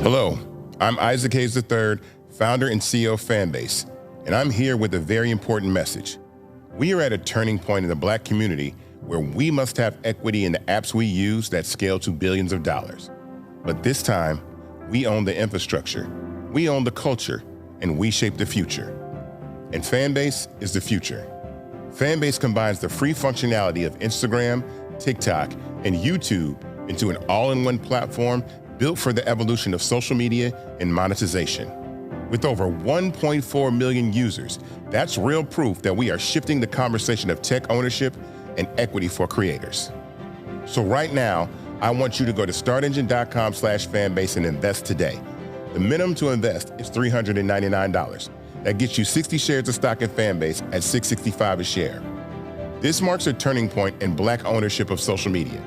Hello, I'm Isaac Hayes III, founder and CEO of Fanbase, and I'm here with a very important message. We are at a turning point in the Black community where we must have equity in the apps we use that scale to billions of dollars. But this time, we own the infrastructure, we own the culture, and we shape the future. And Fanbase is the future. Fanbase combines the free functionality of Instagram, TikTok, and YouTube into an all-in-one platform built for the evolution of social media and monetization. With over 1.4 million users, that's real proof that we are shifting the conversation of tech ownership and equity for creators. So right now, I want you to go to startengine.com/fanbase and invest today. The minimum to invest is $399. That gets you 60 shares of stock in Fanbase at $665 a share. This marks a turning point in Black ownership of social media.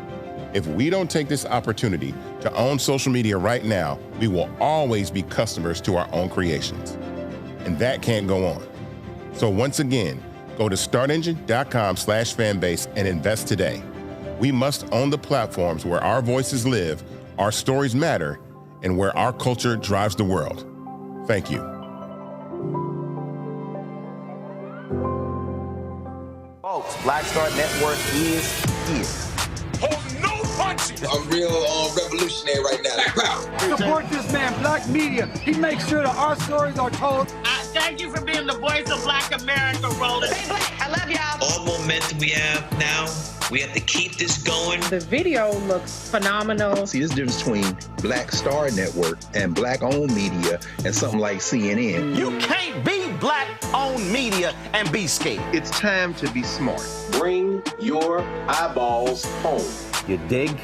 If we don't take this opportunity to own social media right now, we will always be customers to our own creations. And that can't go on. So once again, go to startengine.com/fanbase and invest today. We must own the platforms where our voices live, our stories matter, and where our culture drives the world. Thank you. Folks, Black Star Network is here. Hold no punches! I'm real revolutionary right now. Black power. Support this man, Black media. He makes sure that our stories are told. Thank you for being the voice of Black America, Roland. Stay Black. I love y'all. All momentum we have now, we have to keep this going. The video looks phenomenal. See, this difference between Black Star Network and Black-owned media and something like CNN. You can't be Black-owned media and be scared. It's time to be smart. Bring your eyeballs home. You dig?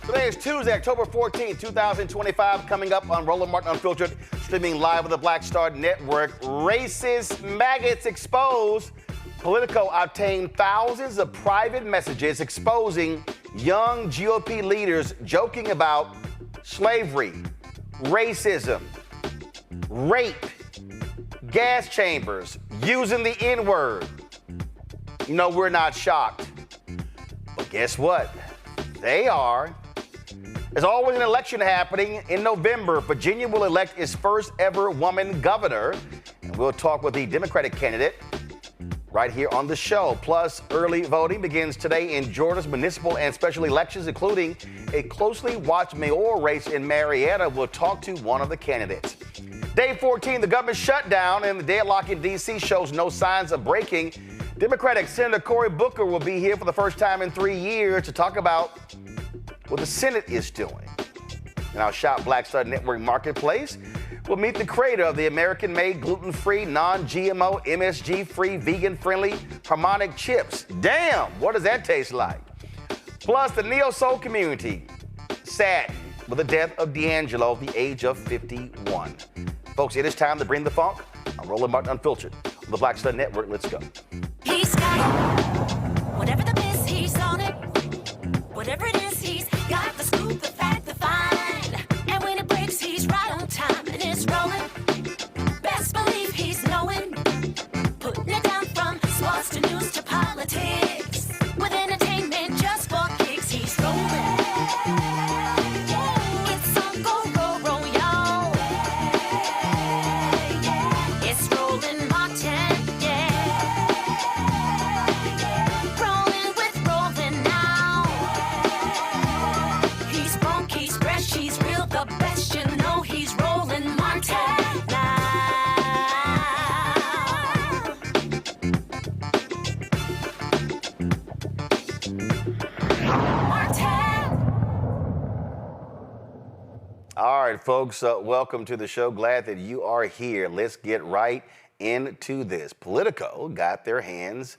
Today is Tuesday, October 14, 2025, coming up on Roland Martin Unfiltered, streaming live on the Black Star Network. Racist maggots exposed. Politico obtained thousands of private messages exposing young GOP leaders joking about slavery, racism, rape, gas chambers, using the N-word. You know, we're not shocked. But guess what? They are. There's always an election happening in November. Virginia will elect its first ever woman governor. And we'll talk with the Democratic candidate right here on the show. Plus, early voting begins today in Georgia's municipal and special elections, including a closely watched mayoral race in Marietta. We'll talk to one of the candidates. Day 14, the government shutdown and the deadlock in D.C. shows no signs of breaking. Democratic Senator Cory Booker will be here for the first time in 3 years to talk about what the Senate is doing. In our Shop Black Star Network Marketplace, we'll meet the creator of the American-made, gluten-free, non-GMO, MSG-free, vegan-friendly Harmonic Chips. Damn, what does that taste like? Plus, the neo-soul community saddened with the death of D'Angelo at the age of 51. Folks, it is time to bring the funk. I'm Roland Martin Unfiltered on the Black Star Network. Let's go. He's got it. Whatever the miss, he's on it. Whatever it is, he's got the scoop, the fact, the find. And when it breaks, he's right on time and it's rolling. Best believe he's knowing. Putting it down from sports to news to politics. With entertainment just for kicks, he's rolling. It's on go, roll, roll, y'all. It's Roland Martin, yeah. Rolling with Roland now. He's funky, he's fresh, he's real, the best. You know he's Roland Martin now. All right, folks, welcome to the show. Glad that you are here. Let's get right into this. Politico got their hands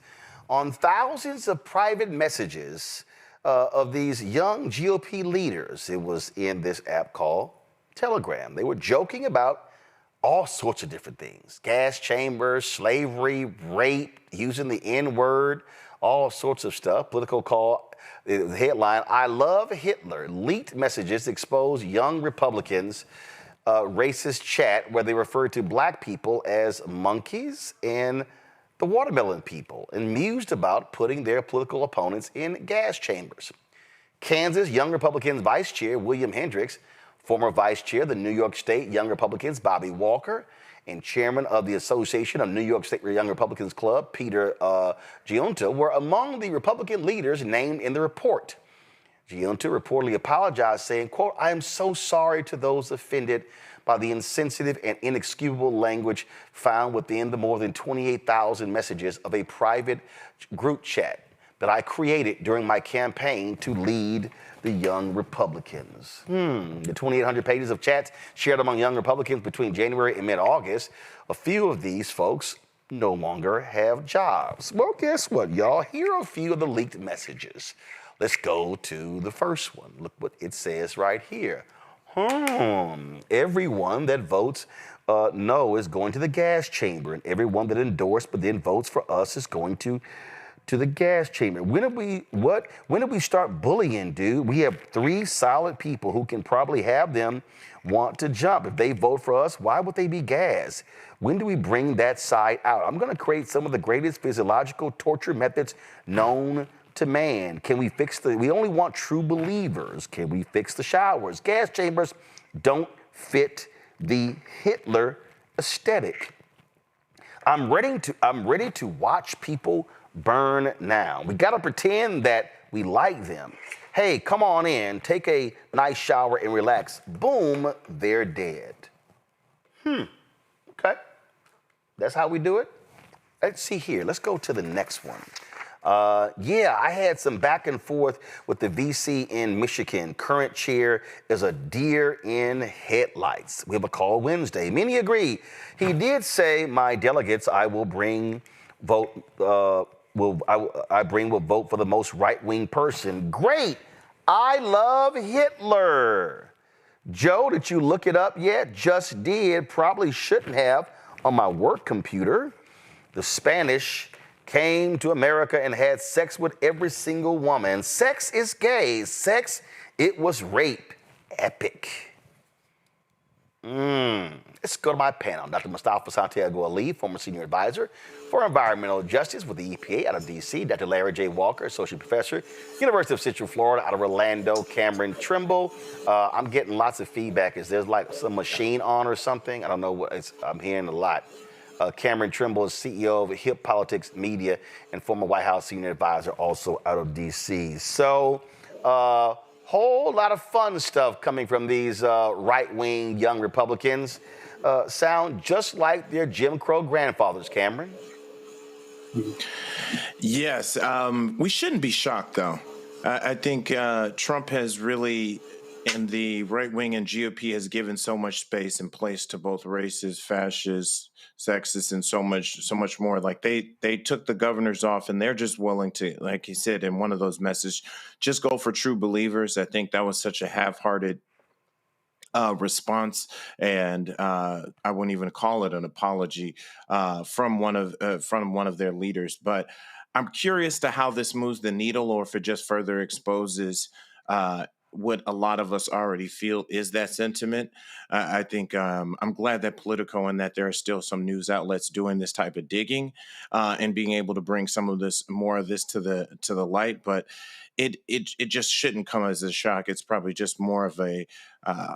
on thousands of private messages of these young GOP leaders. It was in this app called Telegram. They were joking about all sorts of different things. Gas chambers, slavery, rape, using the N-word, all sorts of stuff. Politico called the headline, "I love Hitler." Leaked messages expose young Republicans' racist chat where they refer to black people as monkeys and the watermelon people, and mused about putting their political opponents in gas chambers. Kansas Young Republicans Vice Chair William Hendricks, former Vice Chair of the New York State Young Republicans Bobby Walker, and Chairman of the Association of New York State Young Republicans Club Peter Giunta were among the Republican leaders named in the report. Giunta reportedly apologized, saying, quote, "I am so sorry to those offended by the insensitive and inexcusable language found within the more than 28,000 messages of a private group chat that I created during my campaign to lead the Young Republicans." The 2,800 pages of chats shared among Young Republicans between January and mid-August, a few of these folks no longer have jobs. Well, guess what, y'all? Here are a few of the leaked messages. Let's go to the first one. Look what it says right here. Everyone that votes no is going to the gas chamber, and everyone that endorsed but then votes for us is going to the gas chamber. When did we start bullying, dude? We have 3 solid people who can probably have them want to jump. If they vote for us, why would they be gas? When do we bring that side out? I'm going to create some of the greatest physiological torture methods known to man. Can we fix we only want true believers. Can we fix the showers? Gas chambers don't fit the Hitler aesthetic. I'm ready to watch people burn now. We got to pretend that we like them. Hey, come on in, take a nice shower and relax. Boom, they're dead. Okay. That's how we do it? Let's see here. Let's go to the next one. Yeah, I had some back and forth with the VC in Michigan. Current chair is a deer in headlights. We have a call Wednesday. Many agree. He did say, my delegates, I will bring vote. I will vote for the most right-wing person. Great. I love Hitler. Joe, did you look it up yet? Just did. Probably shouldn't have on my work computer. The Spanish came to America and had sex with every single woman. Sex is gay. Sex, it was rape. Epic. Let's go to my panel. Dr. Mustafa Santiago Ali, former senior advisor for environmental justice with the EPA out of D.C. Dr. Larry J. Walker, associate professor, University of Central Florida out of Orlando. Cameron Trimble. I'm getting lots of feedback. Is there like some machine on or something? I don't know what I'm hearing a lot. Cameron Trimble is CEO of Hip Politics Media and former White House senior advisor, also out of D.C. So, whole lot of fun stuff coming from these right-wing young Republicans. Sound just like their Jim Crow grandfathers, Cameron. Yes, we shouldn't be shocked, though. I think Trump has really, and the right wing and GOP has given so much space and place to both racist, fascists, sexist, and so much more. Like they took the governors off, and they're just willing to, like he said in one of those messages, just go for true believers. I think that was such a half-hearted response, and I wouldn't even call it an apology from one of their leaders. But I'm curious to how this moves the needle, or if it just further exposes what a lot of us already feel is that sentiment. I think I'm glad that Politico and that there are still some news outlets doing this type of digging and being able to bring more of this to the light. But it just shouldn't come as a shock. It's probably just more of a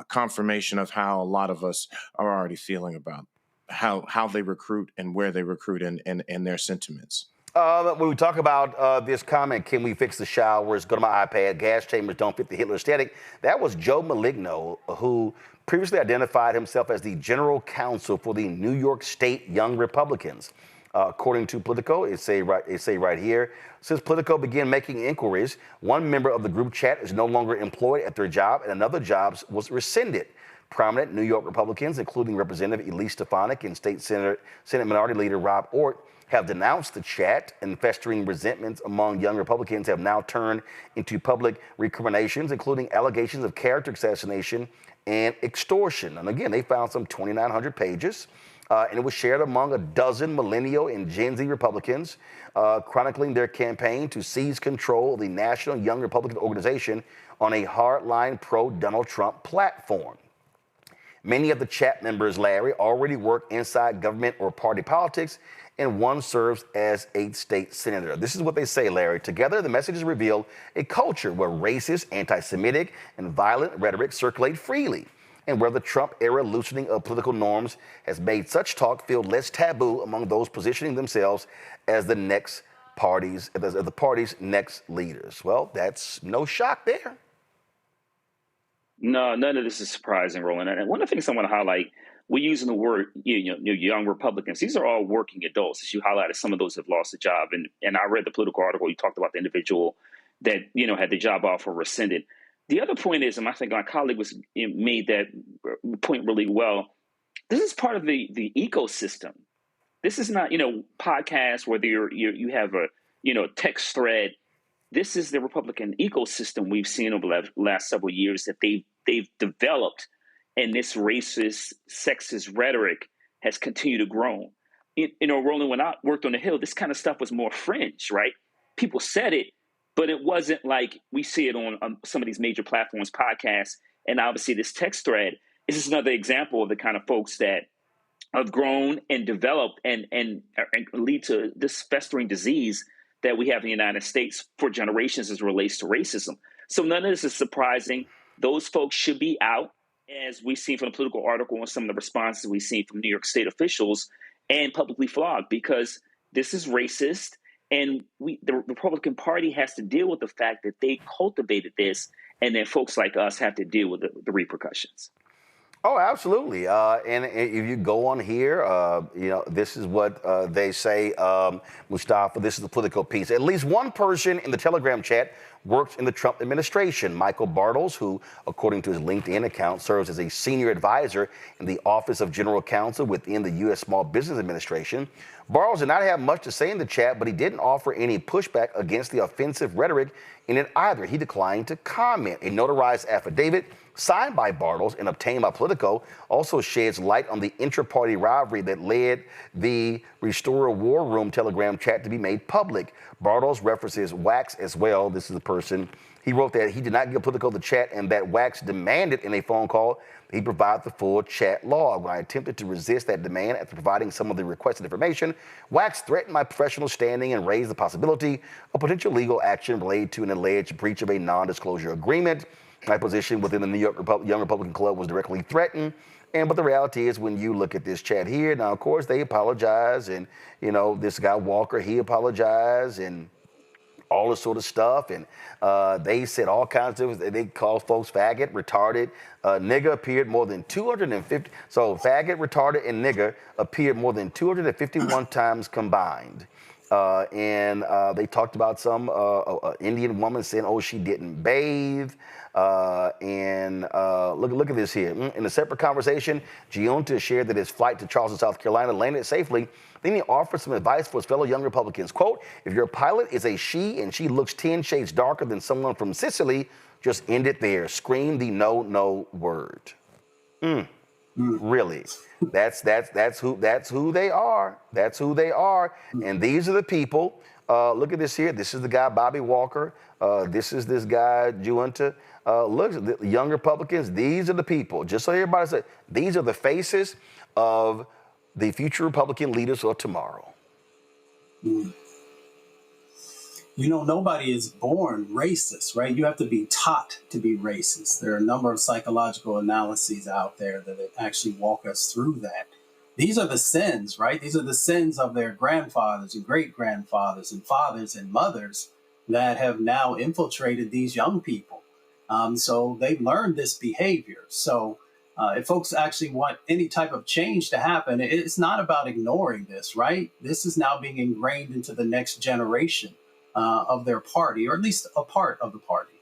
confirmation of how a lot of us are already feeling about how they recruit and where they recruit and their sentiments. When we talk about this comment, can we fix the showers, go to my iPad, gas chambers don't fit the Hitler aesthetic, that was Joe Maligno, who previously identified himself as the general counsel for the New York State Young Republicans. According to Politico, it say right here, since Politico began making inquiries, one member of the group chat is no longer employed at their job and another job was rescinded. Prominent New York Republicans, including Representative Elise Stefanik and State Senate Minority Leader Rob Ortt, have denounced the chat, and festering resentments among young Republicans have now turned into public recriminations, including allegations of character assassination and extortion. And again, they found some 2,900 pages, and it was shared among a dozen millennial and Gen Z Republicans, chronicling their campaign to seize control of the National Young Republican Organization on a hardline pro-Donald Trump platform. Many of the chat members, Larry, already work inside government or party politics, and one serves as a state senator. This is what they say, Larry. Together, the messages reveal a culture where racist, anti-Semitic, and violent rhetoric circulate freely, and where the Trump-era loosening of political norms has made such talk feel less taboo among those positioning themselves as the party's next leaders. Well, that's no shock there. No, none of this is surprising, Roland. And one of the things I want to highlight, we're using the word young Republicans. These are all working adults. As you highlighted, some of those have lost a job. And I read the Political article. You talked about the individual that had the job offer rescinded. The other point is, and I think my colleague made that point really well, this is part of the ecosystem. This is not podcasts where you have a text thread. This is the Republican ecosystem we've seen over the last several years that they've developed, and this racist, sexist rhetoric has continued to grow. Roland, when I worked on the Hill, this kind of stuff was more fringe, right? People said it, but it wasn't like we see it on some of these major platforms, podcasts, and obviously this text thread is just another example of the kind of folks that have grown and developed and lead to this festering disease that we have in the United States for generations as it relates to racism. So none of this is surprising. Those folks should be out, as we've seen from the Political article and some of the responses we've seen from New York State officials, and publicly flogged, because this is racist. And the Republican Party has to deal with the fact that they cultivated this, and then folks like us have to deal with the repercussions. Oh, absolutely. And if you go on here, this is what they say, Mustafa, this is the Politico piece. At least one person in the Telegram chat works in the Trump administration. Michael Bartles, who, according to his LinkedIn account, serves as a senior advisor in the Office of General Counsel within the U.S. Small Business Administration. Bartles did not have much to say in the chat, but he didn't offer any pushback against the offensive rhetoric in it either. He declined to comment. A notarized affidavit signed by Bartles and obtained by Politico also sheds light on the intra-party rivalry that led the Restore War Room Telegram chat to be made public. Bartles references Wax as well. This is the person. He wrote that he did not give Politico the chat and that Wax demanded in a phone call he provide the full chat log. When I attempted to resist that demand after providing some of the requested information, Wax threatened my professional standing and raised the possibility of potential legal action related to an alleged breach of a non-disclosure agreement. My position within the New York Young Republican Club was directly threatened. But the reality is, when you look at this chat here, now, of course, they apologize. And, this guy Walker, he apologized and all this sort of stuff. And they said all kinds of things. They called folks faggot, retarded. Nigger appeared more than 250. So faggot, retarded, and nigger appeared more than 251 times combined. And they talked about some Indian woman saying, oh, she didn't bathe. Look at this here. In a separate conversation, Giunta shared that his flight to Charleston, South Carolina landed safely. Then he offered some advice for his fellow young Republicans. Quote, if your pilot is a she and she looks 10 shades darker than someone from Sicily, just end it there. Scream the no word. Really? That's who they are. That's who they are. And these are the people. Look at this here. This is the guy Bobby Walker. This is this guy Giunta. Look, the young Republicans. These are the people. Just so everybody says, these are the faces of the future Republican leaders of tomorrow. Nobody is born racist, right? You have to be taught to be racist. There are a number of psychological analyses out there that actually walk us through that. These are the sins, right? These are the sins of their grandfathers and great-grandfathers and fathers and mothers that have now infiltrated these young people. So they've learned this behavior. So if folks actually want any type of change to happen, it's not about ignoring this, right? This is now being ingrained into the next generation of their party, or at least a part of the party.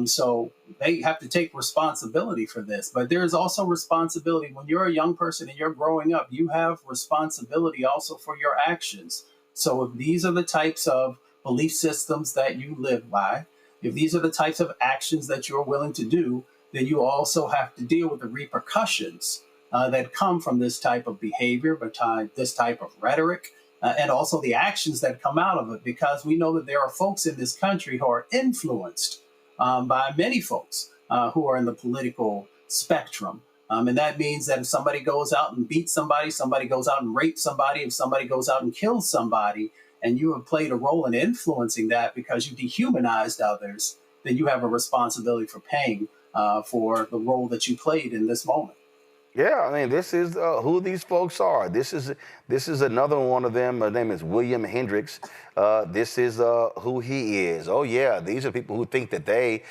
So they have to take responsibility for this. But there is also responsibility when you're a young person and you're growing up. You have responsibility also for your actions. So if these are the types of belief systems that you live by, if these are the types of actions that you're willing to do, then you also have to deal with the repercussions that come from this type of behavior, this type of rhetoric, and also the actions that come out of it, because we know that there are folks in this country who are influenced by many folks who are in the political spectrum. And that means that if somebody goes out and beats somebody, somebody goes out and rapes somebody, if somebody goes out and kills somebody, and you have played a role in influencing that because you dehumanized others, then you have a responsibility for paying for the role that you played in this moment. Yeah, I mean, this is who these folks are. This is another one of them. His name is William Hendricks. This is who he is. Oh, yeah, these are people who think that they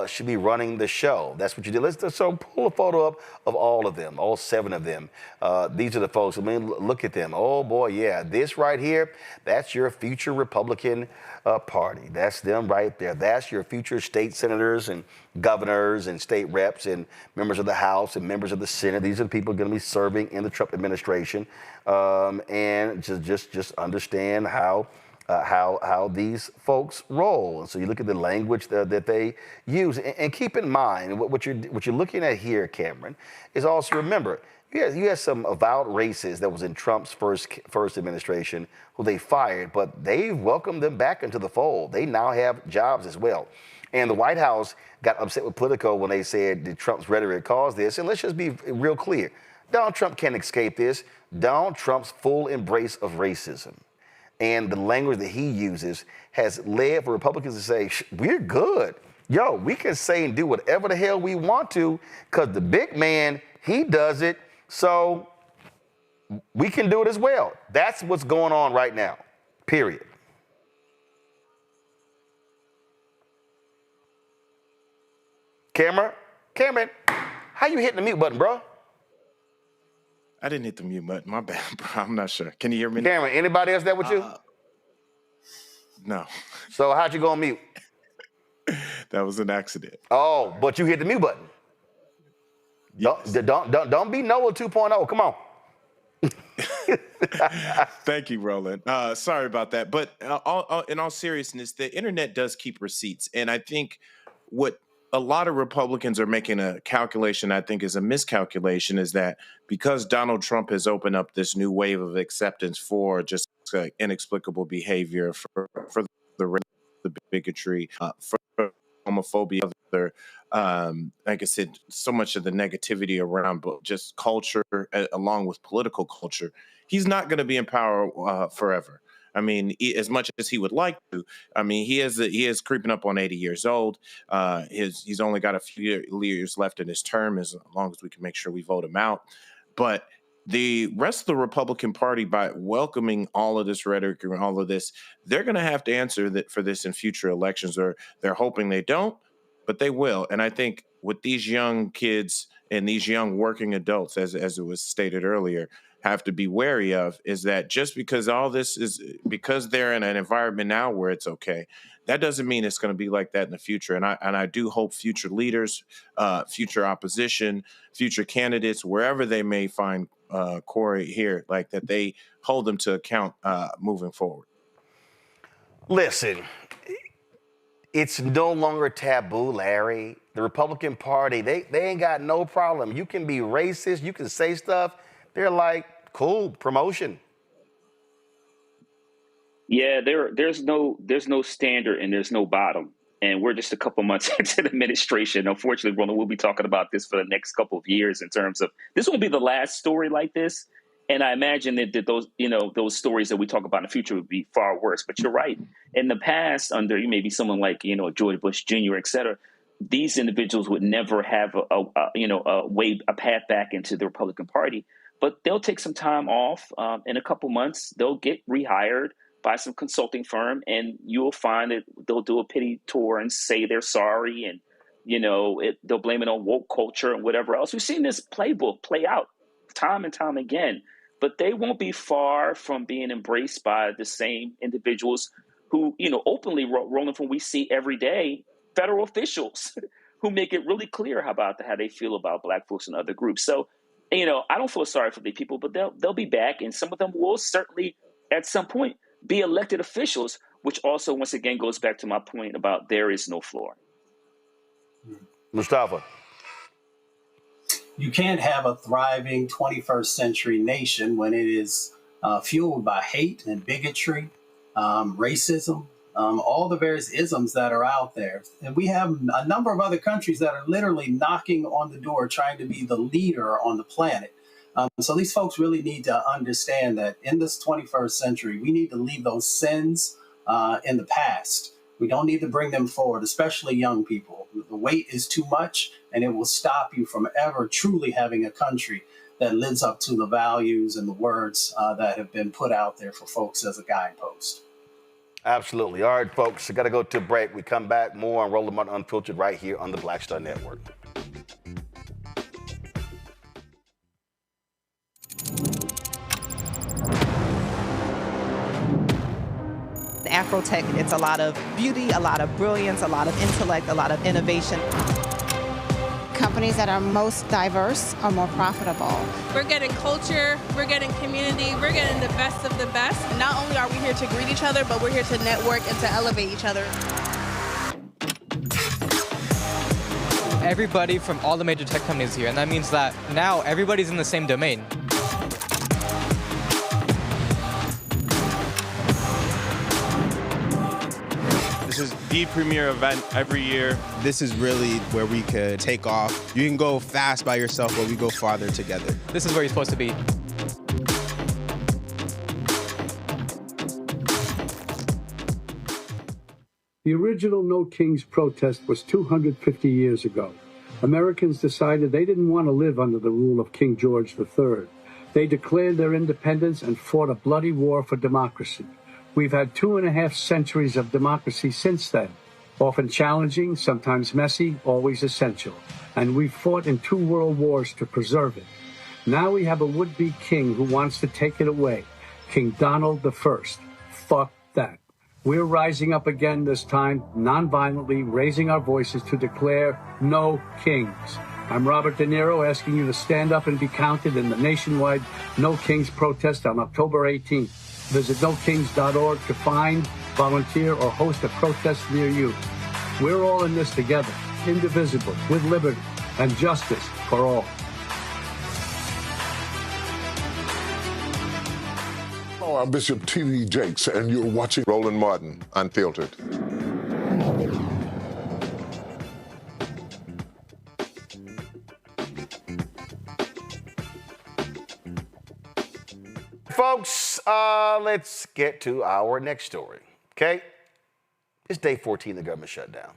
should be running the show. That's what you did. Let's pull a photo up of all of them, all 7 of them. These are the folks. I mean, look at them. Oh, boy, yeah. This right here, that's your future Republican Party. That's them right there. That's your future state senators and governors and state reps and members of the House and members of the Senate. These are the people going to be serving in the Trump administration. And just understand how these folks roll. And so you look at the language that they use, and keep in mind what you're looking at here, Cameron, is also remember you had some avowed racists that was in Trump's first administration who they fired, but they've welcomed them back into the fold. They now have jobs as well. And the White House got upset with Politico when they said that Trump's rhetoric caused this. And let's just be real clear. Donald Trump can't escape this. Donald Trump's full embrace of racism and the language that he uses has led for Republicans to say, we're good. Yo, we can say and do whatever the hell we want to because the big man, he does it. So we can do it as well. That's what's going on right now, period. Cameron, how you hitting the mute button, bro? I didn't hit the mute button. My bad, bro. I'm not sure. Can you hear me? Cameron, anybody else there with you? No. So how'd you go on mute? That was an accident. Oh, but you hit the mute button. Yes. Don't be Noah 2.0. Come on. Thank you, Roland. Sorry about that. But in all seriousness, the internet does keep receipts. And I think what a lot of Republicans are making a calculation, I think is a miscalculation, is that because Donald Trump has opened up this new wave of acceptance for just inexplicable behavior, for the bigotry, for homophobia, like I said, so much of the negativity around just culture, along with political culture, he's not going to be in power forever. I mean, as much as he would like to, I mean, he is creeping up on 80 years old. He's only got a few years left in his term, as long as we can make sure we vote him out. But the rest of the Republican Party, by welcoming all of this rhetoric and all of this, they're going to have to answer for this in future elections, or they're hoping they don't, but they will. And I think with these young kids and these young working adults, as it was stated earlier, have to be wary of is that just because all this is because they're in an environment now where it's okay, that doesn't mean it's going to be like that in the future. And I do hope future leaders, future opposition, future candidates, wherever they may find Cory here, like that they hold them to account moving forward. Listen, it's no longer taboo, Larry. The Republican Party, they ain't got no problem. You can be racist, you can say stuff. They're like, cool, promotion. Yeah, there's no standard and there's no bottom. And we're just a couple months into the administration. Unfortunately, Roland, we'll be talking about this for the next couple of years in terms of this won't be the last story like this. And I imagine that those stories that we talk about in the future would be far worse. But you're right. In the past, under maybe someone like, George Bush Jr., et cetera, these individuals would never have a path back into the Republican Party. But they'll take some time off. In a couple months, they'll get rehired by some consulting firm, and you'll find that they'll do a pity tour and say they're sorry, and they'll blame it on woke culture and whatever else. We've seen this playbook play out time and time again, but they won't be far from being embraced by the same individuals who, openly, Roland, from we see every day, federal officials who make it really clear how they feel about Black folks and other groups. So, I don't feel sorry for the people, but they'll be back, and some of them will certainly at some point be elected officials, which also, once again, goes back to my point about there is no floor. Mustafa. You can't have a thriving 21st century nation when it is fueled by hate and bigotry, racism, all the various isms that are out there. And we have a number of other countries that are literally knocking on the door, trying to be the leader on the planet. So these folks really need to understand that in this 21st century, we need to leave those sins in the past. We don't need to bring them forward, especially young people. The weight is too much, and it will stop you from ever truly having a country that lives up to the values and the words that have been put out there for folks as a guidepost. Absolutely. All right, folks, I got to go to a break. We come back more on Roland Martin Unfiltered right here on the Black Star Network. Afrotech, it's a lot of beauty, a lot of brilliance, a lot of intellect, a lot of innovation. Companies that are most diverse are more profitable. We're getting culture, we're getting community, we're getting the best of the best. And not only are we here to greet each other, but we're here to network and to elevate each other. Everybody from all the major tech companies here, and that means that now everybody's in the same domain. This is the premier event every year. This is really where we could take off. You can go fast by yourself, but we go farther together. This is where you're supposed to be. The original No Kings protest was 250 years ago. Americans decided they didn't want to live under the rule of King George III. They declared their independence and fought a bloody war for democracy. We've had 2.5 centuries of democracy since then, often challenging, sometimes messy, always essential. And we've fought in 2 world wars to preserve it. Now we have a would-be king who wants to take it away. King Donald I. Fuck that. We're rising up again this time, non-violently, raising our voices to declare no kings. I'm Robert De Niro, asking you to stand up and be counted in the nationwide No Kings protest on October 18th. Visit nokings.org to find, volunteer, or host a protest near you. We're all in this together, indivisible, with liberty and justice for all. Hello, I'm Bishop T.D. Jakes, and you're watching Roland Martin, Unfiltered. Folks, let's get to our next story, okay? It's day 14 of the government shutdown.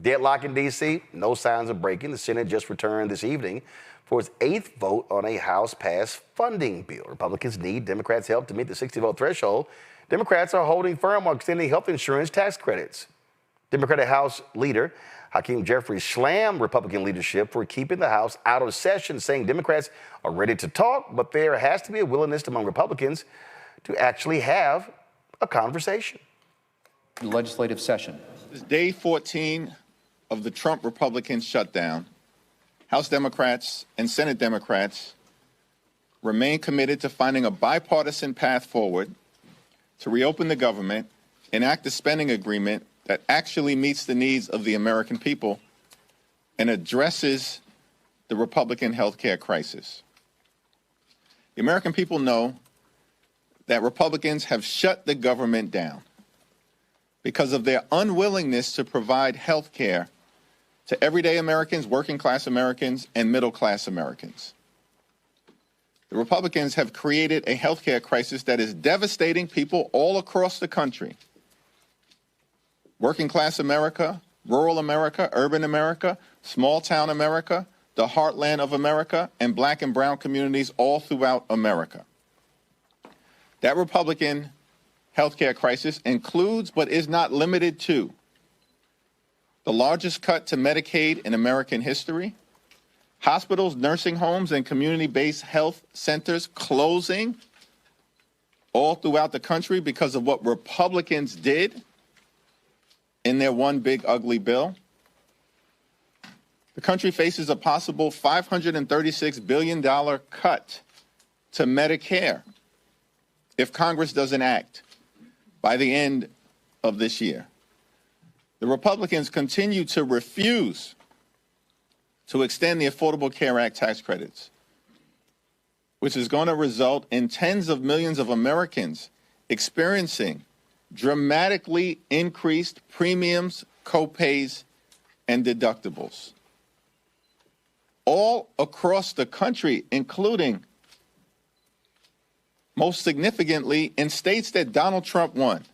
Deadlock in D.C., no signs of breaking. The Senate just returned this evening for its 8th vote on a House-passed funding bill. Republicans need Democrats' help to meet the 60-vote threshold. Democrats are holding firm on extending health insurance tax credits. Democratic House leader Hakeem Jeffries slammed Republican leadership for keeping the House out of session, saying Democrats are ready to talk, but there has to be a willingness among Republicans to actually have a conversation. Legislative session. This is day 14 of the Trump Republican shutdown. House Democrats and Senate Democrats remain committed to finding a bipartisan path forward to reopen the government, enact a spending agreement that actually meets the needs of the American people and addresses the Republican health care crisis. The American people know that Republicans have shut the government down because of their unwillingness to provide health care to everyday Americans, working-class Americans, and middle-class Americans. The Republicans have created a health care crisis that is devastating people all across the country. Working-class America, rural America, urban America, small-town America, the heartland of America, and black and brown communities all throughout America. That Republican health care crisis includes, but is not limited to, the largest cut to Medicaid in American history, hospitals, nursing homes, and community-based health centers closing all throughout the country because of what Republicans did in their one big ugly bill. The country faces a possible $536 billion cut to Medicare if Congress doesn't act by the end of this year. The Republicans continue to refuse to extend the Affordable Care Act tax credits, which is going to result in tens of millions of Americans experiencing dramatically increased premiums, copays, and deductibles. All across the country, including, most significantly, in states that Donald Trump won.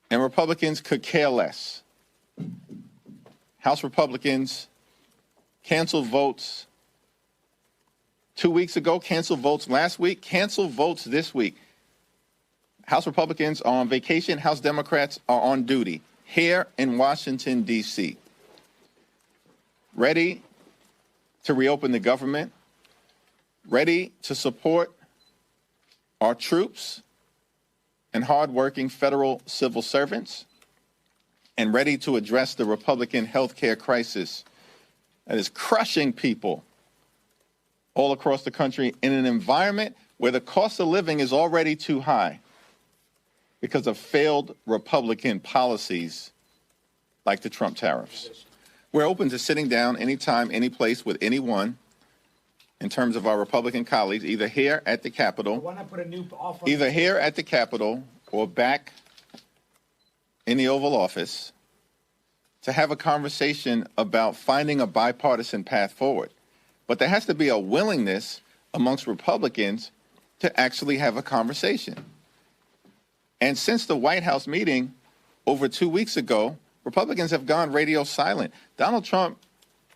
And Republicans could care less. House Republicans canceled votes 2 weeks ago, canceled votes last week, canceled votes this week. House Republicans are on vacation. House Democrats are on duty here in Washington, D.C., ready to reopen the government, ready to support our troops and hardworking federal civil servants, and ready to address the Republican health care crisis that is crushing people all across the country in an environment where the cost of living is already too high because of failed Republican policies like the Trump tariffs. We're open to sitting down anytime, any place with anyone in terms of our Republican colleagues, either here at the Capitol, or back in the Oval Office, to have a conversation about finding a bipartisan path forward. But there has to be a willingness amongst Republicans to actually have a conversation. And since the White House meeting over 2 weeks ago, Republicans have gone radio silent. Donald Trump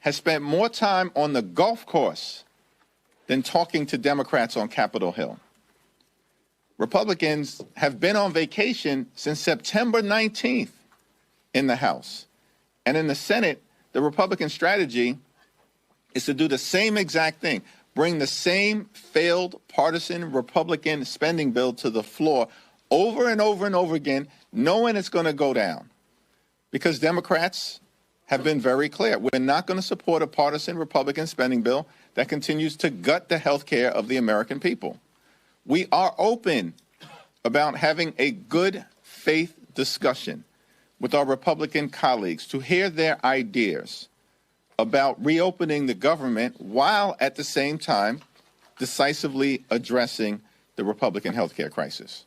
has spent more time on the golf course than talking to Democrats on Capitol Hill. Republicans have been on vacation since September 19th in the House. And in the Senate, the Republican strategy is to do the same exact thing. bring the same failed partisan Republican spending bill to the floor over and over and over again, knowing it's going to go down. Because Democrats have been very clear. We're not going to support a partisan Republican spending bill that continues to gut the health care of the American people. We are open about having a good faith discussion with our Republican colleagues to hear their ideas about reopening the government while at the same time decisively addressing the Republican health care crisis.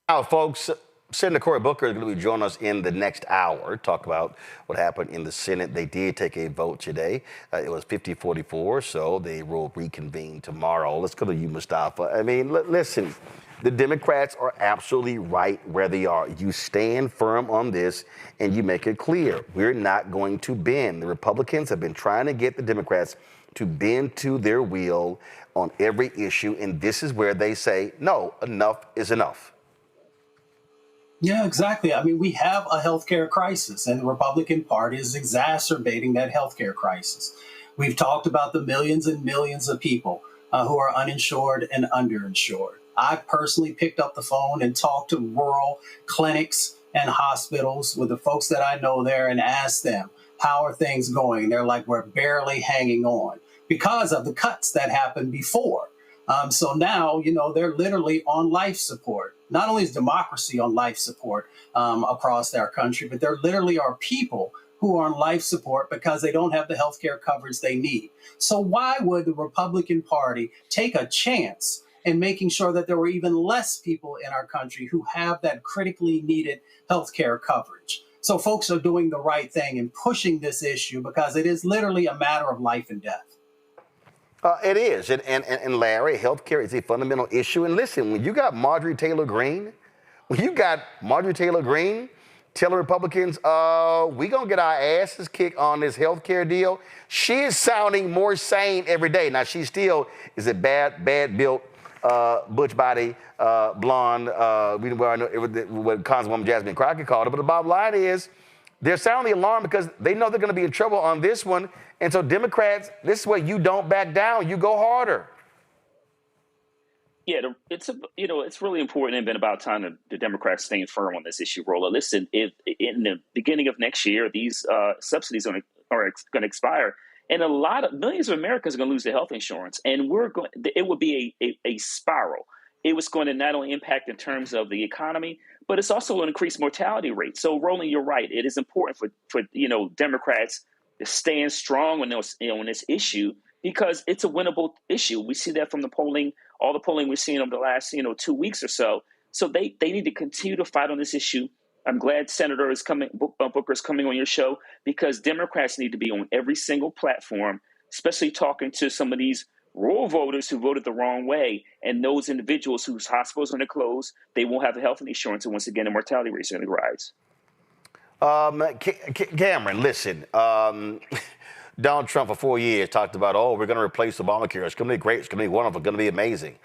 Now, folks, Senator Cory Booker is going to be joining us in the next hour, talk about what happened in the Senate. They did take a vote today. It was 50-44, so they will reconvene tomorrow. Let's go to you, Mustafa. I mean, listen, the Democrats are absolutely right where they are. You stand firm on this and you make it clear. We're not going to bend. The Republicans have been trying to get the Democrats to bend to their will on every issue, and this is where they say, no, enough is enough. Yeah, exactly. I mean, we have a healthcare crisis, and the Republican Party is exacerbating that healthcare crisis. We've talked about the millions and millions of people who are uninsured and underinsured. I personally picked up the phone and talked to rural clinics and hospitals with the folks that I know there and asked them, how are things going? They're like, we're barely hanging on because of the cuts that happened before. So now, they're literally on life support. Not only is democracy on life support across our country, but there literally are people who are on life support because they don't have the health care coverage they need. So why would the Republican Party take a chance in making sure that there were even less people in our country who have that critically needed health care coverage? So folks are doing the right thing and pushing this issue because it is literally a matter of life and death. It is. And Larry, healthcare is a fundamental issue. And listen, when you got Marjorie Taylor Greene telling Republicans, we going to get our asses kicked on this healthcare deal, she is sounding more sane every day. Now, she still is a bad built, butch body, blonde, we know what Congresswoman Jasmine Crockett called her. But the bottom line is, they're sounding the alarm because they know they're going to be in trouble on this one. And so Democrats, this is where you don't back down. You go harder. Yeah, it's really important and been about time the Democrats staying firm on this issue, Rolla. Listen, if in the beginning of next year, these subsidies are going to expire, and millions of Americans are going to lose their health insurance, and it would be a spiral. It was going to not only impact in terms of the economy, but it's also going to increase mortality rates. So, Roland, you're right. It is important for Democrats to stand strong on this issue because it's a winnable issue. We see that from the polling, all the polling we've seen over the last 2 weeks or so. So they need to continue to fight on this issue. I'm glad Senator Booker is coming on your show because Democrats need to be on every single platform, especially talking to some of these rural voters who voted the wrong way and those individuals whose hospitals are going to close, they won't have the health insurance, and once again, the mortality rates are going to rise. Cameron, listen, Donald Trump for 4 years talked about, we're going to replace Obamacare. It's going to be great. It's going to be wonderful. It's going to be amazing.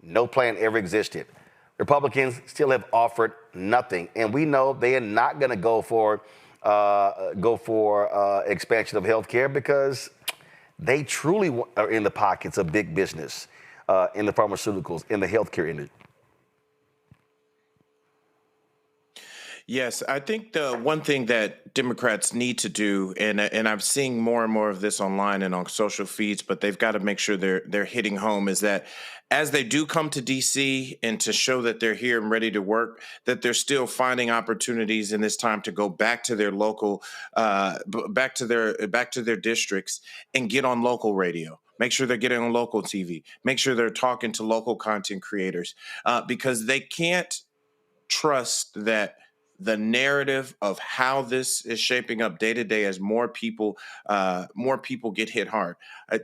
No plan ever existed. Republicans still have offered nothing, and we know they are not going to go for expansion of health care because they truly are in the pockets of big business, in the pharmaceuticals, in the healthcare industry. Yes, I think the one thing that Democrats need to do, and I'm seeing more and more of this online and on social feeds, but they've got to make sure they're hitting home, is that as they do come to D.C. and to show that they're here and ready to work, that they're still finding opportunities in this time to go back to their local, back to their districts and get on local radio. Make sure they're getting on local TV. Make sure they're talking to local content creators because they can't trust that the narrative of how this is shaping up day to day as more people get hit hard.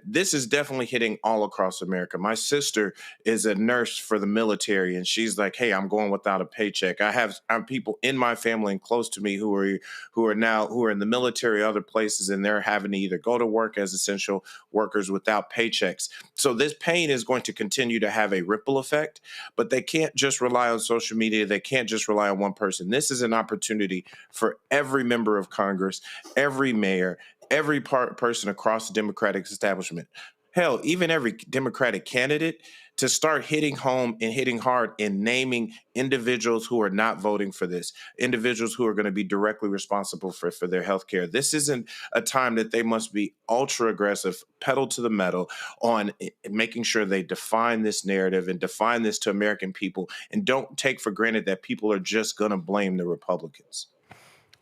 This is definitely hitting all across America. My sister is a nurse for the military, and she's like, "Hey, I'm going without a paycheck." I have people in my family and close to me who are in the military, other places, and they're having to either go to work as essential workers without paychecks. So this pain is going to continue to have a ripple effect, but they can't just rely on social media. They can't just rely on one person. This is an opportunity for every member of Congress, every mayor, every person across the Democratic establishment. hell, even every Democratic candidate, to start hitting home and hitting hard in naming individuals who are not voting for this, individuals who are going to be directly responsible for their health care. This isn't a time that they must be ultra aggressive, pedal to the metal on making sure they define this narrative and define this to American people, and don't take for granted that people are just going to blame the Republicans.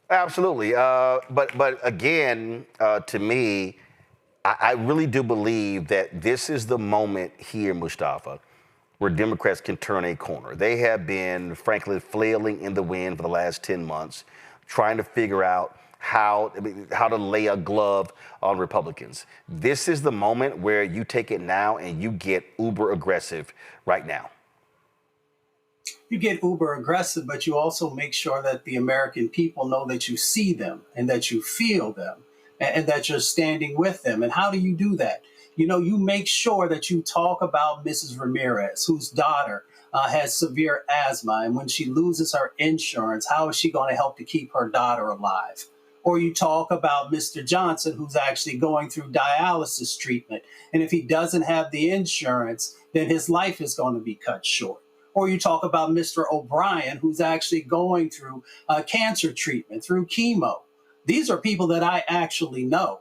Absolutely. But again, to me, I really do believe that this is the moment here, Mustafa, where Democrats can turn a corner. They have been, frankly, flailing in the wind for the last 10 months, trying to figure out how to lay a glove on Republicans. This is the moment where you take it now and you get uber aggressive right now. You get uber aggressive, but you also make sure that the American people know that you see them and that you feel them and that you're standing with them. And how do you do that? You know, you make sure that you talk about Mrs. Ramirez, whose daughter has severe asthma. And when she loses her insurance, how is she going to help to keep her daughter alive? Or you talk about Mr. Johnson, who's actually going through dialysis treatment. And if he doesn't have the insurance, then his life is going to be cut short. Or you talk about Mr. O'Brien, who's actually going through cancer treatment through chemo. These are people that I actually know.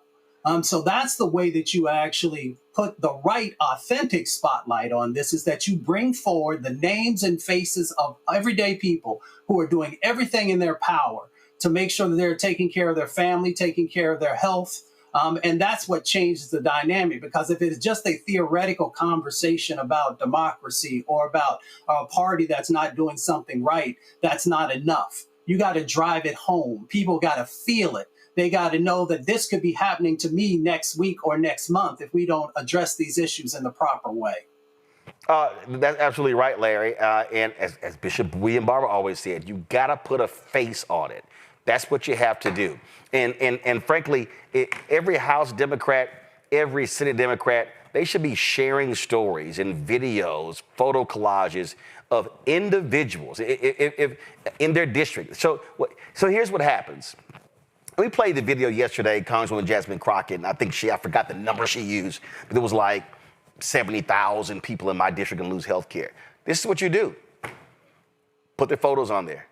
So that's the way that you actually put the right authentic spotlight on this, is that you bring forward the names and faces of everyday people who are doing everything in their power to make sure that they're taking care of their family, taking care of their health. And that's what changes the dynamic, because if it's just a theoretical conversation about democracy or about a party that's not doing something right, that's not enough. You got to drive it home. People got to feel it. They got to know that this could be happening to me next week or next month if we don't address these issues in the proper way. That's absolutely right, Larry. And as Bishop William Barber always said, you got to put a face on it. That's what you have to do. And frankly, every House Democrat, every Senate Democrat, they should be sharing stories and videos, photo collages of individuals if in their district. So here's what happens. We played the video yesterday, Congresswoman Jasmine Crockett, and I forgot the number she used, but it was like 70,000 people in my district can lose health care. This is what you do. Put their photos on there.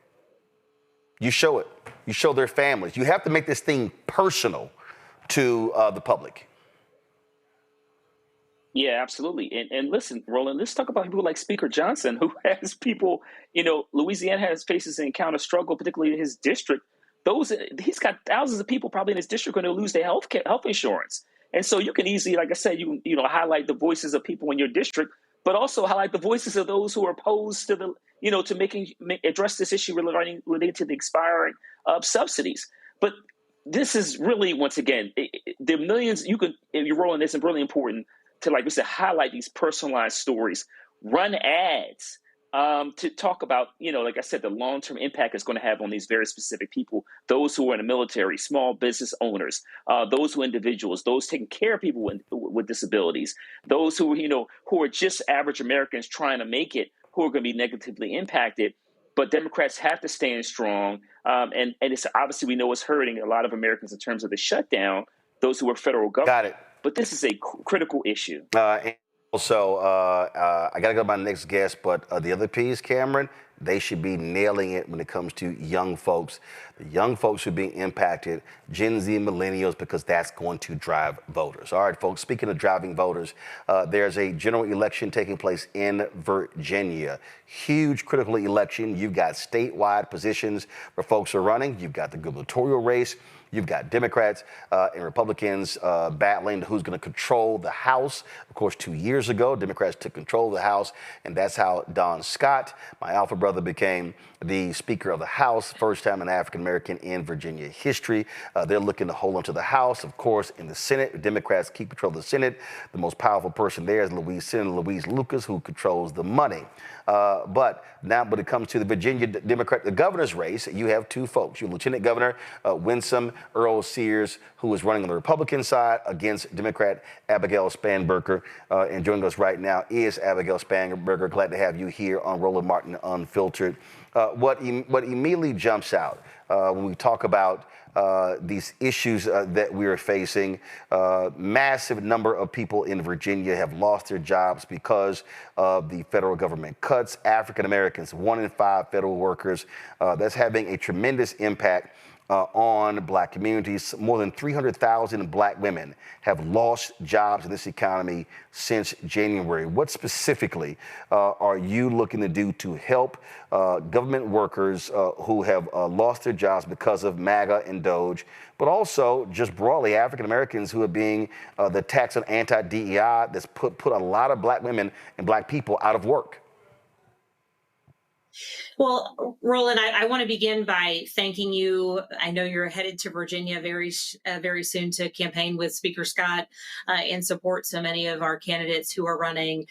You show it. You show their families. You have to make this thing personal to the public. Yeah, absolutely. And listen, Roland, let's talk about people like Speaker Johnson, who has people, Louisiana faces an encounter struggle, particularly in his district. He's got thousands of people probably in his district going to lose their health insurance. And so you can easily, like I said, you highlight the voices of people in your district, but also highlight the voices of those who are opposed to the, address this issue relating to the expiring of subsidies. But this is really, once again, the millions if you're rolling this, is really important to, like we said, highlight these personalized stories, run ads to talk about, like I said, the long-term impact it's going to have on these very specific people, those who are in the military, small business owners, those who are individuals, those taking care of people with disabilities, those who are just average Americans trying to make it, who are going to be negatively impacted. But Democrats have to stand strong. And it's obviously, we know it's hurting a lot of Americans in terms of the shutdown, those who are federal government. Got it. But this is a critical issue. Also, I got to go to my next guest, but the other piece, Cameron, they should be nailing it when it comes to young folks. The young folks should be impacted, Gen Z and millennials, because that's going to drive voters. All right, folks, speaking of driving voters, there's a general election taking place in Virginia. Huge critical election. You've got statewide positions where folks are running. You've got the gubernatorial race. You've got Democrats and Republicans battling who's going to control the House. Of course, 2 years ago, Democrats took control of the House, and that's how Don Scott, my alpha brother, became the Speaker of the House, first time an African-American in Virginia history. They're looking to hold on to the House. Of course, in the Senate, Democrats keep control of the Senate. The most powerful person there is Senator Louise Lucas, who controls the money. But now when it comes to the Virginia Democrat, the governor's race, you have two folks. Your Lieutenant Governor Winsome Earl Sears, who is running on the Republican side against Democrat Abigail Spanberger. And joining us right now is Abigail Spanberger. Glad to have you here on Roland Martin Unfiltered. unfiltered. What immediately jumps out when we talk about these issues that we are facing. Massive number of people in Virginia have lost their jobs because of the federal government cuts. African Americans, 1 in 5 federal workers. That's having a tremendous impact on black communities. More than 300,000 black women have lost jobs in this economy since January. What specifically are you looking to do to help government workers who have lost their jobs because of MAGA and Doge, but also just broadly African Americans who are being the tax on anti-DEI that's put a lot of black women and black people out of work? Well, Roland, I want to begin by thanking you. I know you're headed to Virginia very soon to campaign with Speaker Scott and support so many of our candidates who are running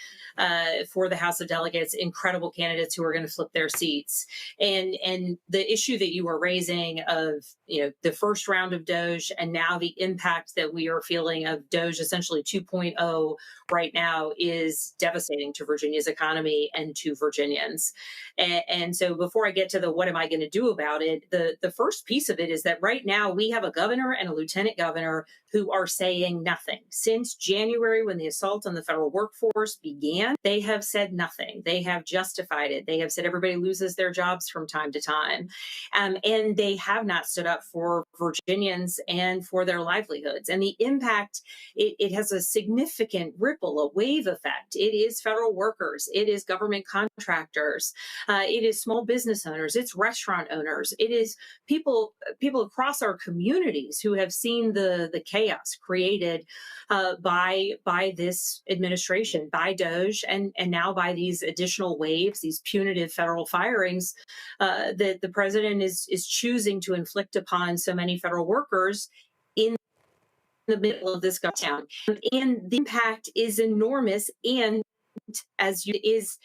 for the House of Delegates, incredible candidates who are going to flip their seats. And the issue that you are raising of, the first round of Doge and now the impact that we are feeling of Doge essentially 2.0 right now is devastating to Virginia's economy and to Virginians. And so before I get to the what am I going to do about it, the first piece of it is that right now we have a governor and a lieutenant governor who are saying nothing. Since January, when the assault on the federal workforce began, they have said nothing. They have justified it. They have said everybody loses their jobs from time to time. And they have not stood up for Virginians and for their livelihoods. And the impact, it has a significant ripple, a wave effect. It is federal workers. It is government contractors. It is small business owners. It's restaurant owners. It is people across our communities who have seen the chaos created by this administration, by Doge, and now by these additional waves, these punitive federal firings that the president is choosing to inflict upon so many federal workers in the middle of this shutdown. And the impact is enormous, and is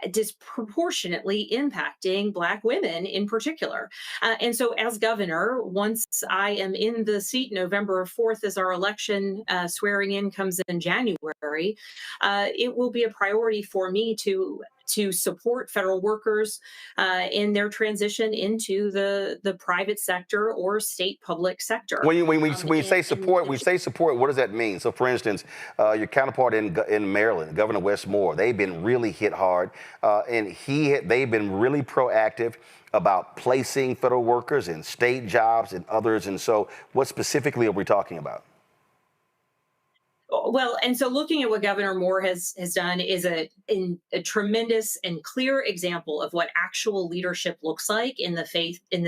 disproportionately impacting Black women in particular. And so as governor, once I am in the seat November 4th as our election swearing in comes in January, it will be a priority for me to support federal workers in their transition into the private sector or state public sector. When you say support, what does that mean? So, for instance, your counterpart in Maryland, Governor Wes Moore, they've been really hit hard, and they've been really proactive about placing federal workers in state jobs and others. And so, what specifically are we talking about? Well, and so looking at what Governor Moore has done is a tremendous and clear example of what actual leadership looks like in the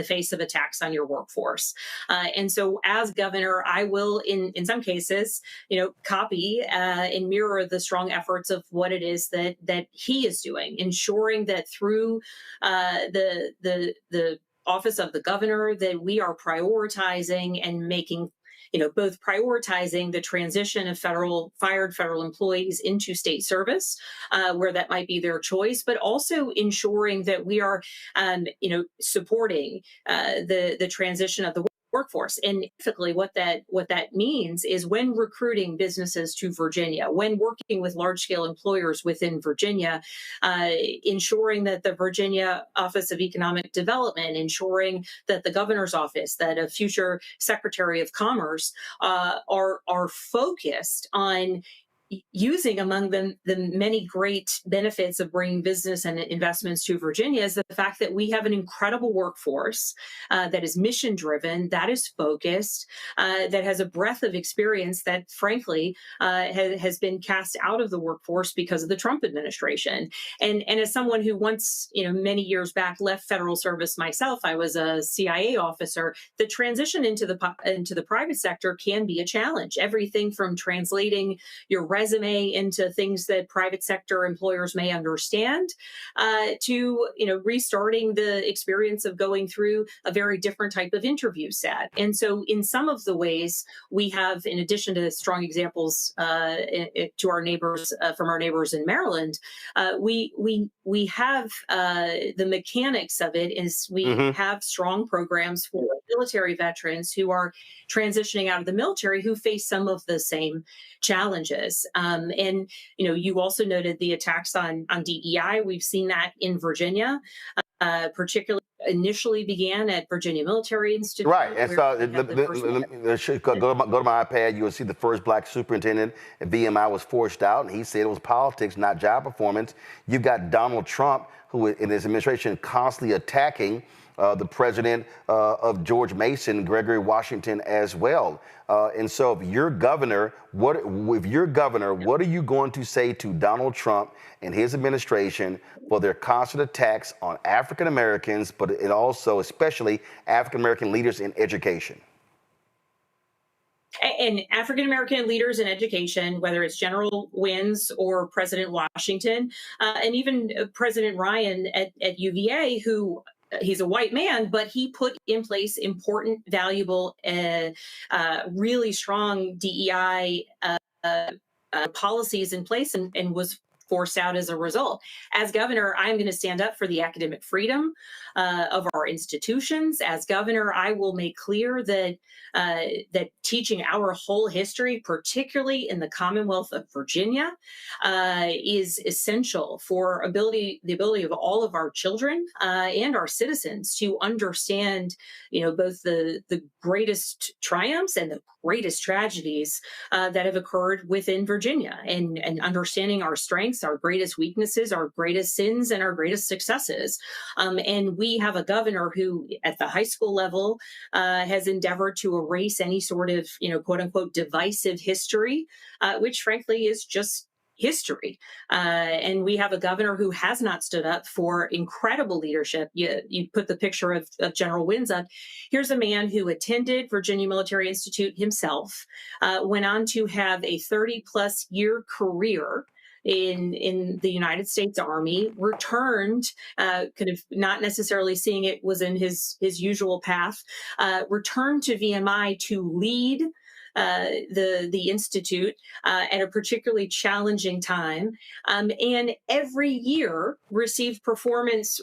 face of attacks on your workforce. And so as governor, I will, in some cases, copy and mirror the strong efforts of what it is that he is doing, ensuring that through the office of the governor that we are prioritizing and making both prioritizing the transition of fired federal employees into state service, where that might be their choice, but also ensuring that we are, supporting the transition of the workforce. And typically what that means is when recruiting businesses to Virginia, when working with large-scale employers within Virginia, ensuring that the Virginia Office of Economic Development, ensuring that the governor's office, that a future Secretary of Commerce are focused on using among them the many great benefits of bringing business and investments to Virginia is the fact that we have an incredible workforce that is mission driven, that is focused, that has a breadth of experience that frankly has been cast out of the workforce because of the Trump administration. And as someone who once, many years back left federal service myself, I was a CIA officer. The transition into the private sector can be a challenge. Everything from translating your resume into things that private sector employers may understand, to restarting the experience of going through a very different type of interview set. And so in some of the ways we have, in addition to strong examples to our neighbors from our neighbors in Maryland, we have the mechanics of it is we have strong programs for military veterans who are transitioning out of the military who face some of the same challenges. And you also noted the attacks on DEI. We've seen that in Virginia. particularly initially began at Virginia Military Institute. Right, and so go to my iPad. You will see the first black superintendent at VMI was forced out, and he said it was politics, not job performance. You've got Donald Trump, who in his administration constantly attacking the president of George Mason, Gregory Washington as well. And so if you're governor, what are you going to say to Donald Trump and his administration for their constant attacks on African Americans, but it also especially African American leaders in education? And African American leaders in education, whether it's General Wins or President Washington, and even President Ryan at UVA, who he's a white man, but he put in place important, valuable, really strong DEI policies in place and was forced out as a result. As governor, I'm going to stand up for the academic freedom of our institutions. As governor, I will make clear that that teaching our whole history, particularly in the Commonwealth of Virginia, is essential for the ability of all of our children and our citizens to understand, both the greatest triumphs and the greatest tragedies that have occurred within Virginia, and understanding our strengths, our greatest weaknesses, our greatest sins, and our greatest successes. And we have a governor who, at the high school level, has endeavored to erase any sort of, quote unquote, divisive history, which frankly is just history. And we have a governor who has not stood up for incredible leadership. You put the picture of General Wins up. Here's a man who attended Virginia Military Institute himself, went on to have a 30-plus year career in the United States Army, returned, kind of not necessarily seeing it was in his usual path, returned to VMI to lead the Institute at a particularly challenging time, and every year received performance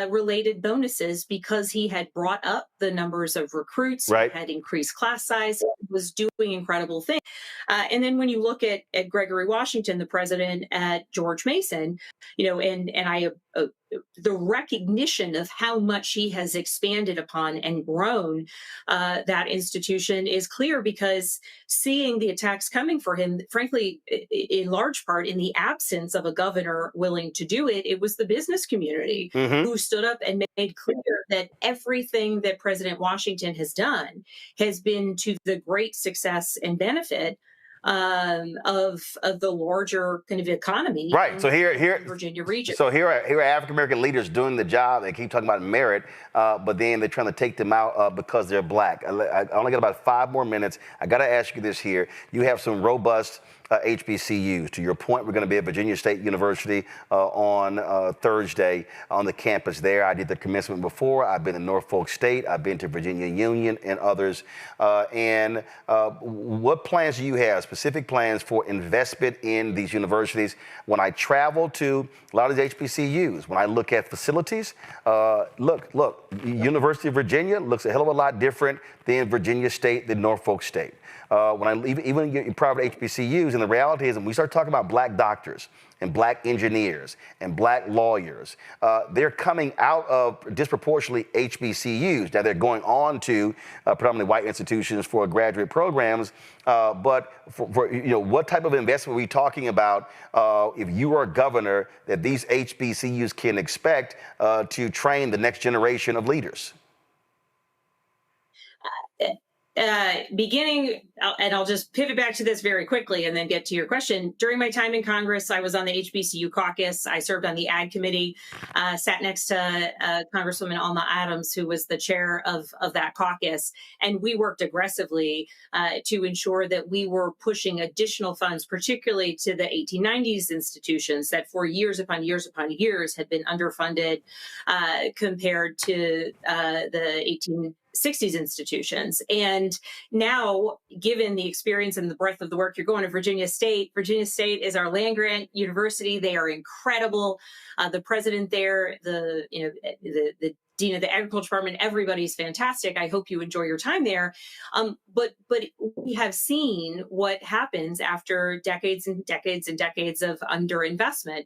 related bonuses because he had brought up the numbers of recruits, right, had increased class size, was doing incredible things. And then when you look at Gregory Washington, the president at George Mason, the recognition of how much he has expanded upon and grown that institution is clear, because seeing the attacks coming for him, frankly, in large part, in the absence of a governor willing to do it, it was the business community who stood up and made clear that everything that President Washington has done has been to the great success and benefit of the larger kind of economy, right? So here, Virginia region. So here are African American leaders doing the job. They keep talking about merit, but then they're trying to take them out because they're black. I only got about 5 more minutes. I got to ask you this here. You have some robust HBCUs. To your point, we're going to be at Virginia State University on Thursday on the campus there. I did the commencement before. I've been to Norfolk State. I've been to Virginia Union and others. And what plans do you have, specific plans for investment in these universities? When I travel to a lot of these HBCUs, when I look at facilities, look, University of Virginia looks a hell of a lot different than Virginia State, than Norfolk State. When I even in private HBCUs, and the reality is, when we start talking about black doctors and black engineers and black lawyers, they're coming out of disproportionately HBCUs. Now they're going on to predominantly white institutions for graduate programs. But for what type of investment are we talking about if you are a governor that these HBCUs can expect to train the next generation of leaders? Beginning, and I'll just pivot back to this very quickly and then get to your question. During my time in Congress, I was on the HBCU caucus. I served on the Ag Committee, sat next to Congresswoman Alma Adams, who was the chair of that caucus. And we worked aggressively to ensure that we were pushing additional funds, particularly to the 1890s institutions that for years upon years upon years had been underfunded compared to the 1860s institutions. And now, given the experience and the breadth of the work, you're going to Virginia State. Virginia State is our land grant university. They are incredible. The president there, the Dean of the Agriculture Department. Everybody's fantastic. I hope you enjoy your time there. But we have seen what happens after decades and decades and decades of underinvestment.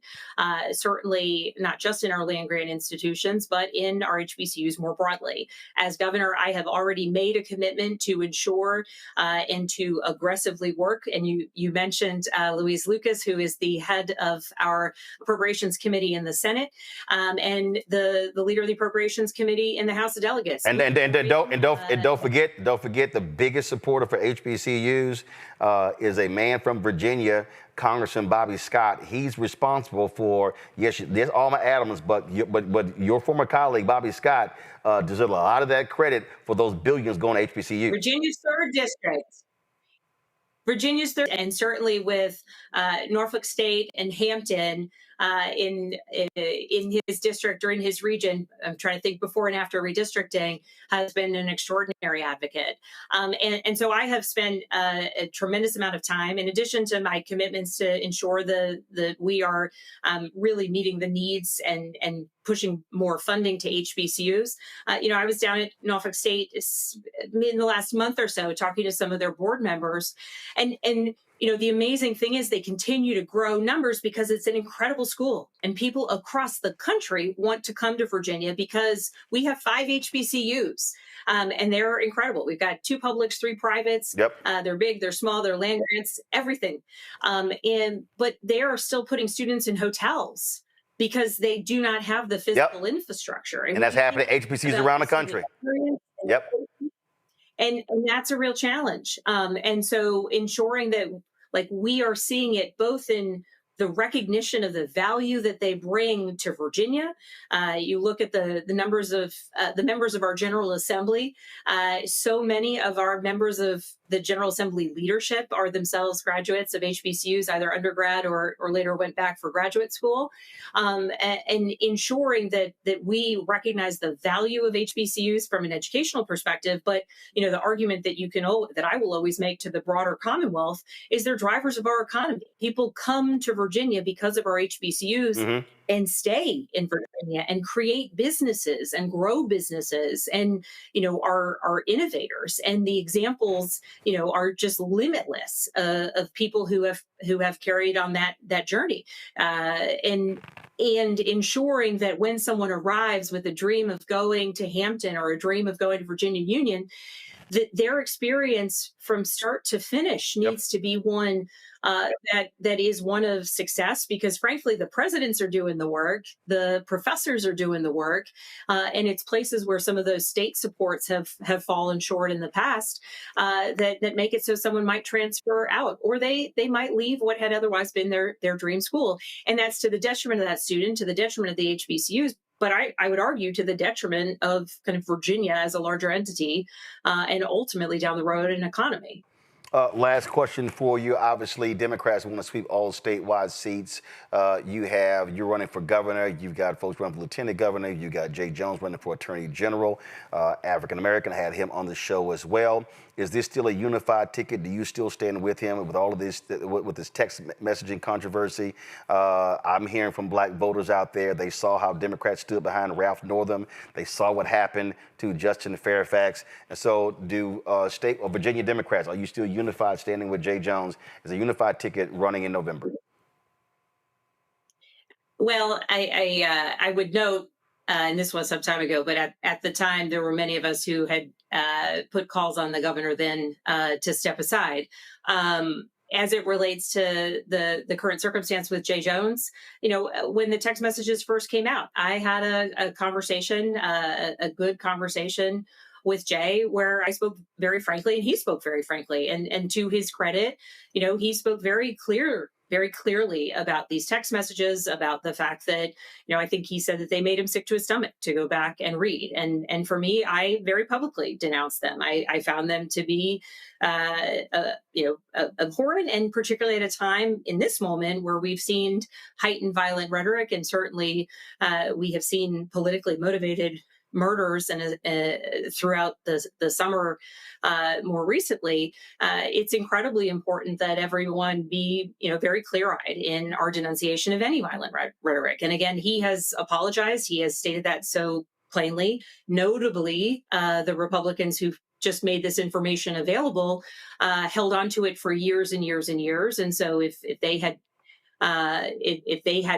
Certainly not just in our land grant institutions, but in our HBCUs more broadly. As governor, I have already made a commitment to ensure and to aggressively work. And you mentioned Louise Lucas, who is the head of our Appropriations Committee in the Senate, and the leader of the Appropriations Committee in the House of Delegates. And don't forget the biggest supporter for HBCUs is a man from Virginia, Congressman Bobby Scott. He's responsible for, yes, there's Alma Adams, but your former colleague Bobby Scott deserves a lot of that credit for those billions going to HBCUs. Virginia's 3rd district. Virginia's 3rd, and certainly with Norfolk State and Hampton in his district or in his region, I'm trying to think before and after redistricting, has been an extraordinary advocate. And so I have spent a tremendous amount of time, in addition to my commitments to ensure that we are really meeting the needs and pushing more funding to HBCUs. I was down at Norfolk State in the last month or so talking to some of their board members. And the amazing thing is they continue to grow numbers because it's an incredible school. And people across the country want to come to Virginia because we have 5 HBCUs. And they're incredible. We've got 2 publics, 3 privates. Yep. They're big, they're small, they're land grants, everything. But they are still putting students in hotels because they do not have the physical infrastructure. And that's happening at HBCUs around the country. Yep. And that's a real challenge. And so ensuring that we are seeing it both in the recognition of the value that they bring to Virginia. You look at the numbers of the members of our General Assembly. So many of our members of the General Assembly leadership are themselves graduates of HBCUs, either undergrad or later went back for graduate school. And ensuring that we recognize the value of HBCUs from an educational perspective. But the argument that I will always make to the broader Commonwealth is they're drivers of our economy. People come to Virginia because of our HBCUs and stay in Virginia and create businesses and grow businesses and are innovators. And the examples are just limitless of people who have carried on that journey, and ensuring that when someone arrives with a dream of going to Hampton or a dream of going to Virginia Union, that their experience from start to finish needs to be one that is one of success, because frankly, the presidents are doing the work, the professors are doing the work, and it's places where some of those state supports have fallen short in the past that make it so someone might transfer out, or they might leave what had otherwise been their dream school. And that's to the detriment of that student, to the detriment of the HBCUs, but I would argue to the detriment of kind of Virginia as a larger entity, and ultimately down the road an economy. Last question for you. Obviously, Democrats want to sweep all statewide seats. You're running for governor. You've got folks running for lieutenant governor. You've got Jay Jones running for attorney general. African American, had him on the show as well. Is this still a unified ticket? Do you still stand with him with all of this, with this text messaging controversy? I'm hearing from black voters out there. They saw how Democrats stood behind Ralph Northam. They saw what happened to Justin Fairfax. And so do state or Virginia Democrats, are you still unified standing with Jay Jones as a unified ticket running in November? Well, I would note, and this was some time ago, but at the time, there were many of us who had put calls on the governor then to step aside. As it relates to the current circumstance with Jay Jones, when the text messages first came out, I had a conversation, a good conversation with Jay, where I spoke very frankly, and he spoke very frankly. And to his credit, he spoke very clearly about these text messages, about the fact that, I think he said that they made him sick to his stomach to go back and read. And for me, I very publicly denounced them. I found them to be, abhorrent, and particularly at a time in this moment where we've seen heightened violent rhetoric, and certainly we have seen politically motivated murders and throughout the summer more recently. It's incredibly important that everyone be very clear-eyed in our denunciation of any violent rhetoric. And again, he has apologized. He has stated that so plainly. Notably, the Republicans who just made this information available held on to it for years and years and years. And so if they had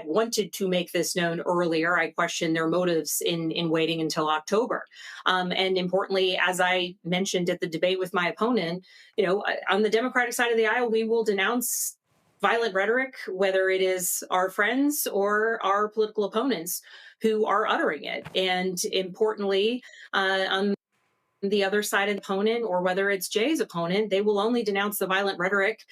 wanted to make this known earlier, I question their motives in waiting until October. And importantly, as I mentioned at the debate with my opponent, on the Democratic side of the aisle, we will denounce violent rhetoric, whether it is our friends or our political opponents who are uttering it. And importantly, on the other side of the opponent, or whether it's Jay's opponent, they will only denounce the violent rhetoric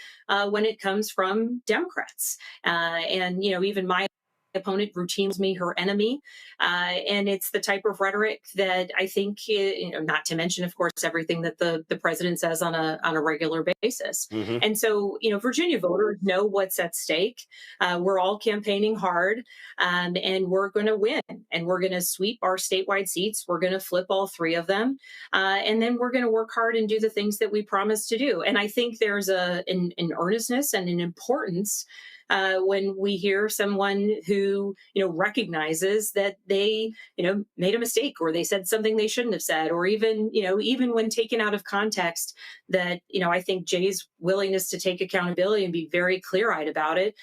when it comes from Democrats. And even my opponent routinely me her enemy, and it's the type of rhetoric that I think, not to mention, of course, everything that the president says on a regular basis. Mm-hmm. And so, Virginia voters know what's at stake. We're all campaigning hard, and we're going to win, and we're going to sweep our statewide seats. We're going to flip all 3 of them, and then we're going to work hard and do the things that we promised to do. And I think there's an earnestness and an importance when we hear someone who, recognizes that they, made a mistake, or they said something they shouldn't have said, or even when taken out of context, that, I think Jay's willingness to take accountability and be very clear-eyed about it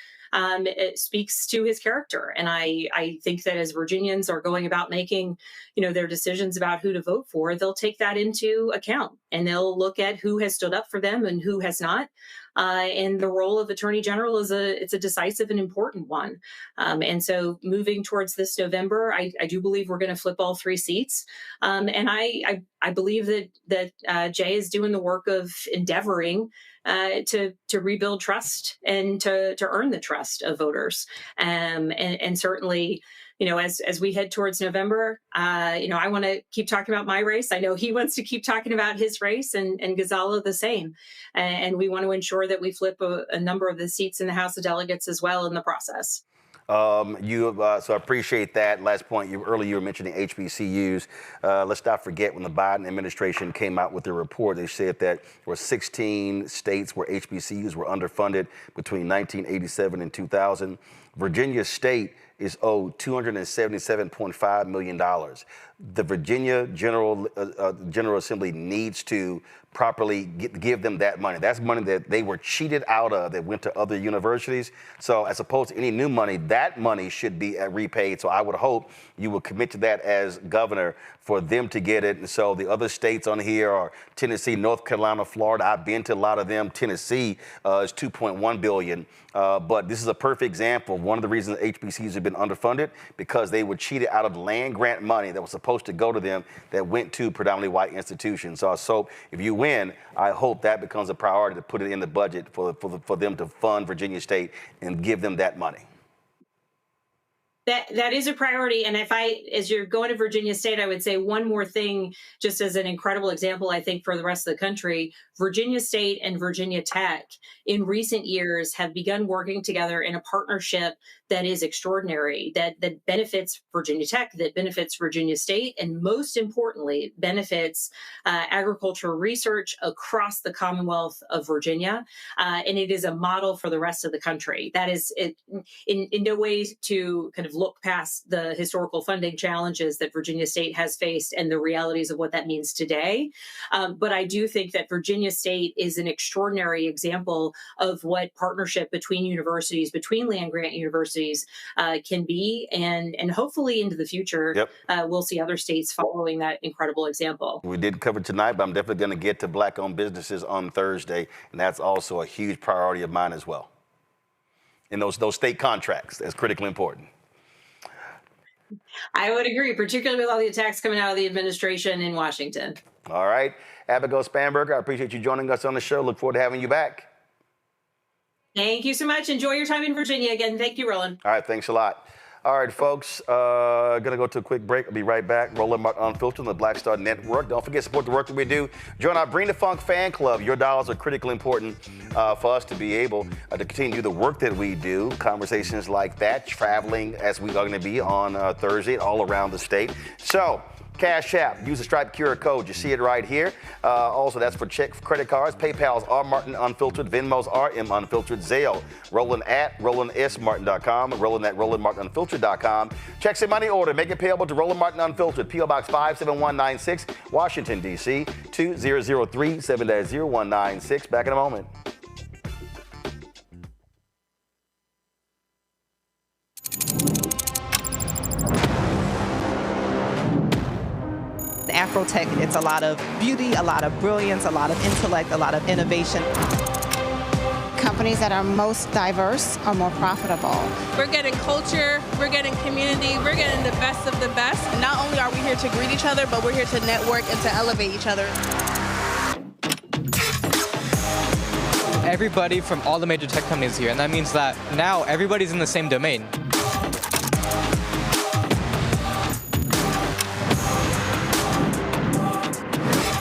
speaks to his character. And I think that as Virginians are going about making, their decisions about who to vote for, they'll take that into account, and they'll look at who has stood up for them and who has not. And the role of Attorney General it's a decisive and important one. And so moving towards this November, I do believe we're going to flip all 3 seats. And I believe that Jay is doing the work of endeavoring to rebuild trust and to earn the trust of voters. And certainly, as we head towards November, I want to keep talking about my race. I know he wants to keep talking about his race, and Gonzalo the same. And we want to ensure that we flip a number of the seats in the House of Delegates as well in the process. So I appreciate that. Last point, earlier you were mentioning HBCUs. Let's not forget when the Biden administration came out with their report, they said that there were 16 states where HBCUs were underfunded between 1987 and 2000. Virginia State is owed $277.5 million. The Virginia General Assembly needs to properly give them that money. That's money that they were cheated out of that went to other universities. So as opposed to any new money, that money should be repaid. So I would hope you will commit to that as governor for them to get it. And so the other states on here are Tennessee, North Carolina, Florida. I've been to a lot of them. Tennessee is $2.1 billion. But this is a perfect example of one of the reasons HBCUs have been underfunded, because they were cheated out of land grant money that was supposed to go to them that went to predominantly white institutions. So if you win, I hope that becomes a priority to put it in the budget for them to fund Virginia State and give them that money. That is a priority. And as you're going to Virginia State, I would say one more thing, just as an incredible example, I think, for the rest of the country. Virginia State and Virginia Tech in recent years have begun working together in a partnership that is extraordinary, that benefits Virginia Tech, that benefits Virginia State, and most importantly, benefits agricultural research across the Commonwealth of Virginia. And it is a model for the rest of the country. That is in no way to kind of look past the historical funding challenges that Virginia State has faced and the realities of what that means today. But I do think that Virginia State is an extraordinary example of what partnership between universities, between land-grant universities can be. And hopefully into the future, we'll see other states following that incredible example. We did cover tonight, but I'm definitely going to get to Black-owned businesses on Thursday. And that's also a huge priority of mine as well. And those state contracts, that's critically important. I would agree, particularly with all the attacks coming out of the administration in Washington. All right. Abigail Spanberger, I appreciate you joining us on the show. Look forward to having you back. Thank you so much. Enjoy your time in Virginia again. Thank you, Roland. All right. Thanks a lot. All right, folks, going to go to a quick break. I'll be right back. Roland Martin Unfiltered on the Black Star Network. Don't forget to support the work that we do. Join our Bring the Funk fan club. Your dollars are critically important for us to be able to continue to do the work that we do. Conversations like that, traveling as we are going to be on Thursday all around the state. So Cash App, use the Stripe QR code. You see it right here. Also, that's for credit cards. PayPal's R Martin Unfiltered. Venmo's RM Unfiltered. Zelle, Roland at RolandSMartin.com. Roland at RolandMartinUnfiltered.com. Checks and money order. Make it payable to Roland Martin Unfiltered. P.O. Box 57196, Washington, D.C. 2003 7-0196. Back in a moment. Afrotech, it's a lot of beauty, a lot of brilliance, a lot of intellect, a lot of innovation. Companies that are most diverse are more profitable. We're getting culture, we're getting community, we're getting the best of the best. And not only are we here to greet each other, but we're here to network and to elevate each other. Everybody from all the major tech companies here, and that means that now everybody's in the same domain.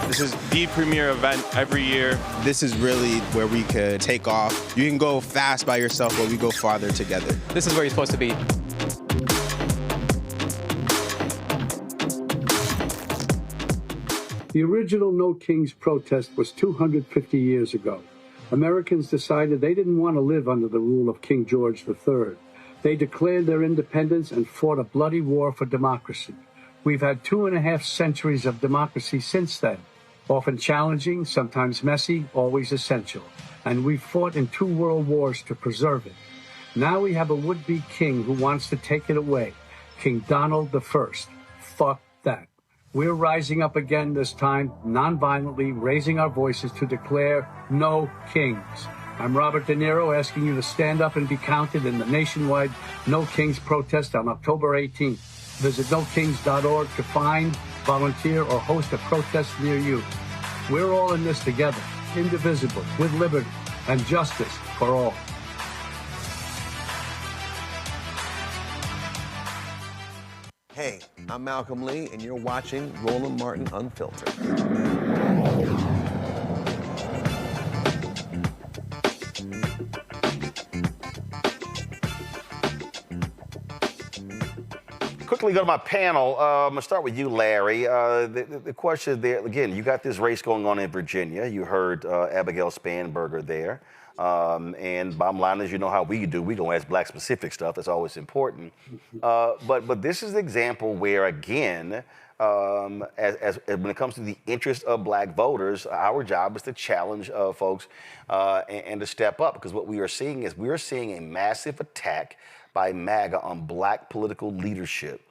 This is the premier event every year. This is really where we could take off. You can go fast by yourself, but we go farther together. This is where you're supposed to be. The original No Kings protest was 250 years ago. Americans decided they didn't want to live under the rule of King George III. They declared their independence and fought a bloody war for democracy. We've had 2.5 centuries of democracy since then, often challenging, sometimes messy, always essential. And we've fought in 2 world wars to preserve it. Now we have a would-be king who wants to take it away, King Donald I. Fuck that. We're rising up again this time, non-violently, raising our voices to declare no kings. I'm Robert De Niro, asking you to stand up and be counted in the nationwide No Kings protest on October 18th. Visit nokings.org to find, volunteer, or host a protest near you. We're all in this together, indivisible, with liberty and justice for all. Hey, I'm Malcolm Lee, and you're watching Roland Martin Unfiltered. Quickly go to my panel. I'm going to start with you, Larry. The question there, again, you got this race going on in Virginia. You heard Abigail Spanberger there. And bottom line is, you know how we do. We don't ask black-specific stuff. That's always important. But this is an example where, again, as when it comes to the interest of black voters, our job is to challenge folks and to step up. Because what we are seeing is a massive attack by MAGA on black political leadership.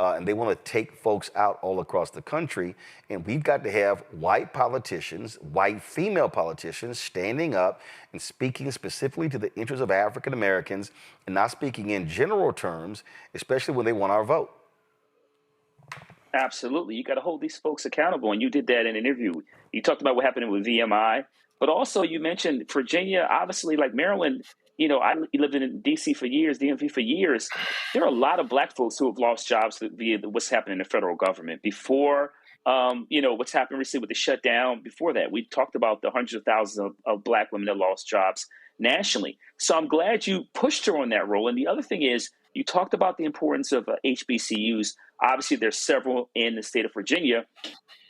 And they want to take folks out all across the country. And we've got to have white politicians, white female politicians, standing up and speaking specifically to the interests of African Americans and not speaking in general terms, especially when they want our vote. Absolutely. You got to hold these folks accountable. And you did that in an interview. You talked about what happened with VMI, but also you mentioned Virginia, obviously, like Maryland. You know, I lived in D.C. for years, DMV for years. There are a lot of black folks who have lost jobs via what's happening in the federal government. Before, what's happened recently with the shutdown, before that, we talked about the hundreds of thousands of black women that lost jobs nationally. So I'm glad you pushed her on that role. And the other thing is, you talked about the importance of HBCUs. Obviously, there's several in the state of Virginia,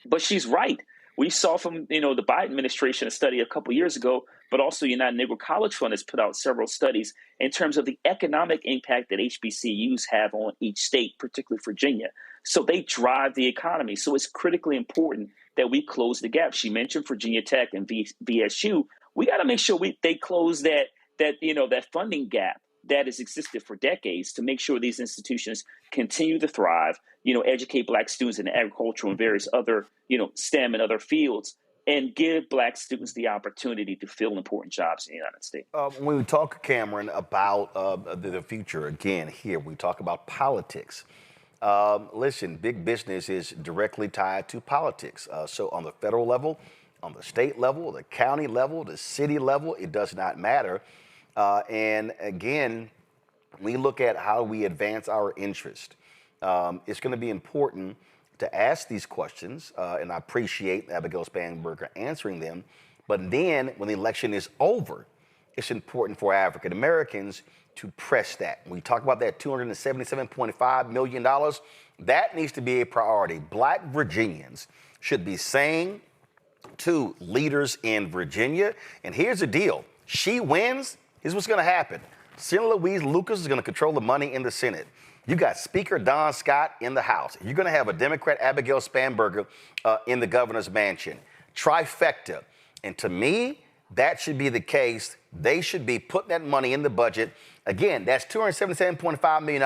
but she's right. We saw from, the Biden administration a study a couple years ago, but also United Negro College Fund has put out several studies in terms of the economic impact that HBCUs have on each state, particularly Virginia. So they drive the economy. So it's critically important that we close the gap. She mentioned Virginia Tech and VSU. We got to make sure they close that funding gap that has existed for decades to make sure these institutions continue to thrive, educate black students in agriculture and various other, STEM and other fields, and give black students the opportunity to fill important jobs in the United States. When we talk, Cameron, about the future, again, here, we talk about politics. Listen, big business is directly tied to politics. So on the federal level, on the state level, the county level, the city level, it does not matter. And again, we look at how we advance our interest. It's going to be important to ask these questions, and I appreciate Abigail Spanberger answering them. But then when the election is over, it's important for African Americans to press that. When we talk about that $277.5 million, that needs to be a priority. Black Virginians should be saying to leaders in Virginia, and here's the deal. She wins, here's what's gonna happen. Senator Louise Lucas is gonna control the money in the Senate. You got Speaker Don Scott in the House. You're gonna have a Democrat, Abigail Spanberger, in the governor's mansion. Trifecta. And to me, that should be the case. They should be putting that money in the budget. Again, that's $277.5 million.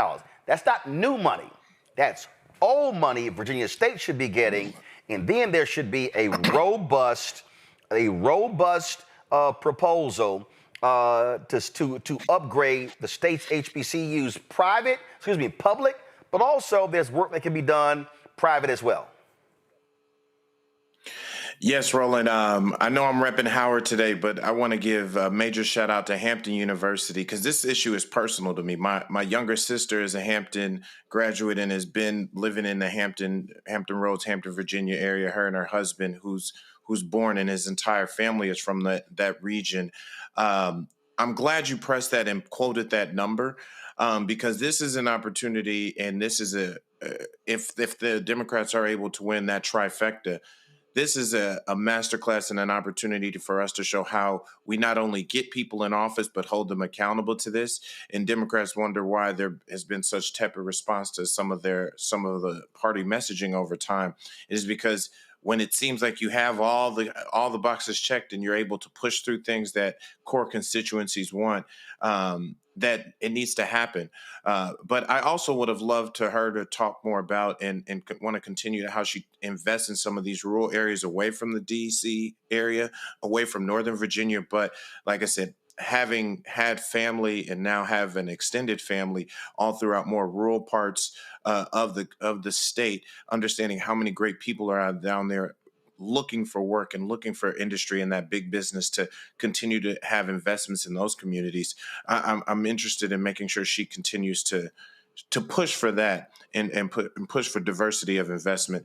That's not new money. That's old money Virginia State should be getting. And then there should be a robust proposal to upgrade the state's HBCUs public, but also there's work that can be done private as well. Yes, Roland. I know I'm repping Howard today, but I want to give a major shout out to Hampton University because this issue is personal to me. My younger sister is a Hampton graduate and has been living in the Hampton Roads, Hampton, Virginia area. Her and her husband, who's born, and his entire family is from that region. I'm glad you pressed that and quoted that number because this is an opportunity, and this is if the Democrats are able to win that trifecta. This is a masterclass and an opportunity for us to show how we not only get people in office, but hold them accountable to this. And Democrats wonder why there has been such tepid response to some of the party messaging over time. It is because when it seems like you have all the boxes checked and you're able to push through things that core constituencies want, that it needs to happen. But I also would have loved to her to talk more about and want to continue to how she invests in some of these rural areas away from the DC area, away from Northern Virginia. But like I said, having had family and now have an extended family all throughout more rural parts of the state, understanding how many great people are out down there looking for work and looking for industry and that big business to continue to have investments in those communities. I'm interested in making sure she continues to push for that and push for diversity of investment,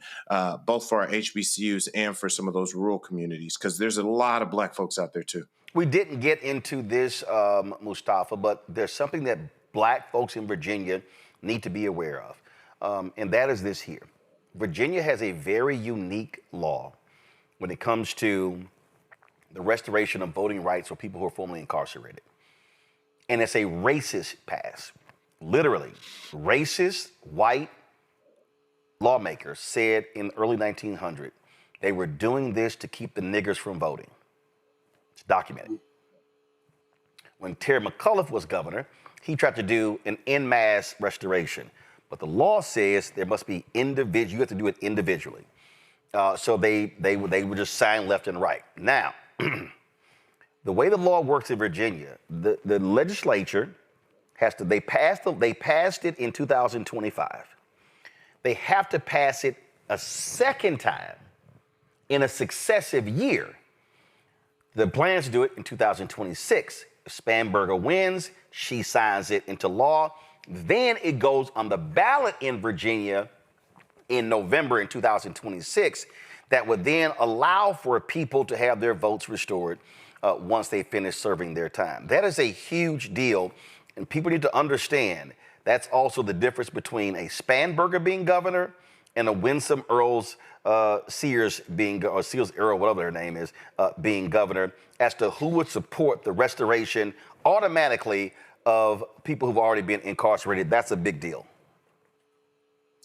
both for our HBCUs and for some of those rural communities, because there's a lot of Black folks out there too. We didn't get into this, Mustafa, but there's something that Black folks in Virginia need to be aware of, and that is this here. Virginia has a very unique law when it comes to the restoration of voting rights for people who are formerly incarcerated. And it's a racist pass. Literally, racist white lawmakers said in the early 1900s they were doing this to keep the niggers from voting. It's documented. When Terry McAuliffe was governor, he tried to do an en masse restoration. But the law says there must be you have to do it individually. So they would just sign left and right. Now, the way the law works in Virginia, the legislature they passed it in 2025. They have to pass it a second time in a successive year. The plan is to do it in 2026. If Spanberger wins, she signs it into law. Then it goes on the ballot in Virginia in November in 2026 that would then allow for people to have their votes restored once they finish serving their time. That is a huge deal, and people need to understand that's also the difference between a Spanberger being governor and a Winsome Sears Earl, whatever her name is, being governor, as to who would support the restoration automatically of people who've already been incarcerated. That's a big deal.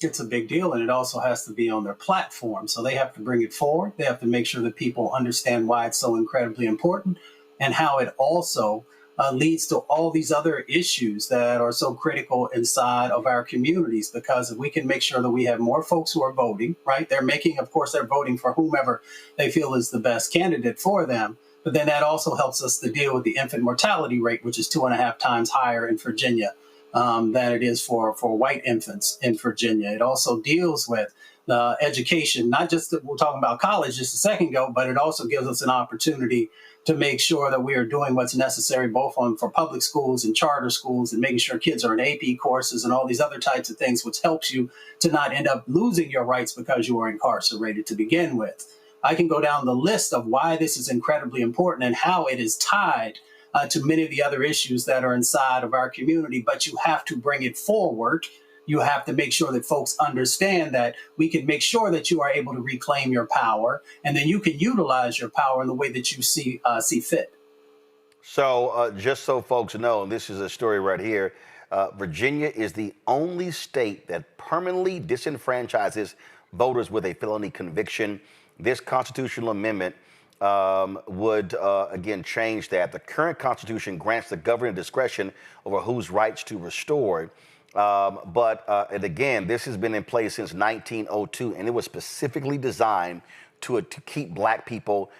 It's a big deal, and it also has to be on their platform. So they have to bring it forward. They have to make sure that people understand why it's so incredibly important and how it also leads to all these other issues that are so critical inside of our communities. Because if we can make sure that we have more folks who are voting, right? They're voting for whomever they feel is the best candidate for them. But then that also helps us to deal with the infant mortality rate, which is 2.5 times higher in Virginia than it is for white infants in Virginia. It also deals with education, not just that we're talking about college just a second ago, but it also gives us an opportunity to make sure that we are doing what's necessary both for public schools and charter schools, and making sure kids are in AP courses and all these other types of things, which helps you to not end up losing your rights because you are incarcerated to begin with. I can go down the list of why this is incredibly important and how it is tied to many of the other issues that are inside of our community, but you have to bring it forward. You have to make sure that folks understand that we can make sure that you are able to reclaim your power, and then you can utilize your power in the way that you see fit. So just so folks know, and this is a story right here, Virginia is the only state that permanently disenfranchises voters with a felony conviction. This constitutional amendment would, again, change that. The current Constitution grants the governor discretion over whose rights to restore. And again, this has been in place since 1902, and it was specifically designed to keep black people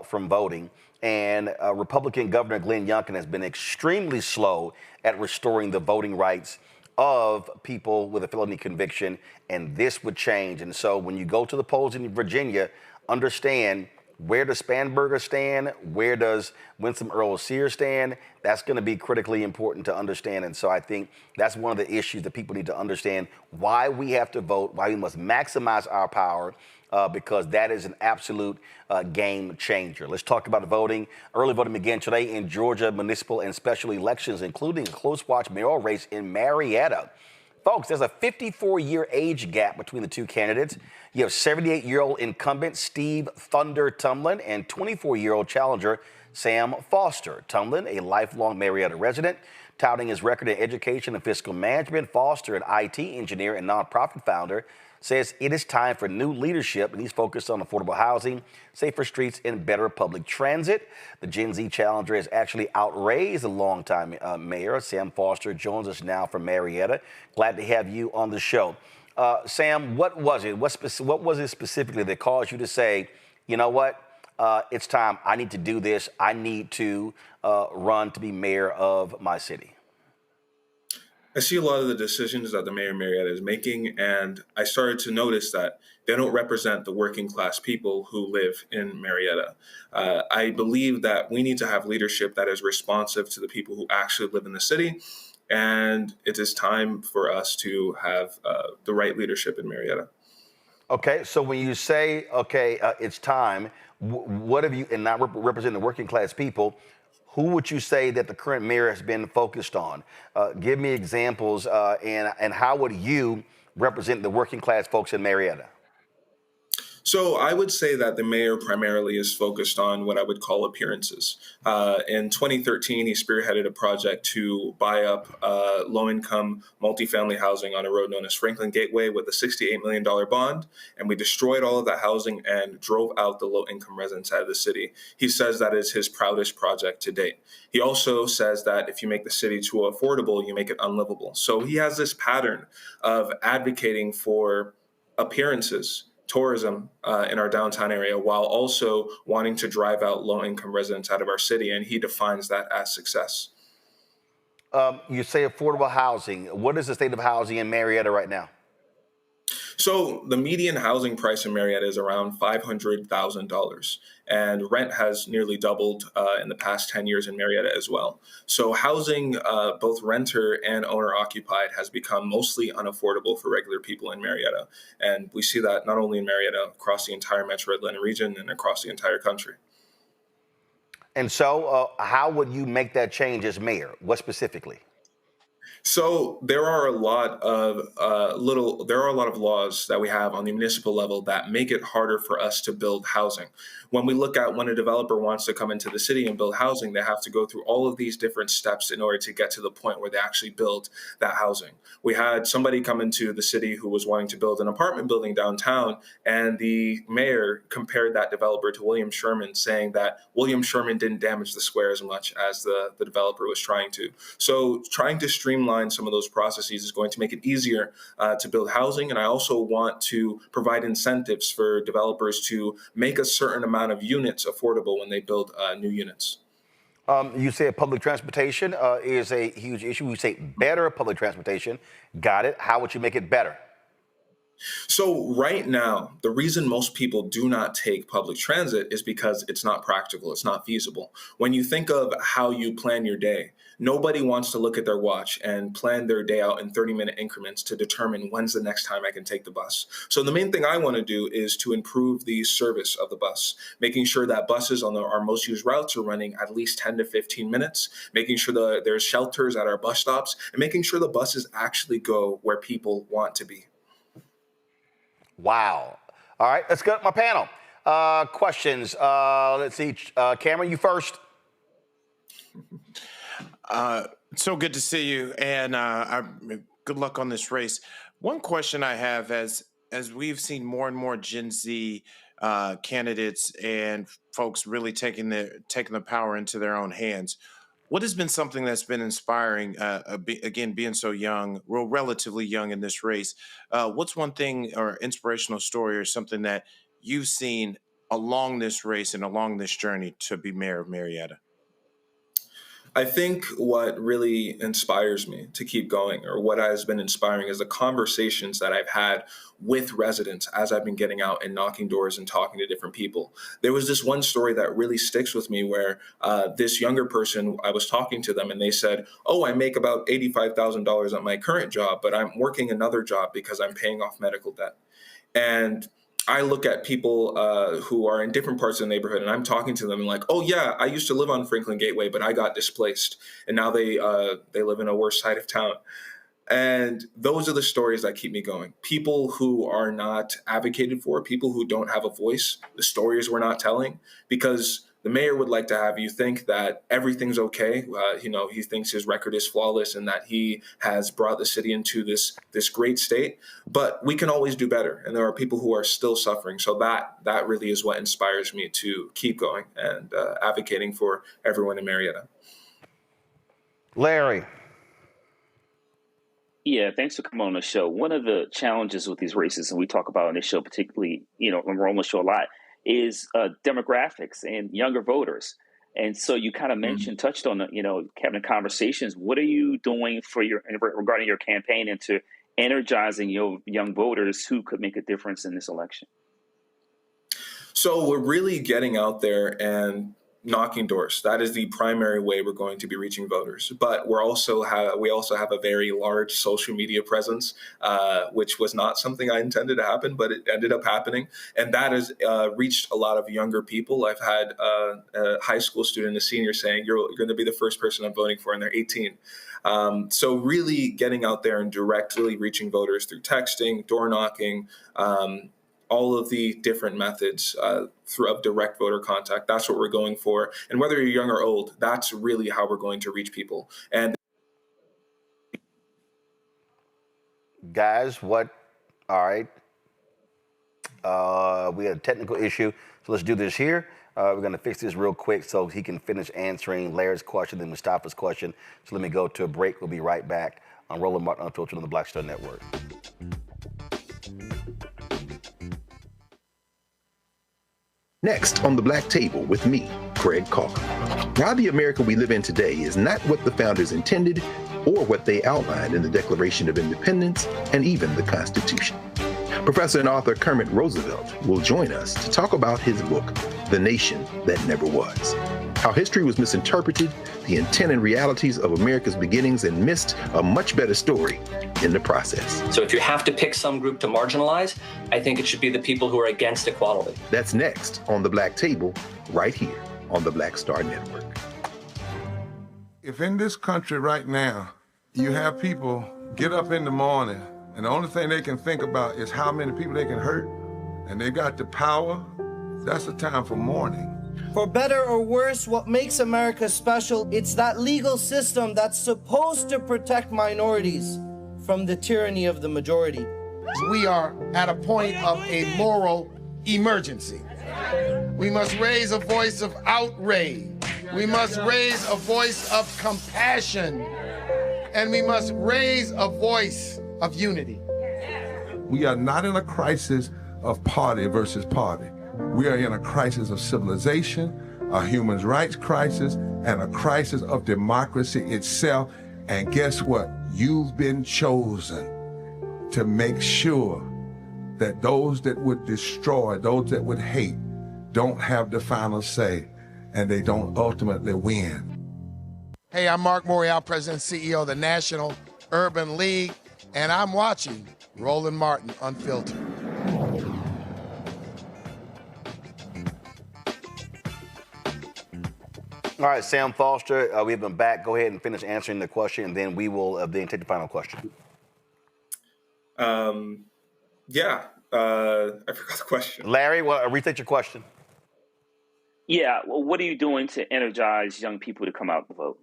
from voting. And Republican Governor Glenn Youngkin has been extremely slow at restoring the voting rights of people with a felony conviction, and this would change. And so when you go to the polls in Virginia, understand, where does Spanberger stand? Where does Winsome Earl Sears stand? That's going to be critically important to understand. And so I think that's one of the issues that people need to understand, why we have to vote, why we must maximize our power, because that is an absolute game changer. Let's talk about voting. Early voting began today in Georgia municipal and special elections, including a close watch mayoral race in Marietta. Folks, there's a 54-year age gap between the two candidates. You have 78-year-old incumbent Steve Thunder Tumlin and 24-year-old challenger Sam Foster. Tumlin, a lifelong Marietta resident, touting his record in education and fiscal management. Foster, an IT engineer and nonprofit founder, says it is time for new leadership, and he's focused on affordable housing, safer streets, and better public transit. The Gen Z challenger has actually outraised the longtime mayor, Sam Foster, joins us now from Marietta. Glad to have you on the show. Sam, what was it? What was it specifically that caused you to say, you know what, it's time, I need to do this, I need to run to be mayor of my city? I see a lot of the decisions that the mayor of Marietta is making, and I started to notice that they don't represent the working class people who live in Marietta. I believe that we need to have leadership that is responsive to the people who actually live in the city, and it is time for us to have the right leadership in Marietta. Okay, so when you say, okay, it's time, what have you, and not representing the working class people, who would you say that the current mayor has been focused on? Give me examples, and how would you represent the working class folks in Marietta? So I would say that the mayor primarily is focused on what I would call appearances. In 2013, he spearheaded a project to buy up low-income multifamily housing on a road known as Franklin Gateway with a $68 million bond, and we destroyed all of that housing and drove out the low-income residents out of the city. He says that is his proudest project to date. He also says that if you make the city too affordable, you make it unlivable. So he has this pattern of advocating for appearances, tourism in our downtown area, while also wanting to drive out low-income residents out of our city, and he defines that as success. You say affordable housing. What is the state of housing in Marietta right now? So the median housing price in Marietta is around $500,000, and rent has nearly doubled in the past 10 years in Marietta as well. So housing, both renter and owner occupied, has become mostly unaffordable for regular people in Marietta. And we see that not only in Marietta, across the entire Metro Atlanta region and across the entire country. And so how would you make that change as mayor? What specifically? So there are a lot of laws that we have on the municipal level that make it harder for us to build housing. When we look at when a developer wants to come into the city and build housing, they have to go through all of these different steps in order to get to the point where they actually build that housing. We had somebody come into the city who was wanting to build an apartment building downtown, and the mayor compared that developer to William Sherman, saying that William Sherman didn't damage the square as much as the developer was trying to. So trying to streamline some of those processes is going to make it easier to build housing. And I also want to provide incentives for developers to make a certain amount of units affordable when they build new units. You say public transportation is a huge issue. We say better public transportation. Got it. How would you make it better? So right now, the reason most people do not take public transit is because it's not practical. It's not feasible. When you think of how you plan your day, nobody wants to look at their watch and plan their day out in 30-minute increments to determine when's the next time I can take the bus. So the main thing I want to do is to improve the service of the bus, making sure that buses on our most used routes are running at least 10 to 15 minutes, making sure that there's shelters at our bus stops, and making sure the buses actually go where people want to be. Wow. All right, let's go to my panel. Questions. Let's see. Cameron, you first. So good to see you, and good luck on this race. One question I have, as we've seen more and more Gen Z candidates and folks really taking the power into their own hands, what has been something that's been inspiring, again, being so young, well, relatively young in this race? What's one thing or inspirational story or something that you've seen along this race and along this journey to be mayor of Marietta? I think what really inspires me to keep going, or what has been inspiring, is the conversations that I've had with residents as I've been getting out and knocking doors and talking to different people. There was this one story that really sticks with me where this younger person, I was talking to them and they said, oh, I make about $85,000 at my current job, but I'm working another job because I'm paying off medical debt. And I look at people who are in different parts of the neighborhood, and I'm talking to them and like, oh yeah, I used to live on Franklin Gateway, but I got displaced, and now they live in a worse side of town. And those are the stories that keep me going. People who are not advocated for, people who don't have a voice, the stories we're not telling, because the mayor would like to have you think that everything's okay. He thinks his record is flawless and that he has brought the city into this great state. But we can always do better, and there are people who are still suffering. So that really is what inspires me to keep going and advocating for everyone in Marietta. Larry. Yeah, thanks for coming on the show. One of the challenges with these races, and we talk about on this show, particularly, when we're on the show a lot, is demographics and younger voters. And so you kind of touched on, having conversations. What are you doing regarding your campaign into energizing your young voters who could make a difference in this election? So we're really getting out there and knocking doors. That is the primary way we're going to be reaching voters. But we also have a very large social media presence, which was not something I intended to happen, but it ended up happening. And that has reached a lot of younger people. I've had a high school student, a senior, saying, you're going to be the first person I'm voting for, and they're 18. So really getting out there and directly reaching voters through texting, door knocking, all of the different methods of direct voter contact. That's what we're going for. And whether you're young or old, that's really how we're going to reach people. And guys, all right. We had a technical issue, so let's do this here. We're going to fix this real quick so he can finish answering Larry's question, then Mustafa's question. So let me go to a break. We'll be right back on Roland Martin Unfiltered on the Black Star Network. Next on The Black Table with me, Craig Carr. Why the America we live in today is not what the founders intended or what they outlined in the Declaration of Independence and even the Constitution. Professor and author Kermit Roosevelt will join us to talk about his book, The Nation That Never Was. How history was misinterpreted, the intent and realities of America's beginnings, and missed a much better story in the process. So if you have to pick some group to marginalize, I think it should be the people who are against equality. That's next on The Black Table, right here on the Black Star Network. If in this country right now, you have people get up in the morning and the only thing they can think about is how many people they can hurt, and they got the power, that's the time for mourning. For better or worse, what makes America special, it's that legal system that's supposed to protect minorities from the tyranny of the majority. We are at a point of a moral emergency. We must raise a voice of outrage. We must raise a voice of compassion. And we must raise a voice of unity. We are not in a crisis of party versus party. We are in a crisis of civilization, a human rights crisis, and a crisis of democracy itself. And guess what? You've been chosen to make sure that those that would destroy, those that would hate, don't have the final say, and they don't ultimately win. Hey, I'm Mark Morial, President and CEO of the National Urban League, and I'm watching Roland Martin Unfiltered. All right, Sam Foster, we've been back. Go ahead and finish answering the question, and then we will then take the final question. I forgot the question. Larry, restate your question. Yeah, well, what are you doing to energize young people to come out and vote?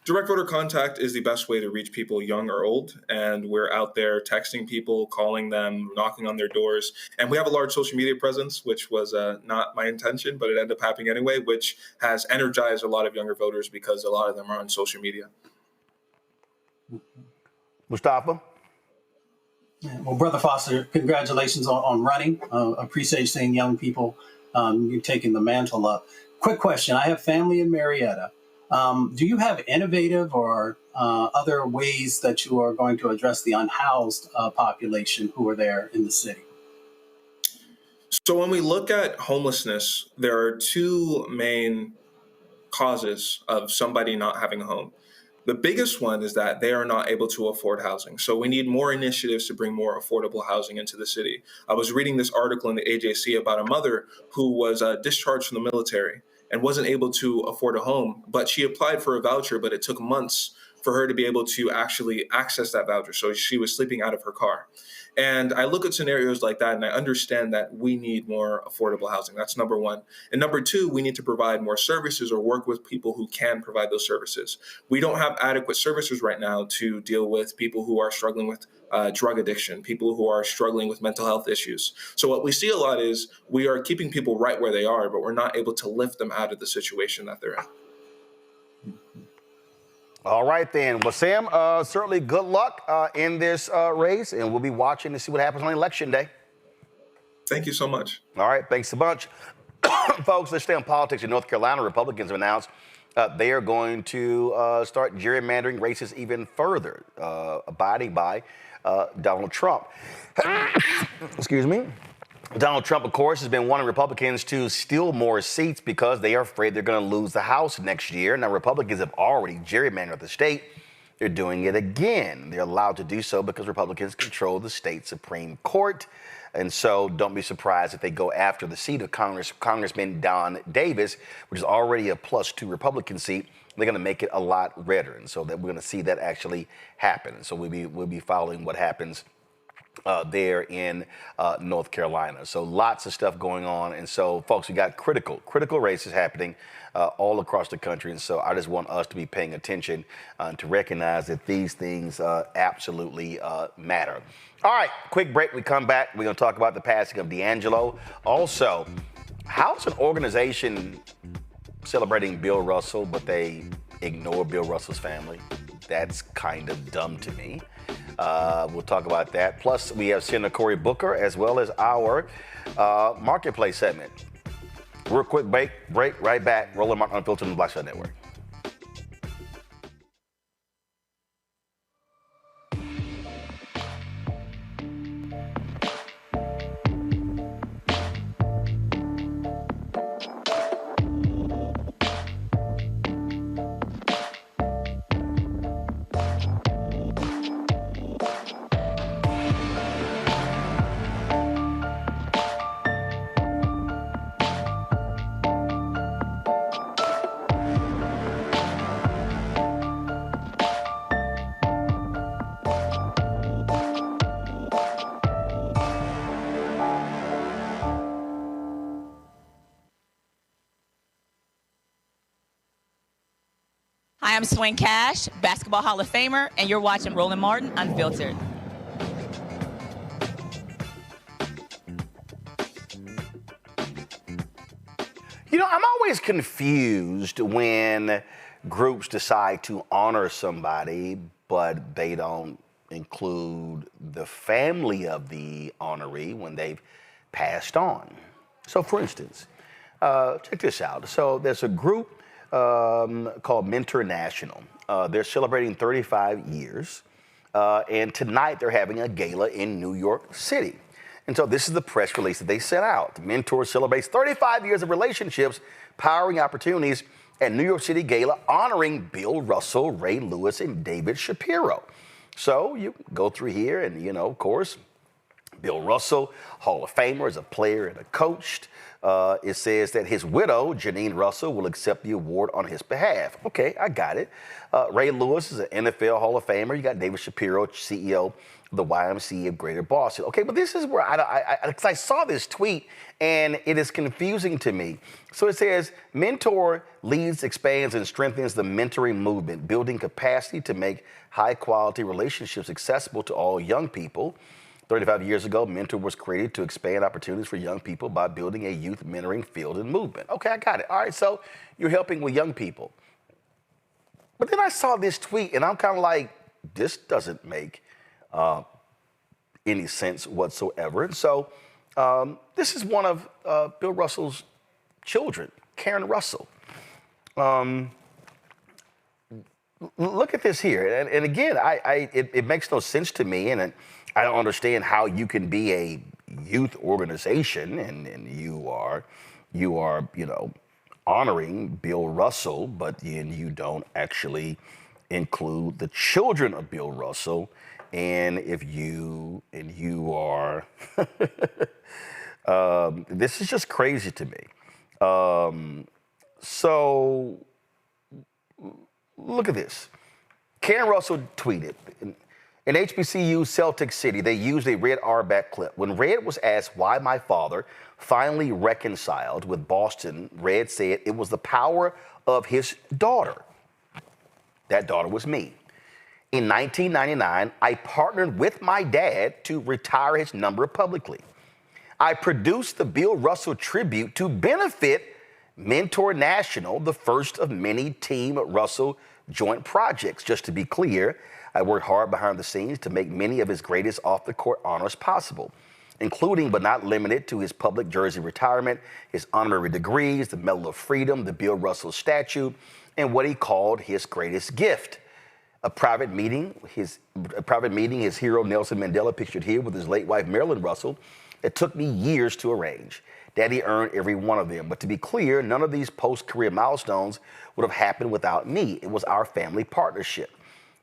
Direct voter contact is the best way to reach people, young or old, and we're out there texting people, calling them, knocking on their doors, and we have a large social media presence, which was not my intention, but it ended up happening anyway, which has energized a lot of younger voters because a lot of them are on social media. Mustafa? Well, Brother Foster, congratulations on running. Appreciate seeing young people, you taking the mantle up. Quick question. I have family in Marietta. Do you have innovative or other ways that you are going to address the unhoused population who are there in the city? So when we look at homelessness, there are two main causes of somebody not having a home. The biggest one is that they are not able to afford housing. So we need more initiatives to bring more affordable housing into the city. I was reading this article in the AJC about a mother who was discharged from the military and wasn't able to afford a home, but she applied for a voucher, but it took months for her to be able to actually access that voucher. So she was sleeping out of her car. And I look at scenarios like that and I understand that we need more affordable housing. That's number one. And number two, we need to provide more services or work with people who can provide those services. We don't have adequate services right now to deal with people who are struggling with drug addiction, people who are struggling with mental health issues. So what we see a lot is we are keeping people right where they are, but we're not able to lift them out of the situation that they're in. All right, then. Well, Sam, certainly good luck in this race, and we'll be watching to see what happens on Election Day. Thank you so much. All right, thanks a bunch. Folks, let's stay on politics. In North Carolina, Republicans have announced they are going to start gerrymandering races even further, abiding by Donald Trump. Excuse me. Donald Trump, of course, has been wanting Republicans to steal more seats because they are afraid they're going to lose the House next year. Now, Republicans have already gerrymandered the state. They're doing it again. They're allowed to do so because Republicans control the state Supreme Court. And so don't be surprised if they go after the seat of Congressman Don Davis, which is already a +2 Republican seat. They're going to make it a lot redder. And so that we're going to see that actually happen. So we'll be following what happens there in North Carolina. So lots of stuff going on. And so, folks, we got critical races happening all across the country. And so I just want us to be paying attention to recognize that these things absolutely matter. All right, quick break. We come back. We're going to talk about the passing of D'Angelo. Also, how's an organization celebrating Bill Russell, but they ignore Bill Russell's family? That's kind of dumb to me. We'll talk about that. Plus, we have Senator Cory Booker as well as our Marketplace segment. Real quick break, right back. Roland Martin Unfiltered on the Black Star Network. Hi, I'm Swing Cash, Basketball Hall of Famer, and you're watching Roland Martin Unfiltered. You know, I'm always confused when groups decide to honor somebody, but they don't include the family of the honoree when they've passed on. So, for instance, check this out. So there's a group called Mentor National. They're celebrating 35 years. And tonight they're having a gala in New York City. And so this is the press release that they sent out. Mentor celebrates 35 years of relationships, powering opportunities at New York City Gala, honoring Bill Russell, Ray Lewis, and David Shapiro. So you go through here and, you know, of course, Bill Russell, Hall of Famer, is a player and a coach. It says that his widow, Janine Russell, will accept the award on his behalf. Okay, I got it. Ray Lewis is an NFL Hall of Famer. You got David Shapiro, CEO of the YMCA of Greater Boston. Okay, but this is where I saw this tweet and it is confusing to me. So it says, Mentor leads, expands, and strengthens the mentoring movement, building capacity to make high-quality relationships accessible to all young people. 35 years ago, Mentor was created to expand opportunities for young people by building a youth mentoring field and movement. Okay, I got it. All right, so you're helping with young people. But then I saw this tweet, and I'm kind of like, this doesn't make any sense whatsoever. And so this is one of Bill Russell's children, Karen Russell. Look at this here. And again, it makes no sense to me, and I don't understand how you can be a youth organization and you are, you know, honoring Bill Russell, but then you don't actually include the children of Bill Russell. And if you are, this is just crazy to me. So look at this. Karen Russell tweeted, in HBCU Celtic City, they used a Red Auerbach clip. When Red was asked why my father finally reconciled with Boston, Red said it was the power of his daughter. That daughter was me. In 1999, I partnered with my dad to retire his number publicly. I produced the Bill Russell tribute to benefit Mentor National, the first of many Team Russell joint projects. Just to be clear, I worked hard behind the scenes to make many of his greatest off-the-court honors possible, including but not limited to his public jersey retirement, his honorary degrees, the Medal of Freedom, the Bill Russell statue, and what he called his greatest gift. A private meeting, his hero Nelson Mandela, pictured here with his late wife Marilyn Russell, it took me years to arrange. Daddy earned every one of them. But to be clear, none of these post-career milestones would have happened without me. It was our family partnership.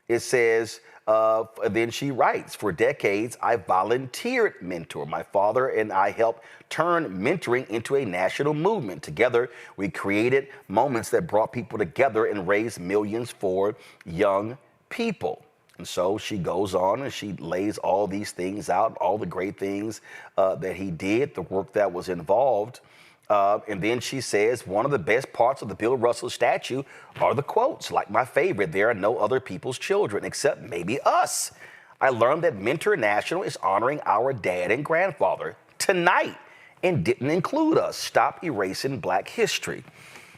It says, then she writes, for decades, I volunteered Mentor. My father and I helped turn mentoring into a national movement. Together, we created moments that brought people together and raised millions for young people. And so she goes on and she lays all these things out, all the great things that he did, the work that was involved. And then she says, one of the best parts of the Bill Russell statue are the quotes. Like my favorite, there are no other people's children except maybe us. I learned that Mentor National is honoring our dad and grandfather tonight and didn't include us. Stop erasing Black history.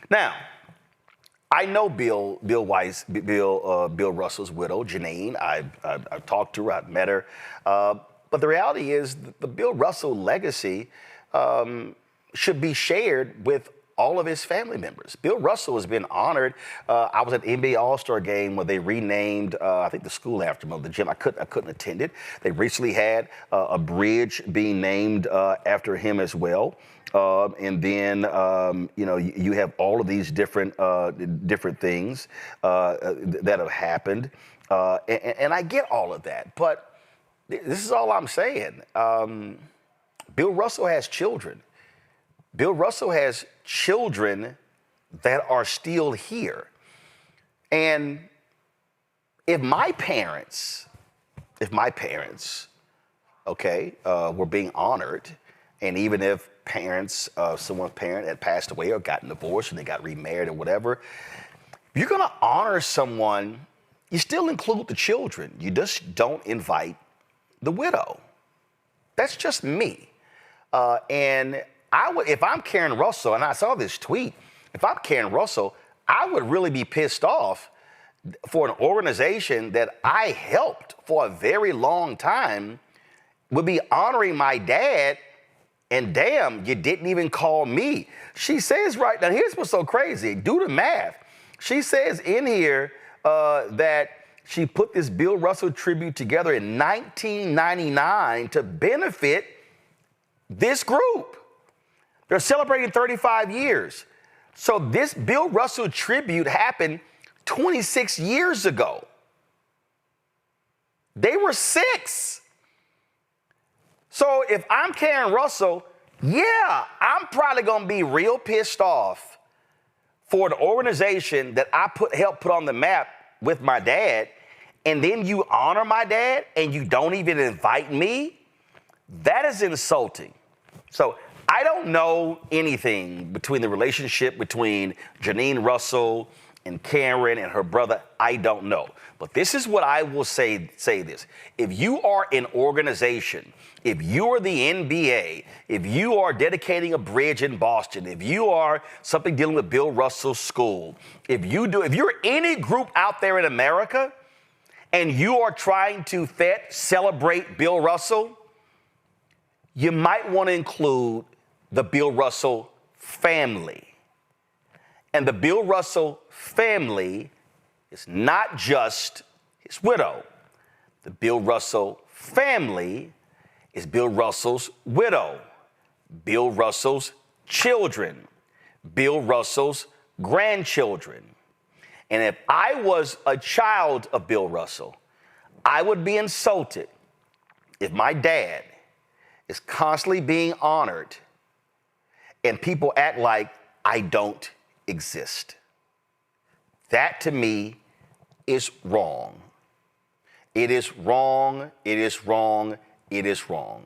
Now, I know Bill Russell's widow, Janine. I've talked to her, I've met her. But the reality is the Bill Russell legacy should be shared with all of his family members. Bill Russell has been honored. I was at the NBA All-Star game where they renamed, I think, the school after him, the gym. I couldn't attend it. They recently had a bridge being named after him as well. And then, you know, you have all of these different things that have happened. And I get all of that. But this is all I'm saying. Bill Russell has children. Bill Russell has children that are still here. And if my parents, okay, were being honored, and even if someone's parent had passed away or gotten divorced and they got remarried or whatever, if you're gonna honor someone, you still include the children. You just don't invite the widow. That's just me. And if I'm Karen Russell, and I saw this tweet, if I'm Karen Russell, I would really be pissed off for an organization that I helped for a very long time would be honoring my dad, and damn, you didn't even call me. She says right now, here's what's so crazy, do the math. She says in here that she put this Bill Russell tribute together in 1999 to benefit this group. They're celebrating 35 years. So this Bill Russell tribute happened 26 years ago. They were 6. So if I'm Karen Russell, yeah, I'm probably going to be real pissed off for the organization that I helped put on the map with my dad, and then you honor my dad and you don't even invite me. That is insulting. So I don't know anything between the relationship between Janine Russell and Karen and her brother. I don't know. But this is what I will say this. If you are an organization, if you are the NBA, if you are dedicating a bridge in Boston, if you are something dealing with Bill Russell's school, if you're any group out there in America and you are trying to celebrate Bill Russell, you might want to include the Bill Russell family. And the Bill Russell family is not just his widow. The Bill Russell family is Bill Russell's widow, Bill Russell's children, Bill Russell's grandchildren. And if I was a child of Bill Russell, I would be insulted if my dad is constantly being honored and people act like I don't exist. That to me is wrong. It is wrong. It is wrong. It is wrong.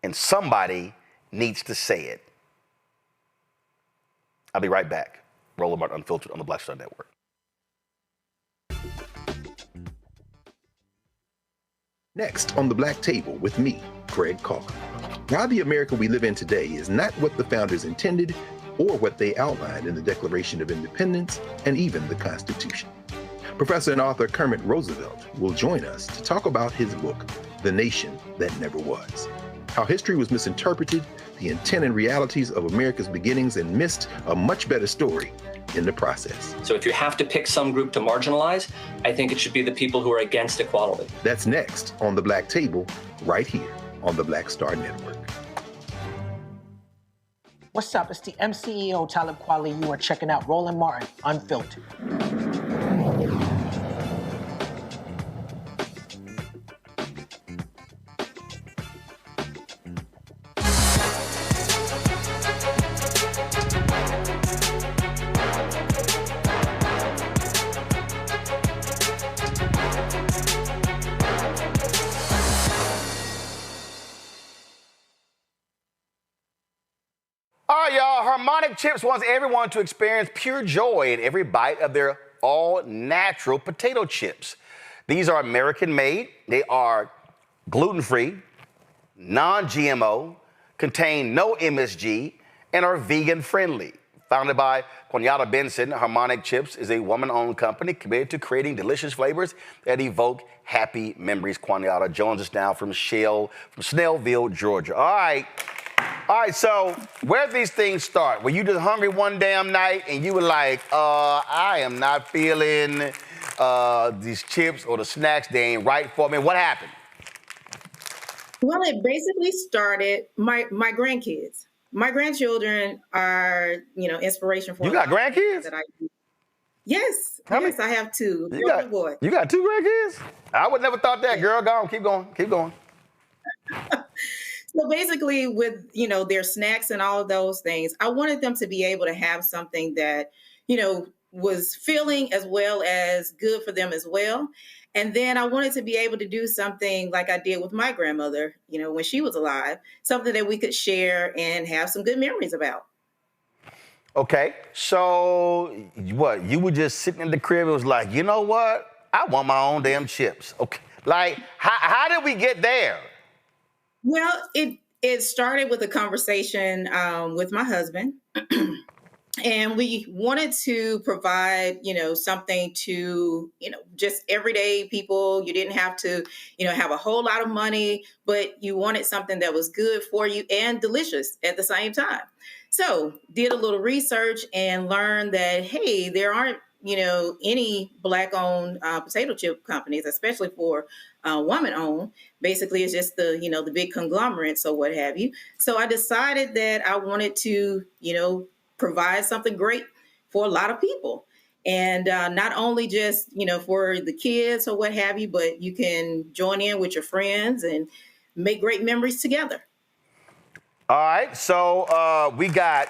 And somebody needs to say it. I'll be right back. Roland Martin Unfiltered on the Black Star Network. Next on the Black Table with me, Craig Coker. Why the America we live in today is not what the founders intended or what they outlined in the Declaration of Independence and even the Constitution. Professor and author Kermit Roosevelt will join us to talk about his book, The Nation That Never Was. How history was misinterpreted, the intent and realities of America's beginnings, and missed a much better story in the process. So if you have to pick some group to marginalize, I think it should be the people who are against equality. That's next on the Black Table, right here on the Black Star Network. What's up? It's the MCEO Talib Kweli. You are checking out Roland Martin Unfiltered. All right, y'all. Harmonic Chips wants everyone to experience pure joy in every bite of their all-natural potato chips. These are American-made. They are gluten-free, non-GMO, contain no MSG, and are vegan-friendly. Founded by Quanyata Benson, Harmonic Chips is a woman-owned company committed to creating delicious flavors that evoke happy memories. Quanyata joins us now from Snellville, Georgia. All right, so where these things start? Were you just hungry one damn night and you were like, I am not feeling these chips or the snacks, they ain't right for me. What happened? Well, it basically started my grandkids. My grandchildren are, inspiration for You got grandkids? That yes, yes, I have 2. You got 2 grandkids? I would never thought that, girl. Go on, keep going. So basically with, their snacks and all of those things, I wanted them to be able to have something that, was filling as well as good for them as well. And then I wanted to be able to do something like I did with my grandmother, when she was alive, something that we could share and have some good memories about. Okay, so what? You were just sitting in the crib and was like, you know what? I want my own damn chips. Okay, like how did we get there? Well, it started with a conversation with my husband. And we wanted to provide, something to, just everyday people. You didn't have to, have a whole lot of money, but you wanted something that was good for you and delicious at the same time. So did a little research and learned that, hey, there aren't any Black-owned potato chip companies, especially for woman-owned. Basically, it's just the big conglomerates or what have you. So I decided that I wanted to, provide something great for a lot of people. And not only just, for the kids or what have you, but you can join in with your friends and make great memories together. All right, so we got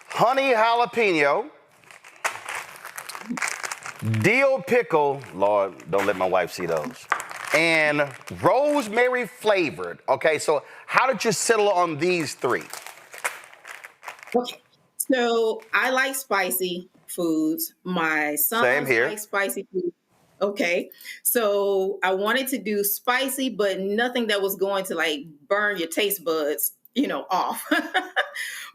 honey jalapeno, dill pickle, Lord, don't let my wife see those, and rosemary flavored. Okay, so how did you settle on these three? Okay, so I like spicy foods. My son likes spicy food. Okay, so I wanted to do spicy, but nothing that was going to like burn your taste buds, off.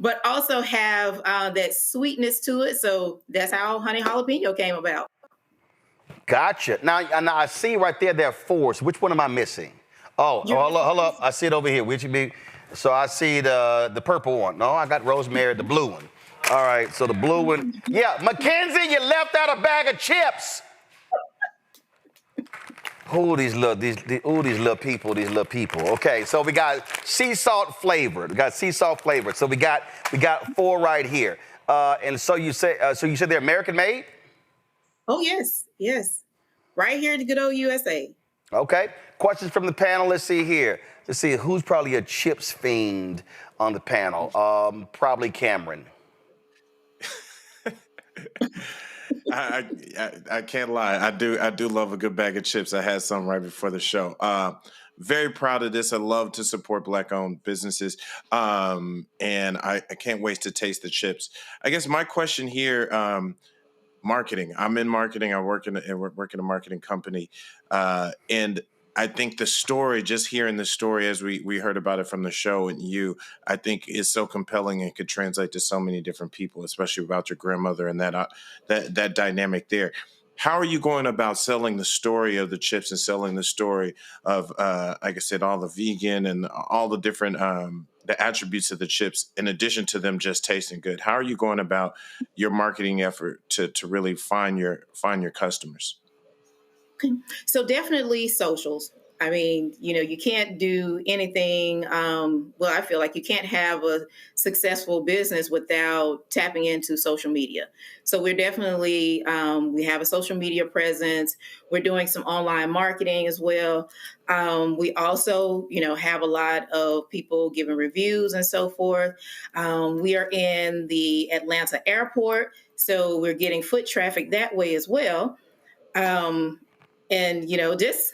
But also have that sweetness to it. So that's how honey jalapeno came about. Gotcha. Now I see right there are four. So which one am I missing? Hold up. I see it over here. Which would be? So I see the purple one. No, I got rosemary, the blue one. All right, so the blue one. Yeah, Mackenzie, you left out a bag of chips. These little people. Okay, so we got sea salt flavored. So we got four right here. And so you said they're American made? Oh yes. Right here in the good old USA. Okay. Questions from the panel. Let's see here. Let's see who's probably a chips fiend on the panel. Probably Cameron. I can't lie. I do love a good bag of chips. I had some right before the show. Very proud of this. I love to support Black-owned businesses, and I can't wait to taste the chips. I guess my question here, marketing. I'm in marketing. I work in a marketing company, and I think the story, just hearing the story as we heard about it from the show and I think is so compelling and could translate to so many different people, especially about your grandmother and that dynamic there. How are you going about selling the story of the chips and selling the story of, like I said, all the vegan and all the different the attributes of the chips, in addition to them just tasting good? How are you going about your marketing effort to really find your customers? So definitely socials. I mean, you can't do anything. I feel like you can't have a successful business without tapping into social media. So we're definitely, we have a social media presence. We're doing some online marketing as well. We also, have a lot of people giving reviews and so forth. We are in the Atlanta airport, so we're getting foot traffic that way as well. And, just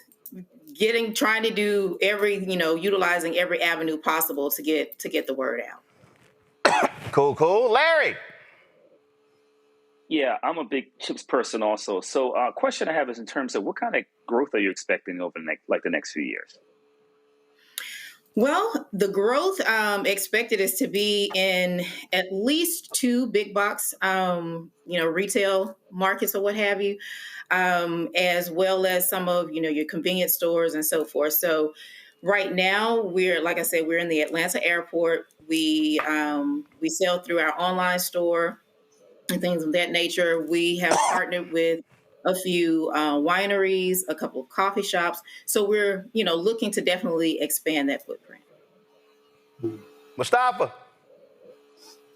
trying to do utilizing every avenue possible to get the word out. Cool. Larry. Yeah, I'm a big chips person also. So question I have is in terms of what kind of growth are you expecting over the next few years? Well, the growth expected is to be in at least 2 big box, retail markets or what have you, as well as some of, your convenience stores and so forth. So right now like I said, we're in the Atlanta airport. We sell through our online store and things of that nature. We have partnered with a few wineries, a couple of coffee shops. So we're, looking to definitely expand that footprint. Mustafa.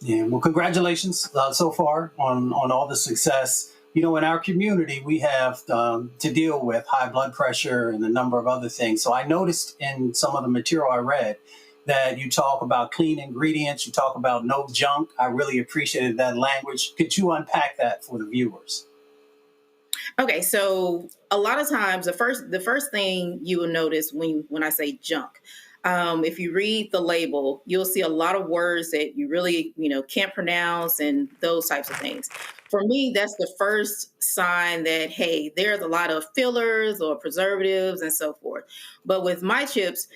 Yeah, well, congratulations so far on all the success. In our community, we have to deal with high blood pressure and a number of other things. So I noticed in some of the material I read that you talk about clean ingredients, you talk about no junk. I really appreciated that language. Could you unpack that for the viewers? Okay, so a lot of times the first thing you will notice when I say junk, if you read the label, you'll see a lot of words that you really can't pronounce and those types of things. For me, that's the first sign that, hey, there's a lot of fillers or preservatives and so forth. But with my chips,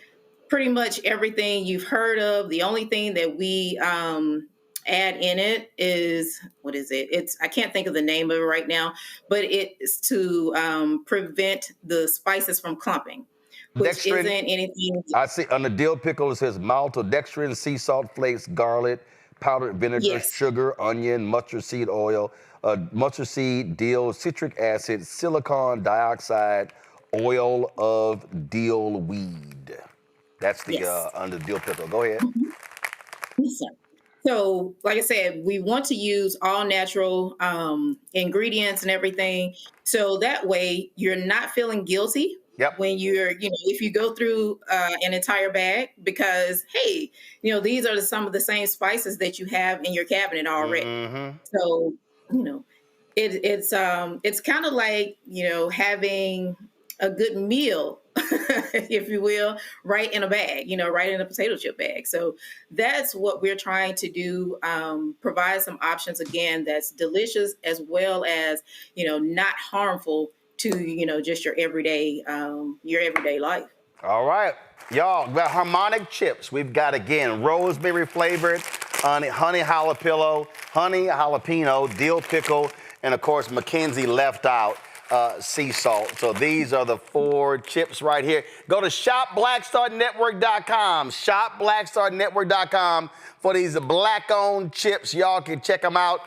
pretty much everything you've heard of. The only thing that we add in it is, what is it? I can't think of the name of it right now, but it's to prevent the spices from clumping, which Dextrin, isn't anything. I see on the dill pickle it says maltodextrin, sea salt flakes, garlic, powdered vinegar, Yes. sugar, onion, mustard seed oil, mustard seed, dill, citric acid, silicon dioxide, oil of dill weed. That's the Yes. under the dill pickle. Go ahead. Yes, sir. So, like I said, we want to use all natural ingredients and everything. So that way you're not feeling guilty when you're, if you go through an entire bag because, hey, these are some of the same spices that you have in your cabinet already. So, it's kind of like, having a good meal, if you will, right in a bag, right in a potato chip bag. So that's what we're trying to do, provide some options, again, that's delicious as well as, not harmful to, just your everyday life. All right, y'all, we got Harmonic Chips. We've got, again, rosemary flavored, honey jalapeno, dill pickle, and of course, Mackenzie left out sea salt. So these are the 4 chips right here. Go to shopblackstarnetwork.com, shopblackstarnetwork.com for these black-owned chips. Y'all can check them out.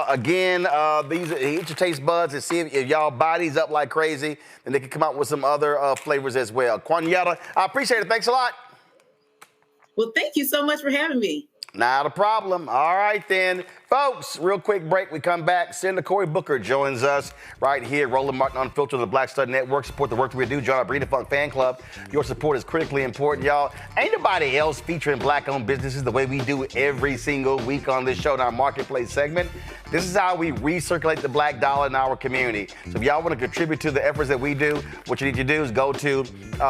Again, these hit your taste buds and see if y'all buy these up like crazy, and they can come out with some other flavors as well. Quanietta, I appreciate it. Thanks a lot. Well, thank you so much for having me. Not a problem. All right, then. Folks, real quick break. We come back. Senator Cory Booker joins us right here. Roland Martin Unfiltered on the Black Star Network. Support the work that we do. Join our Breeder Funk fan club. Your support is critically important, y'all. Ain't nobody else featuring black-owned businesses the way we do every single week on this show in our Marketplace segment. This is how we recirculate the black dollar in our community. So if y'all want to contribute to the efforts that we do, what you need to do is go to you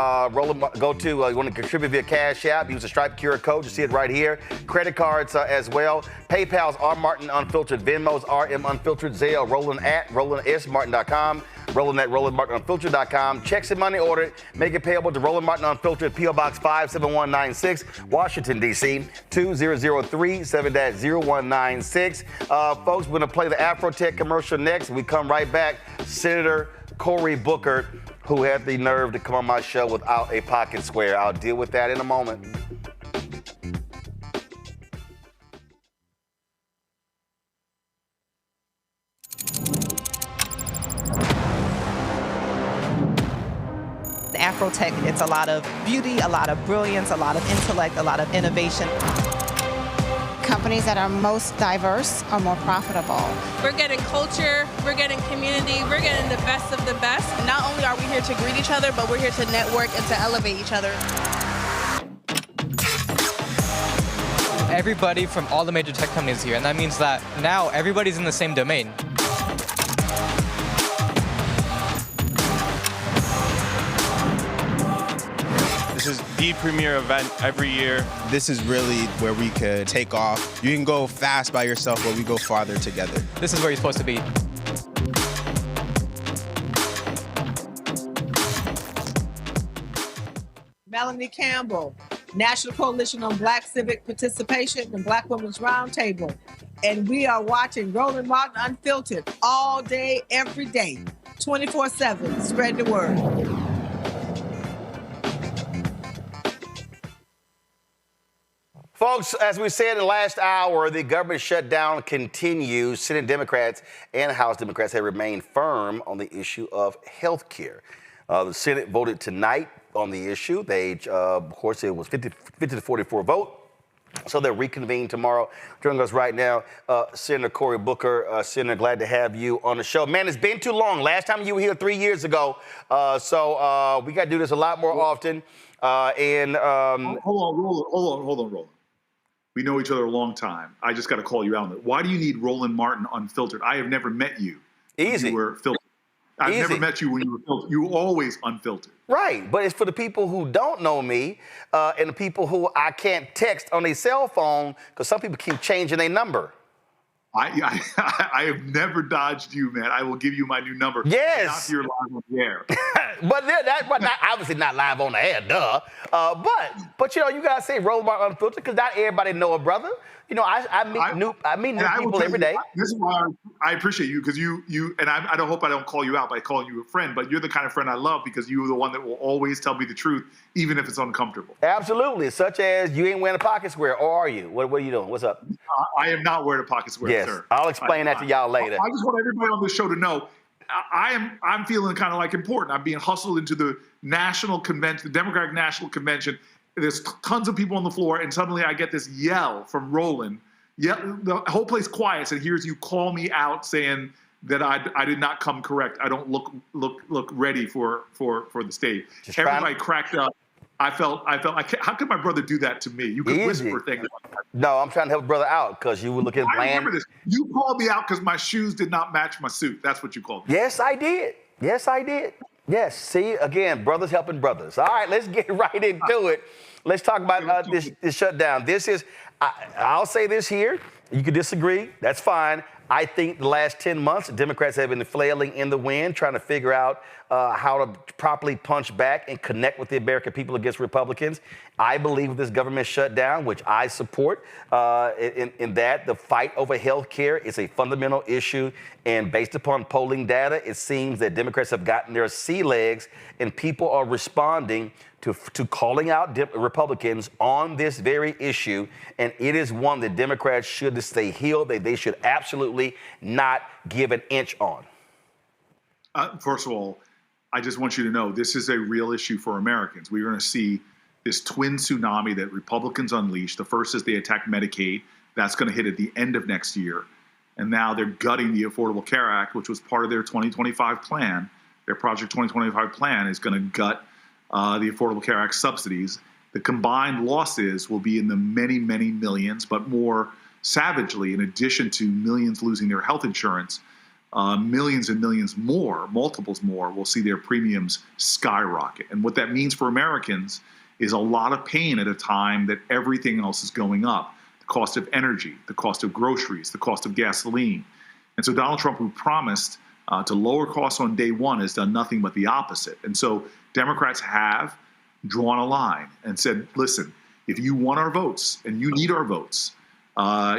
want to contribute via Cash App, use the Stripe QR code. You see it right here. Credit cards as well. PayPal's R Martin Unfiltered, Venmo's RM Unfiltered, Zelle, Roland at RolandSMartin.com, Roland at RolandMartinUnfiltered.com. Checks and money ordered. Make it payable to Roland Martin Unfiltered, P.O. Box 57196, Washington, D.C. 2003 7-0196. Folks, we're going to play the Afrotech commercial next. We come right back. Senator Cory Booker, who had the nerve to come on my show without a pocket square. I'll deal with that in a moment. Afrotech, it's a lot of beauty, a lot of brilliance, a lot of intellect, a lot of innovation. Companies that are most diverse are more profitable. We're getting culture, we're getting community, we're getting the best of the best. And not only are we here to greet each other, but we're here to network and to elevate each other. Everybody from all the major tech companies here, and that means that now everybody's in the same domain. This is the premier event every year. This is really where we could take off. You can go fast by yourself, but we go farther together. This is where you're supposed to be. Melanie Campbell, National Coalition on Black Civic Participation and Black Women's Roundtable. And we are watching Roland Martin Unfiltered all day, every day, 24/7. Spread the word. Folks, as we said in the last hour, the government shutdown continues. Senate Democrats and House Democrats have remained firm on the issue of health care. The Senate voted tonight on the issue. They, of course, it was 50 to 44 vote. So they'll reconvene tomorrow. Joining us right now, Senator Cory Booker. Senator, glad to have you on the show. Man, it's been too long. Last time you were here 3 years ago. So we got to do this a lot more often. Hold on, Roland. We know each other a long time. I just got to call you out on it. Why do you need Roland Martin Unfiltered? I have never met you. Easy. You were filtered. I've never met you when you were filtered. You were always unfiltered. Right, but it's for the people who don't know me and the people who I can't text on their cell phone because some people keep changing their number. I have never dodged you, man. I will give you my new number. Yes. Not if you're live on the air. but obviously not live on the air, duh. But you know, you gotta say Roland Martin Unfiltered because not everybody know a brother. You know, I meet new people every day. This is why I appreciate you, because you and I don't hope I don't call you out by calling you a friend, but you're the kind of friend I love because you're the one that will always tell me the truth, even if it's uncomfortable. Absolutely, such as you ain't wearing a pocket square, or are you? What are you doing? What's up? I am not wearing a pocket square, yes, sir. I'll explain that to y'all later. I just want everybody on this show to know I'm feeling kind of like important. I'm being hustled into the national convention, the Democratic National Convention. There's tons of people on the floor, and suddenly I get this yell from Roland. Yeah, the whole place quiets, and hears you call me out saying that I did not come correct. I don't look ready for the stage. Everybody cracked up. I felt like, how could my brother do that to me? You could whisper things like that. No, I'm trying to help brother out because you were looking bland. I remember this. You called me out because my shoes did not match my suit. That's what you called me. Yes, I did. Yes, I did. Yes. See, again, brothers helping brothers. All right, let's get right into it. Let's talk about this shutdown. This is, I'll say this here. You could disagree. That's fine. I think the last 10 months, Democrats have been flailing in the wind, trying to figure out how to properly punch back and connect with the American people against Republicans. I believe with this government shutdown, which I support, in that the fight over health care is a fundamental issue. And based upon polling data, it seems that Democrats have gotten their sea legs and people are responding to calling out Republicans on this very issue. And it is one that Democrats should stay healed. They should absolutely not give an inch on. First of all, I just want you to know this is a real issue for Americans. We're going to see this twin tsunami that Republicans unleashed. The first is they attacked Medicaid. That's going to hit at the end of next year. And now they're gutting the Affordable Care Act, which was part of their 2025 plan. Their Project 2025 plan is going to gut the Affordable Care Act subsidies. The combined losses will be in the many, many millions, but more savagely, in addition to millions losing their health insurance, millions and millions more, multiples more, will see their premiums skyrocket. And what that means for Americans is a lot of pain at a time that everything else is going up. The cost of energy, the cost of groceries, the cost of gasoline. And so Donald Trump, who promised to lower costs on day one, has done nothing but the opposite. And so Democrats have drawn a line and said, listen, if you want our votes and you need our votes,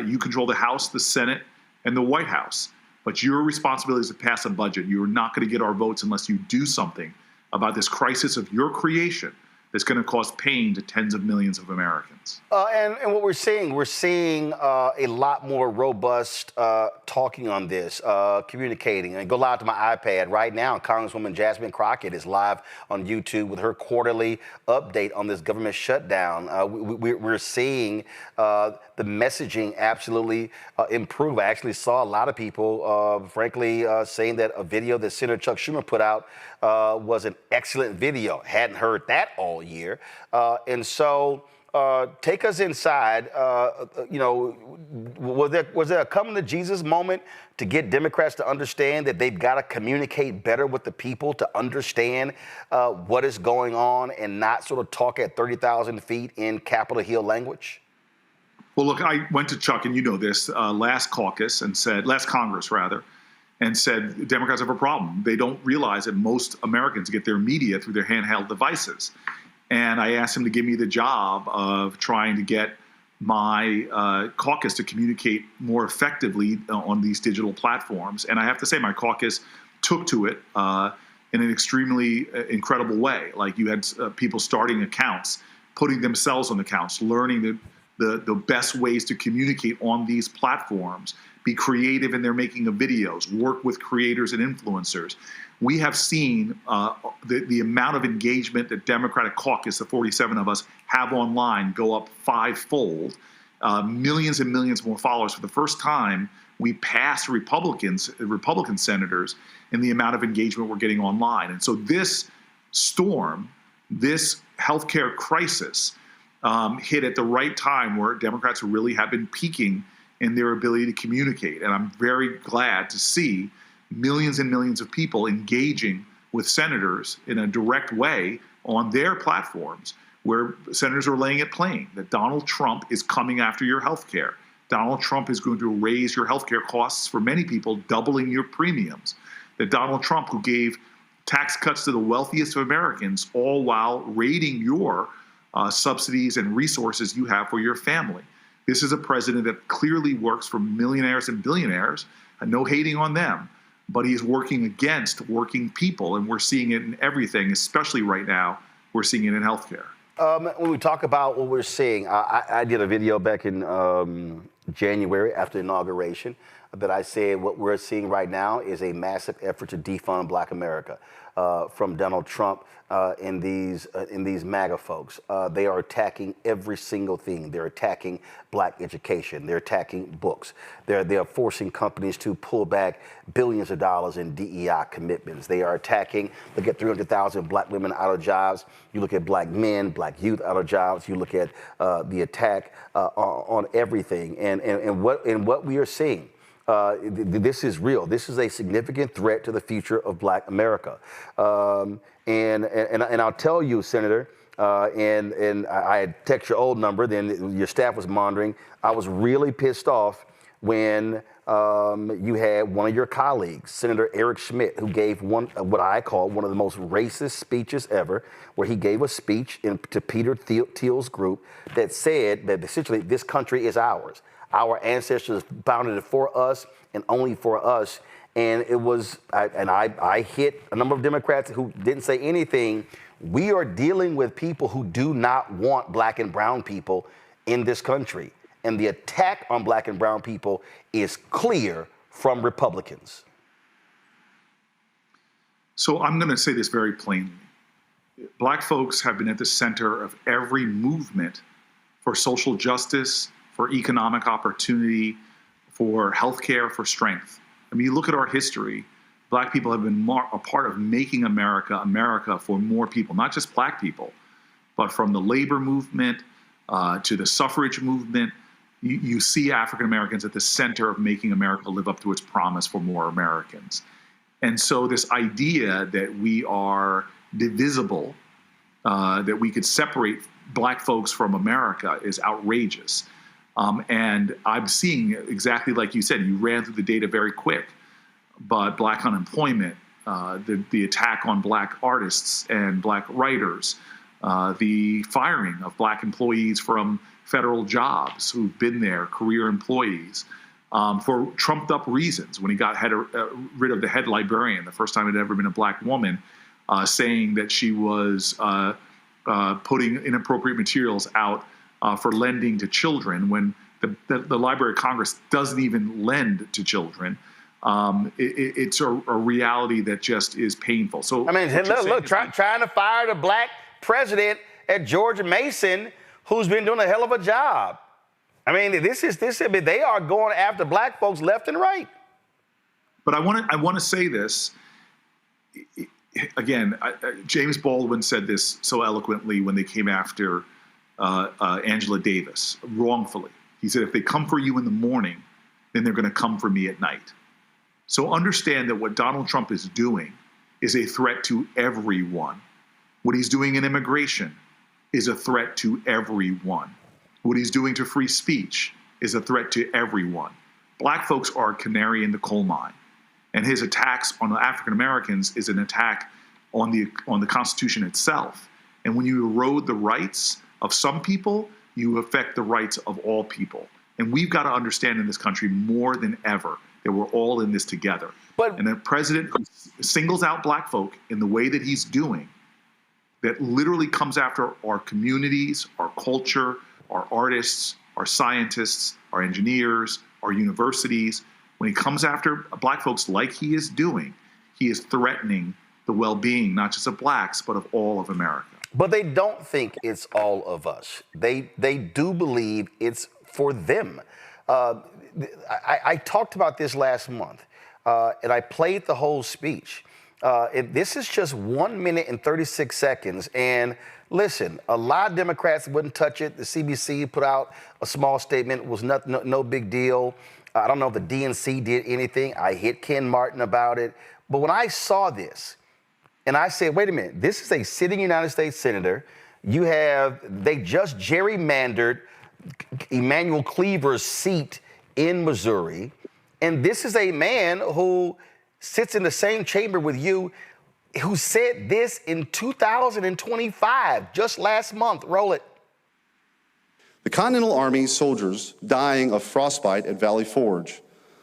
you control the House, the Senate, and the White House. But your responsibility is to pass a budget. You're not going to get our votes unless you do something about this crisis of your creation that's going to cause pain to tens of millions of Americans. And what we're seeing a lot more robust talking on this, communicating. And go live to my iPad right now. Congresswoman Jasmine Crockett is live on YouTube with her quarterly update on this government shutdown. We're seeing the messaging absolutely improve. I actually saw a lot of people, frankly, saying that a video that Senator Chuck Schumer put out was an excellent video. Hadn't heard that all year. And so take us inside. You know, was there a coming to Jesus moment to get Democrats to understand that they've got to communicate better with the people to understand what is going on and not sort of talk at 30,000 feet in Capitol Hill language? Well, look, I went to Chuck, and you know this, last Congress, and said Democrats have a problem. They don't realize that most Americans get their media through their handheld devices. And I asked him to give me the job of trying to get my caucus to communicate more effectively on these digital platforms. And I have to say, my caucus took to it in an extremely incredible way. Like, you had people starting accounts, putting themselves on accounts, learning the best ways to communicate on these platforms, be creative in their making of videos, work with creators and influencers. We have seen the amount of engagement that Democratic caucus, the 47 of us, have online go up fivefold. Millions and millions more followers. For the first time, we passed Republican senators in the amount of engagement we're getting online. And so this storm, this healthcare crisis, hit at the right time where Democrats really have been peaking in their ability to communicate. And I'm very glad to see millions and millions of people engaging with senators in a direct way on their platforms, where senators are laying it plain that Donald Trump is coming after your health care. Donald Trump is going to raise your health care costs for many people, doubling your premiums. That Donald Trump, who gave tax cuts to the wealthiest of Americans, all while raiding your subsidies and resources you have for your family. This is a president that clearly works for millionaires and billionaires, and no hating on them, but he's working against working people, and we're seeing it in everything, especially right now, we're seeing it in healthcare. When we talk about what we're seeing, I did a video back in January after inauguration that I said what we're seeing right now is a massive effort to defund Black America from Donald Trump and these MAGA folks. They are attacking every single thing. They're attacking Black education. They're attacking books. They're forcing companies to pull back billions of dollars in DEI commitments. They are attacking, look at 300,000 Black women out of jobs. You look at Black men, Black youth out of jobs. You look at the attack on everything. And what we are seeing, this is real. This is a significant threat to the future of Black America. And I'll tell you, Senator, and I had text your old number, then your staff was monitoring. I was really pissed off when you had one of your colleagues, Senator Eric Schmidt, who gave what I call one of the most racist speeches ever, where he gave a speech to Peter Thiel's group that said that essentially this country is ours. Our ancestors founded it for us and only for us. And it was, I hit a number of Democrats who didn't say anything. We are dealing with people who do not want Black and brown people in this country. And the attack on Black and brown people is clear from Republicans. So I'm going to say this very plainly. Black folks have been at the center of every movement for social justice, for economic opportunity, for healthcare, for strength. I mean, you look at our history, Black people have been a part of making America, America for more people, not just Black people, but from the labor movement to the suffrage movement. You see African Americans at the center of making America live up to its promise for more Americans. And so this idea that we are divisible, that we could separate Black folks from America is outrageous. And I'm seeing exactly like you said, you ran through the data very quick, but Black unemployment, the attack on Black artists and Black writers, the firing of Black employees from federal jobs who've been there, career employees, for trumped up reasons. When he got rid of the head librarian, the first time it had ever been a Black woman, saying that she was putting inappropriate materials out for lending to children when the Library of Congress doesn't even lend to children. It's a reality that just is painful. So I mean, look, trying to fire the Black president at George Mason, who's been doing a hell of a job. I mean, they are going after Black folks left and right. But I want to say this again. James Baldwin said this so eloquently when they came after Angela Davis, wrongfully. He said, if they come for you in the morning, then they're going to come for me at night. So understand that what Donald Trump is doing is a threat to everyone. What he's doing in immigration is a threat to everyone. What he's doing to free speech is a threat to everyone. Black folks are a canary in the coal mine. And his attacks on African Americans is an attack on the Constitution itself. And when you erode the rights of some people, you affect the rights of all people. And we've got to understand in this country more than ever that we're all in this together. And a president who singles out Black folk in the way that he's doing, that literally comes after our communities, our culture, our artists, our scientists, our engineers, our universities. When he comes after Black folks like he is doing, he is threatening the well-being, not just of Blacks, but of all of America. But they don't think it's all of us. They do believe it's for them. I talked about this last month, and I played the whole speech. This is just 1 minute and 36 seconds. And listen, a lot of Democrats wouldn't touch it. The CBC put out a small statement. It was no big deal. I don't know if the DNC did anything. I hit Ken Martin about it. But when I saw this, and I said, wait a minute, this is a sitting United States senator. They just gerrymandered Emmanuel Cleaver's seat in Missouri. And this is a man who sits in the same chamber with you. who said this in 2025, just last month. Roll it. The Continental Army soldiers dying of frostbite at Valley Forge.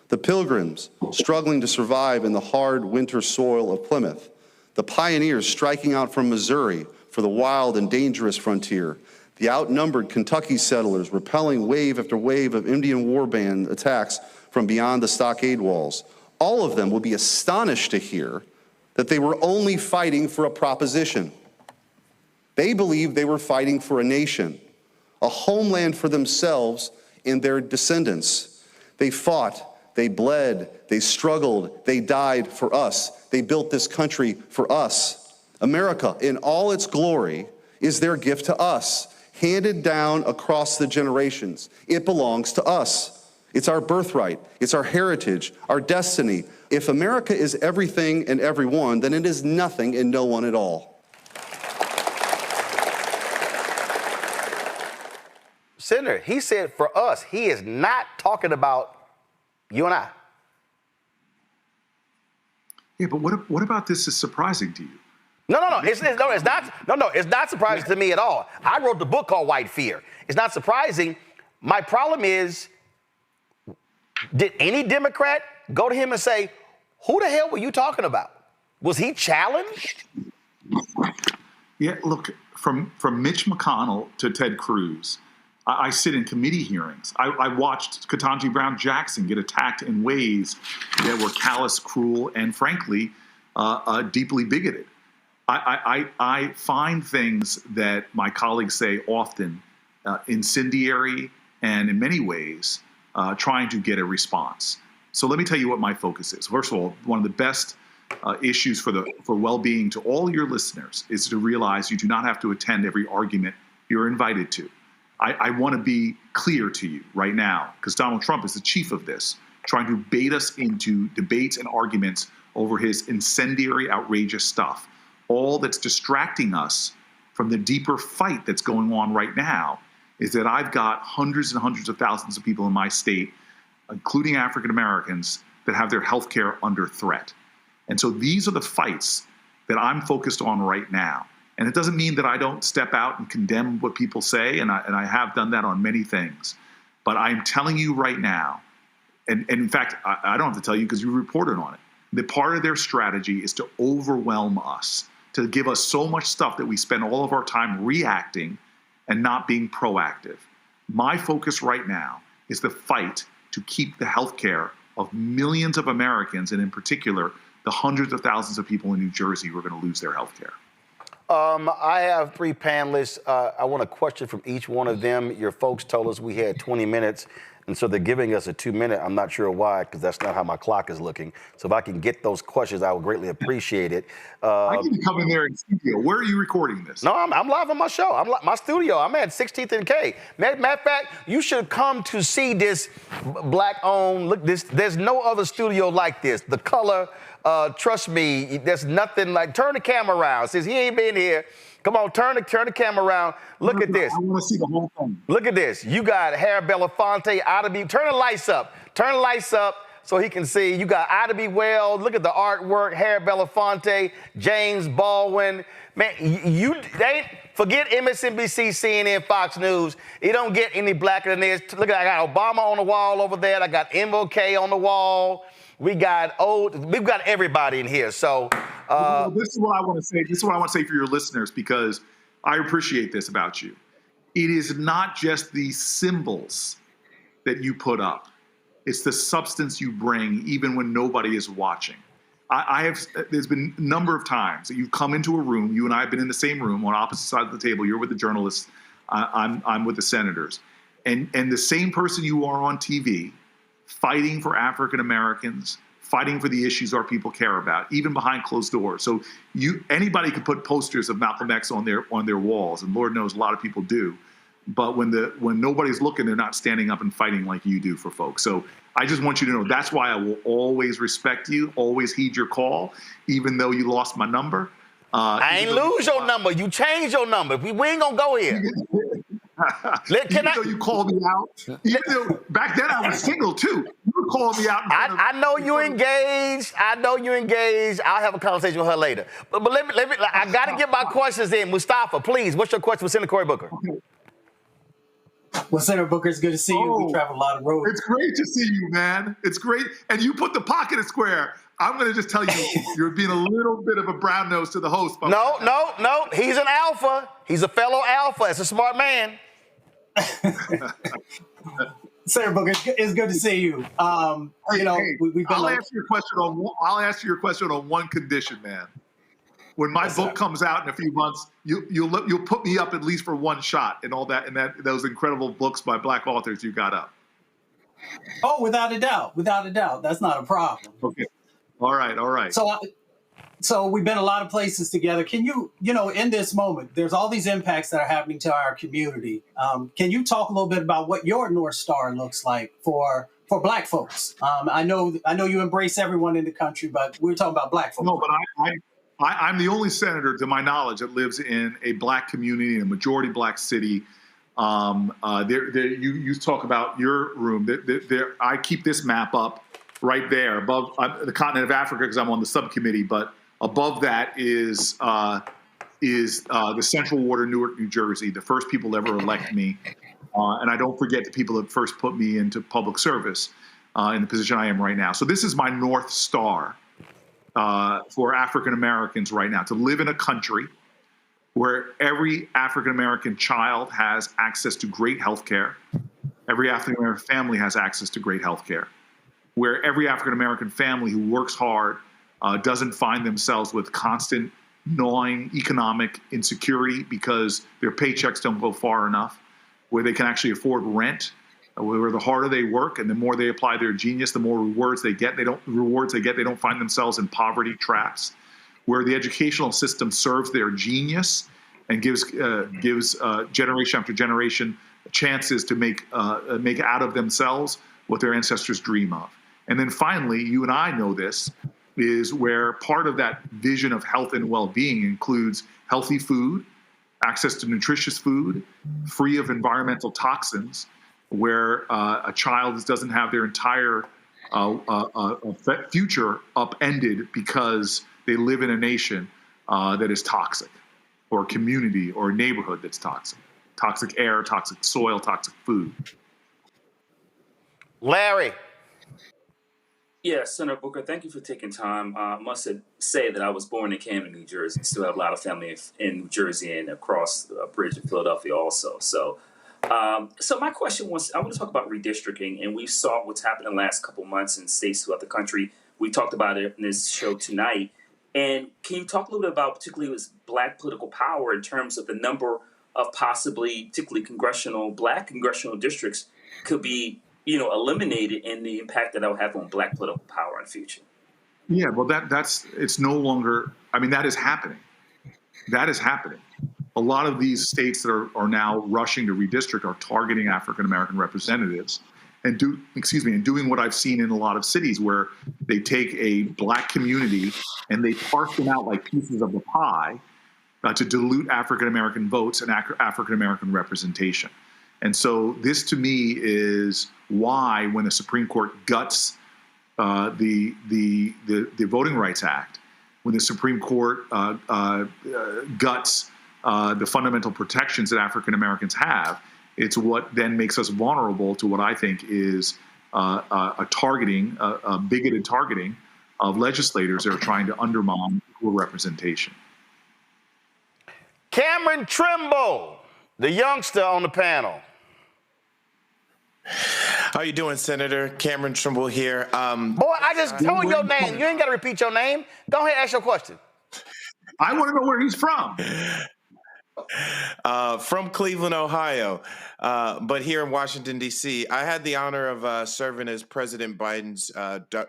The Pilgrims struggling to survive in the hard winter soil of Plymouth. The pioneers striking out from Missouri for the wild and dangerous frontier. The outnumbered Kentucky settlers repelling wave after wave of Indian war band attacks from beyond the stockade walls. All of them will be astonished to hear that they were only fighting for a proposition. They believed they were fighting for a nation, a homeland for themselves and their descendants. They fought, they bled, they struggled, they died for us. They built this country for us. America, in all its glory, is their gift to us, handed down across the generations. It belongs to us. It's our birthright. It's our heritage, our destiny. If America is everything and everyone, then it is nothing and no one at all. Senator, he said for us, he is not talking about you and I. Yeah, but what about this is surprising to you? No, it's not surprising to me at all. I wrote the book called White Fear. It's not surprising. My problem is, did any Democrat go to him and say, who the hell were you talking about? Was he challenged? Yeah, look, from Mitch McConnell to Ted Cruz, I sit in committee hearings. I watched Ketanji Brown Jackson get attacked in ways that were callous, cruel, and frankly, deeply bigoted. I find things that my colleagues say often incendiary and in many ways trying to get a response. So let me tell you what my focus is. First of all, one of the best issues for well-being to all your listeners is to realize you do not have to attend every argument you're invited to. I want to be clear to you right now, because Donald Trump is the chief of this, trying to bait us into debates and arguments over his incendiary, outrageous stuff. All that's distracting us from the deeper fight that's going on right now is that I've got hundreds and hundreds of thousands of people in my state, including African Americans, that have their health care under threat. And so these are the fights that I'm focused on right now. And it doesn't mean that I don't step out and condemn what people say, and I have done that on many things. But I'm telling you right now, and in fact, I don't have to tell you because you reported on it, that part of their strategy is to overwhelm us, to give us so much stuff that we spend all of our time reacting and not being proactive. My focus right now is the fight to keep the health care of millions of Americans, and in particular, the hundreds of thousands of people in New Jersey who are going to lose their health care. I have three panelists. I want a question from each one of them. Your folks told us we had 20 minutes, and so they're giving us a 2-minute. I'm not sure why, because that's not how my clock is looking. So if I can get those questions, I would greatly appreciate it. I need to come in there in studio. Where are you recording this? No, I'm live on my show. My studio. I'm at 16th and K. Matter of fact, you should come to see this Black-owned. Look, there's no other studio like this. The color. Trust me, there's nothing like. Turn the camera around. Since he ain't been here, come on, turn the camera around. Look at this. I want to see the whole thing. Look at this. You got Harry Belafonte, Ida B. Turn the lights up. Turn the lights up so he can see. You got Ida B. Wells. Look at the artwork. Harry Belafonte, James Baldwin. Man, forget MSNBC, CNN, Fox News. It don't get any blacker than this. Look, I got Obama on the wall over there. I got MLK on the wall. We've got everybody in here. So this is what I want to say. This is what I want to say for your listeners, because I appreciate this about you. It is not just the symbols that you put up. It's the substance you bring, even when nobody is watching. There's been a number of times that you've come into a room. You and I have been in the same room on opposite sides of the table. You're with the journalists. I'm with the senators. And the same person you are on TV, fighting for African Americans, fighting for the issues our people care about, even behind closed doors. So anybody could put posters of Malcolm X on their walls, and Lord knows a lot of people do. But when nobody's looking, they're not standing up and fighting like you do for folks. So I just want you to know that's why I will always respect you, always heed your call, even though you lost my number. I ain't lose your number. You changed your number. We ain't gonna go here. Even though you called me out, even though back then I was single too, you were calling me out. I know you engaged. I know you engaged. I'll have a conversation with her later. But let me. I got to get my questions in. Mustafa, please. What's your question for Senator Cory Booker? Well, Senator Booker, it's good to see you. We travel a lot of roads. It's great to see you, man. It's great. And you put the pocket in square. I'm going to just tell you, you're being a little bit of a brown nose to the host. No. He's an alpha. He's a fellow alpha. It's a smart man. Senator Booker, it's good to see you. We've been. I'll ask you a question on one condition, man. When my book comes out in a few months, you'll put me up at least for one shot and all that, and those incredible books by Black authors you got up. Oh, without a doubt, that's not a problem. Okay, all right. So we've been a lot of places together. Can you in this moment, there's all these impacts that are happening to our community. Can you talk a little bit about what your North Star looks like for Black folks? I know you embrace everyone in the country, but we're talking about Black folks. No, but I'm the only senator, to my knowledge, that lives in a Black community, in a majority Black city. You talk about your room. I keep this map up right there above the continent of Africa because I'm on the subcommittee. But above that is the Central Ward of Newark, New Jersey, the first people to ever elect me. And I don't forget the people that first put me into public service in the position I am right now. So this is my North Star. For African Americans right now, to live in a country where every African American child has access to great health care, every African American family has access to great health care, where every African American family who works hard doesn't find themselves with constant gnawing economic insecurity because their paychecks don't go far enough, where they can actually afford rent, where the harder they work and the more they apply their genius, the more rewards they get. They don't find themselves in poverty traps, where the educational system serves their genius and gives generation after generation chances to make out of themselves what their ancestors dream of. And then finally, you and I know this, is where part of that vision of health and well-being includes healthy food, access to nutritious food, free of environmental toxins, where a child doesn't have their entire future upended because they live in a nation that is toxic, or a community or a neighborhood that's toxic. Toxic air, toxic soil, toxic food. Larry. Yes, Senator Booker, thank you for taking time. I must say that I was born in Camden, New Jersey. Still have a lot of family in New Jersey and across the bridge in Philadelphia also. So my question was, I want to talk about redistricting, and we saw what's happened in the last couple months in states throughout the country. We talked about it in this show tonight. And can you talk a little bit about particularly with Black political power in terms of the number of possibly, particularly Black congressional districts could be eliminated, and the impact that will have on Black political power in the future? Yeah, well, it's no longer, that is happening. That is happening. A lot of these states that are now rushing to redistrict are targeting African-American representatives and doing what I've seen in a lot of cities, where they take a Black community and they parse them out like pieces of the pie to dilute African-American votes and African-American representation. And so this, to me, is why when the Supreme Court guts the Voting Rights Act, when the Supreme Court guts the fundamental protections that African Americans have, it's what then makes us vulnerable to what I think is a bigoted targeting of legislators that are trying to undermine equal representation. Cameron Trimble, the youngster on the panel. How you doing, Senator? Cameron Trimble here. Boy, I just told your name. You ain't got to repeat your name. Go ahead and ask your question. I want to know where he's from. From Cleveland, Ohio, but here in Washington, D.C. I had the honor of serving as President Biden's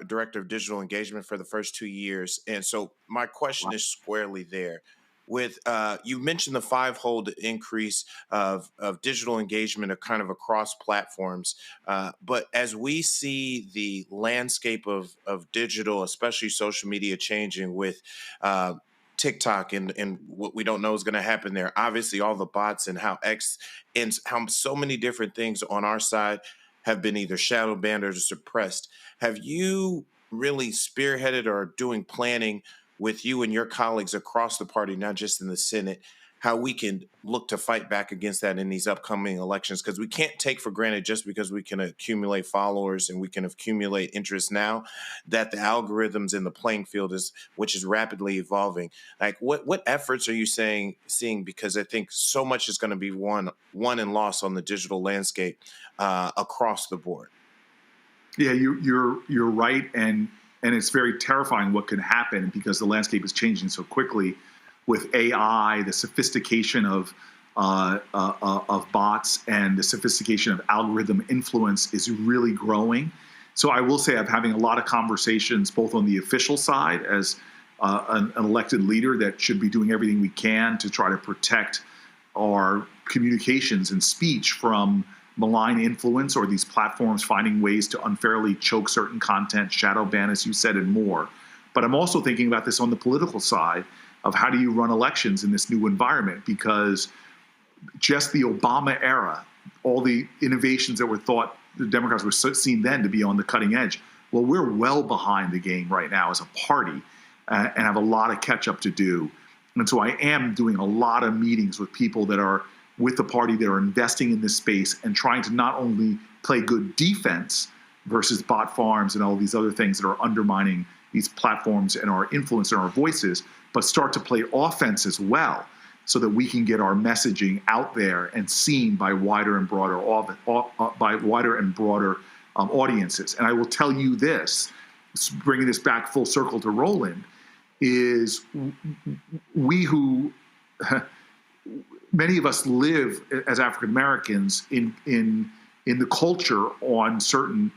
Director of Digital Engagement for the first 2 years. And so my question is squarely there. With you mentioned the five-fold increase of digital engagement kind of across platforms. But as we see the landscape of digital, especially social media, changing with TikTok and what we don't know is going to happen there. Obviously, all the bots and how how so many different things on our side have been either shadow banned or suppressed. Have you really spearheaded or doing planning with you and your colleagues across the party, not just in the Senate, how we can look to fight back against that in these upcoming elections? Because we can't take for granted, just because we can accumulate followers and we can accumulate interest now, that the algorithms in the playing field which is rapidly evolving. Like, what efforts are you seeing? Because I think so much is going to be won and lost on the digital landscape across the board. Yeah, you're right, and it's very terrifying what can happen because the landscape is changing so quickly. With AI, the sophistication of bots and the sophistication of algorithm influence is really growing. So I will say I'm having a lot of conversations both on the official side as an elected leader that should be doing everything we can to try to protect our communications and speech from malign influence or these platforms finding ways to unfairly choke certain content, shadow ban, as you said, and more. But I'm also thinking about this on the political side of how do you run elections in this new environment, because just the Obama era, all the innovations that were thought the Democrats were seen then to be on the cutting edge, well, we're well behind the game right now as a party and have a lot of catch up to do. And so I am doing a lot of meetings with people that are with the party that are investing in this space and trying to not only play good defense versus bot farms and all these other things that are undermining these platforms and our influence and our voices, but start to play offense as well so that we can get our messaging out there and seen by wider and broader audiences. And I will tell you this, bringing this back full circle to Roland, is we who, many of us live as African Americans in the culture on certain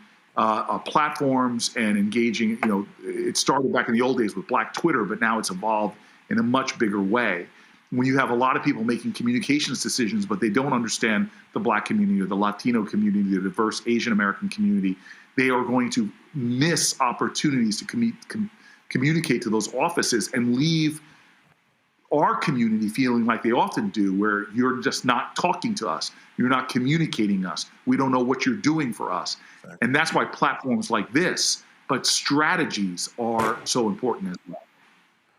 platforms and engaging, it started back in the old days with Black Twitter, but now it's evolved in a much bigger way. When you have a lot of people making communications decisions, but they don't understand the Black community or the Latino community, the diverse Asian American community, they are going to miss opportunities to communicate to those offices and leave our community feeling like they often do, where you're just not talking to us. You're not communicating us. We don't know what you're doing for us. Exactly. And that's why platforms like this, but strategies are so important as well.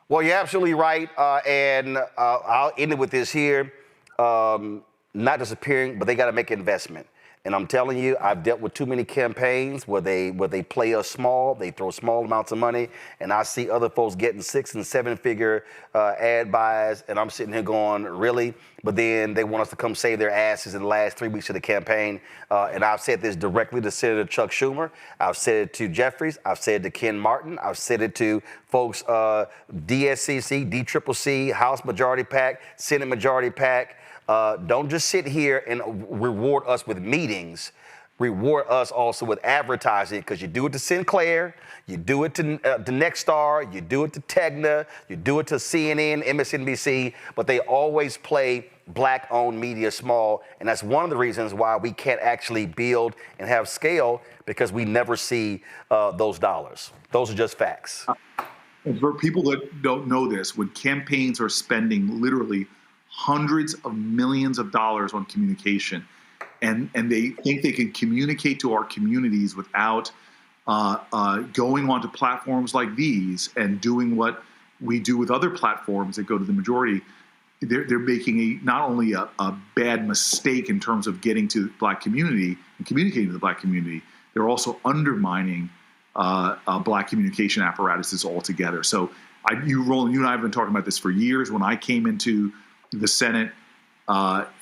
Well, you're absolutely right. And I'll end it with this here. Not disappearing, but they got to make an investment. And I'm telling you, I've dealt with too many campaigns where they play us small, they throw small amounts of money, and I see other folks getting 6- and 7-figure ad buys, and I'm sitting here going, really? But then they want us to come save their asses in the last 3 weeks of the campaign. And I've said this directly to Senator Chuck Schumer. I've said it to Jeffries. I've said it to Ken Martin. I've said it to folks, DSCC, DCCC, House Majority PAC, Senate Majority PAC. Don't just sit here and reward us with meetings. Reward us also with advertising, because you do it to Sinclair, you do it to Nexstar, you do it to Tegna, you do it to CNN, MSNBC, but they always play Black-owned media small, and that's one of the reasons why we can't actually build and have scale, because we never see those dollars. Those are just facts. And for people that don't know this, when campaigns are spending literally hundreds of millions of dollars on communication, and they think they can communicate to our communities without going onto platforms like these and doing what we do with other platforms that go to the majority, they're making not only a bad mistake in terms of getting to the Black community and communicating to the Black community, they're also undermining Black communication apparatuses altogether. So Roland, you and I have been talking about this for years. When I came into the Senate,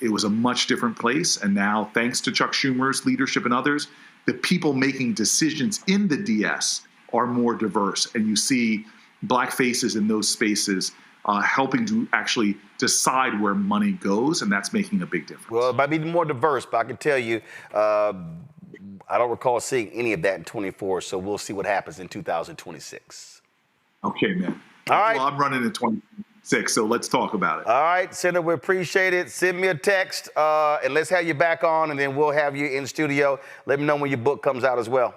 it was a much different place. And now, thanks to Chuck Schumer's leadership and others, the people making decisions in the DS are more diverse. And you see Black faces in those spaces helping to actually decide where money goes. And that's making a big difference. Well, it might be more diverse, but I can tell you, I don't recall seeing any of that in 24. So we'll see what happens in 2026. Okay, man. All right. Well, I'm running in 26, so let's talk about it. All right, Senator, we appreciate it. Send me a text, and let's have you back on, and then we'll have you in studio. Let me know when your book comes out as well.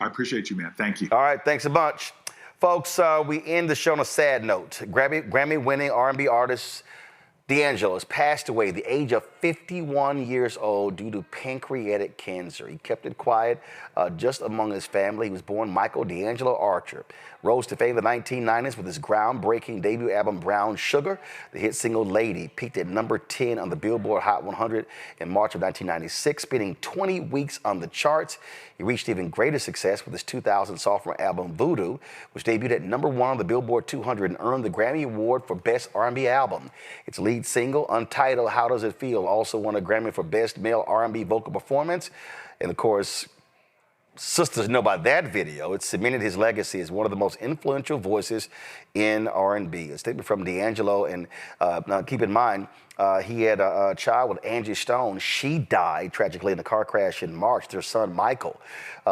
I appreciate you, man. Thank you. All right, thanks a bunch. Folks, we end the show on a sad note. Grammy-winning R&B artist D'Angelo has passed away at the age of 51 years old due to pancreatic cancer. He kept it quiet just among his family. He was born Michael D'Angelo Archer. Rose to fame in the 1990s with his groundbreaking debut album, Brown Sugar. The hit single, Lady, peaked at number 10 on the Billboard Hot 100 in March of 1996, spending 20 weeks on the charts. He reached even greater success with his 2000 sophomore album, Voodoo, which debuted at number 1 on the Billboard 200 and earned the Grammy Award for Best R&B Album. Its lead single, Untitled, How Does It Feel, also won a Grammy for Best Male R&B Vocal Performance. And of course, sisters know about that video. It cemented his legacy as one of the most influential voices in R&B. A statement from D'Angelo, and now keep in mind, he had a child with Angie Stone. She died tragically in a car crash in March. Their son, Michael,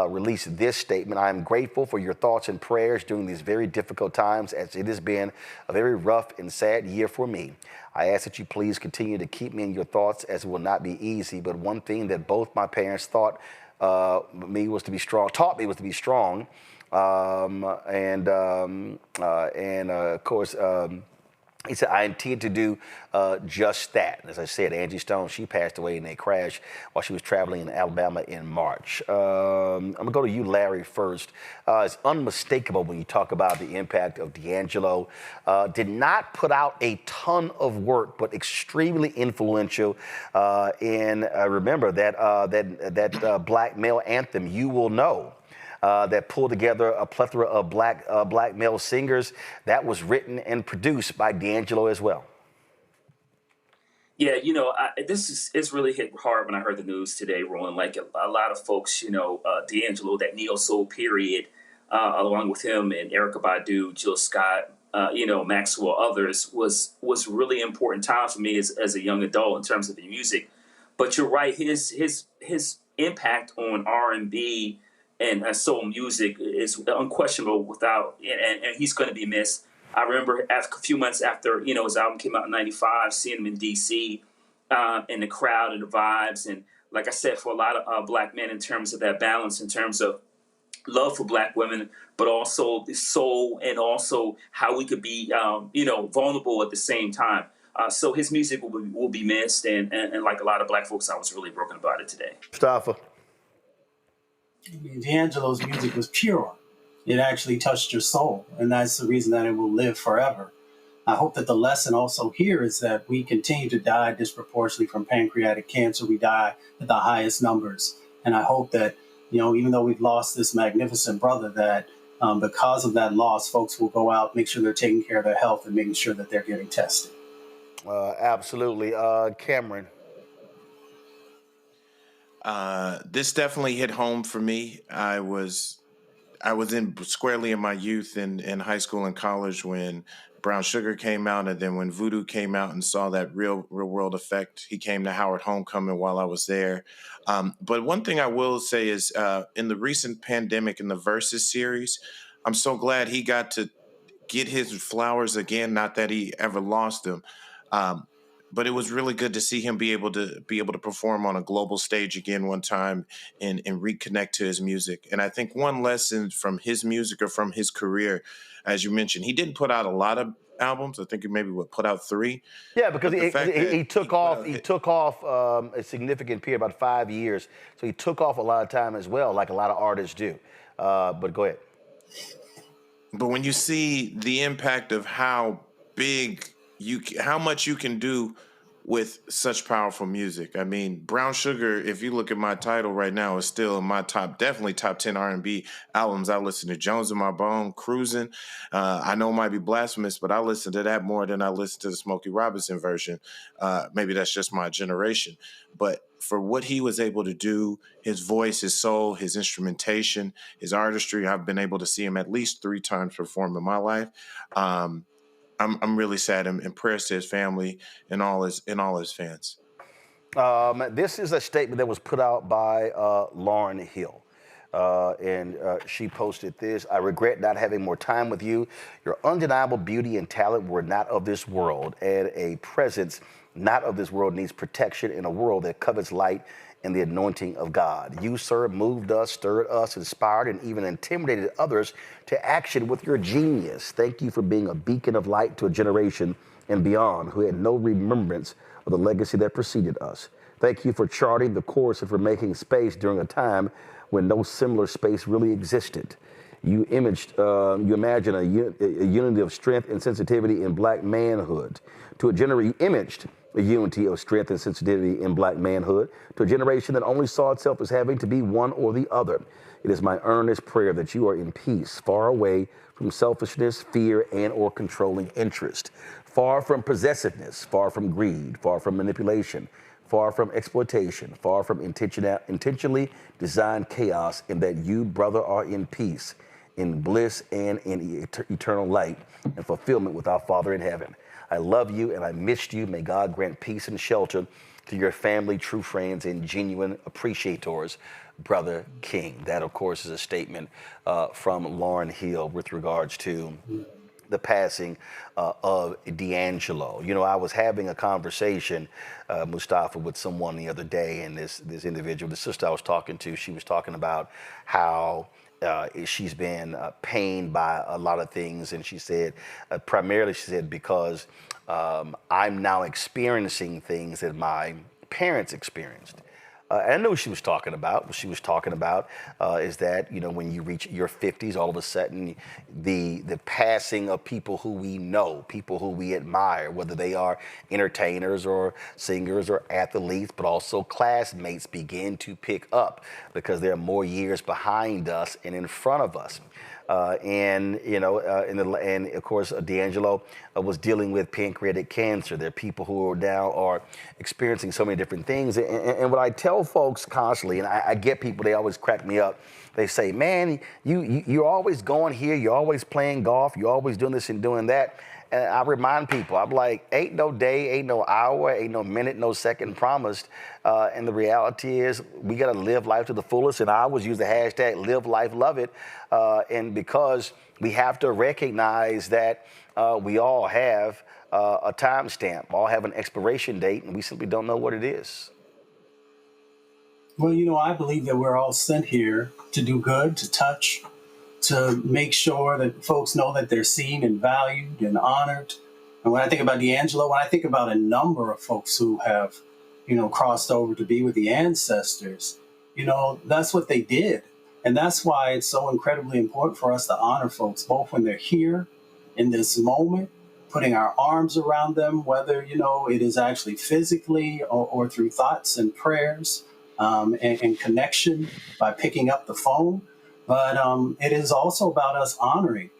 released this statement. I am grateful for your thoughts and prayers during these very difficult times, as it has been a very rough and sad year for me. I ask that you please continue to keep me in your thoughts, as it will not be easy. But one thing that both my parents taught me was to be strong. Of course, he said, I intend to do just that. As I said, Angie Stone, she passed away in a crash while she was traveling in Alabama in March. I'm going to go to you, Larry, first. It's unmistakable when you talk about the impact of D'Angelo. Did not put out a ton of work, but extremely influential. Remember that black male anthem, You Will Know. That pulled together a plethora of black male singers. That was written and produced by D'Angelo as well. Yeah, it's really hit hard when I heard the news today, Roland. Like a lot of folks, D'Angelo, that neo soul period, along with him and Erykah Badu, Jill Scott, Maxwell, others, was really important time for me as a young adult in terms of the music. But you're right, his impact on R&B and soul music is unquestionable and he's going to be missed. I remember a few months after, his album came out in 95, seeing him in DC, and the crowd and the vibes. And like I said, for a lot of black men, in terms of that balance, in terms of love for black women, but also the soul and also how we could be, vulnerable at the same time. So his music will be missed. And like a lot of black folks, I was really broken about it today. Mustafa. D'Angelo's music was pure. It actually touched your soul, and that's the reason that it will live forever. I hope that the lesson also here is that we continue to die disproportionately from pancreatic cancer. We die at the highest numbers. And I hope that, even though we've lost this magnificent brother, that because of that loss, folks will go out, make sure they're taking care of their health and making sure that they're getting tested. Absolutely. Cameron. This definitely hit home for me. I was squarely in my youth in high school and college when Brown Sugar came out, and then when Voodoo came out and saw that real world effect. He came to Howard Homecoming while I was there. But one thing I will say is in the recent pandemic in the Versus series, I'm so glad he got to get his flowers again. Not that he ever lost them. But it was really good to see him be able to perform on a global stage again one time and reconnect to his music. And I think one lesson from his music or from his career, as you mentioned, he didn't put out a lot of albums. I think he maybe put out 3. Yeah, because he took off a significant period, about 5 years. So he took off a lot of time as well, like a lot of artists do. But go ahead. But when you see the impact of how much you can do with such powerful music. I mean, Brown Sugar, if you look at my title right now, is still in my definitely top 10 R&B albums. I listen to Jones in My Bone, Cruising. I know it might be blasphemous, but I listen to that more than I listen to the Smokey Robinson version. Maybe that's just my generation. But for what he was able to do, his voice, his soul, his instrumentation, his artistry, I've been able to see him at least 3 times perform in my life. I'm really sad, and prayers to his family and all his fans. This is a statement that was put out by Lauryn Hill. And she posted this: I regret not having more time with you. Your undeniable beauty and talent were not of this world, and a presence not of this world needs protection in a world that covets light in the anointing of God. You, sir, moved us, stirred us, inspired, and even intimidated others to action with your genius. Thank you for being a beacon of light to a generation and beyond who had no remembrance of the legacy that preceded us. Thank you for charting the course and for making space during a time when no similar space really existed. You imagine a unity of strength and sensitivity in black manhood. You imaged a unity of strength and sensitivity in black manhood to a generation that only saw itself as having to be one or the other. It is my earnest prayer that you are in peace, far away from selfishness, fear, and or controlling interest, far from possessiveness, far from greed, far from manipulation, far from exploitation, far from intentionally designed chaos, and that you, brother, are in peace, in bliss, and in eternal light and fulfillment with our Father in heaven. I love you and I missed you. May God grant peace and shelter to your family, true friends, and genuine appreciators, Brother King. That, of course, is a statement from Lauryn Hill with regards to the passing of D'Angelo. You know, I was having a conversation, Mustafa, with someone the other day, and this individual, the sister I was talking to, she was talking about how she's been pained by a lot of things, and she said, primarily, she said, because I'm now experiencing things that my parents experienced. And I know what she was talking about. What she was talking about is that, you know, when you reach your 50s, all of a sudden, the passing of people who we know, people who we admire, whether they are entertainers or singers or athletes, but also classmates, begin to pick up because there are more years behind us and in front of us. And of course, D'Angelo was dealing with pancreatic cancer. There are people who now are experiencing so many different things. And what I tell folks constantly, and I get people, they always crack me up. They say, man, you're always going here. You're always playing golf. You're always doing this and doing that. And I remind people, I'm like, ain't no day, ain't no hour, ain't no minute, no second promised. And the reality is we got to live life to the fullest. And I always use the hashtag live life, love it. And because we have to recognize that we all have a timestamp, all have an expiration date, and we simply don't know what it is. Well, you know, I believe that we're all sent here to do good, to touch, to make sure that folks know that they're seen and valued and honored. And when I think about D'Angelo, when I think about a number of folks who have, you know, crossed over to be with the ancestors, you know, that's what they did. And that's why it's so incredibly important for us to honor folks, both when they're here in this moment, putting our arms around them, whether, you know, it is actually physically or through thoughts and prayers and connection by picking up the phone. But it is also about us honoring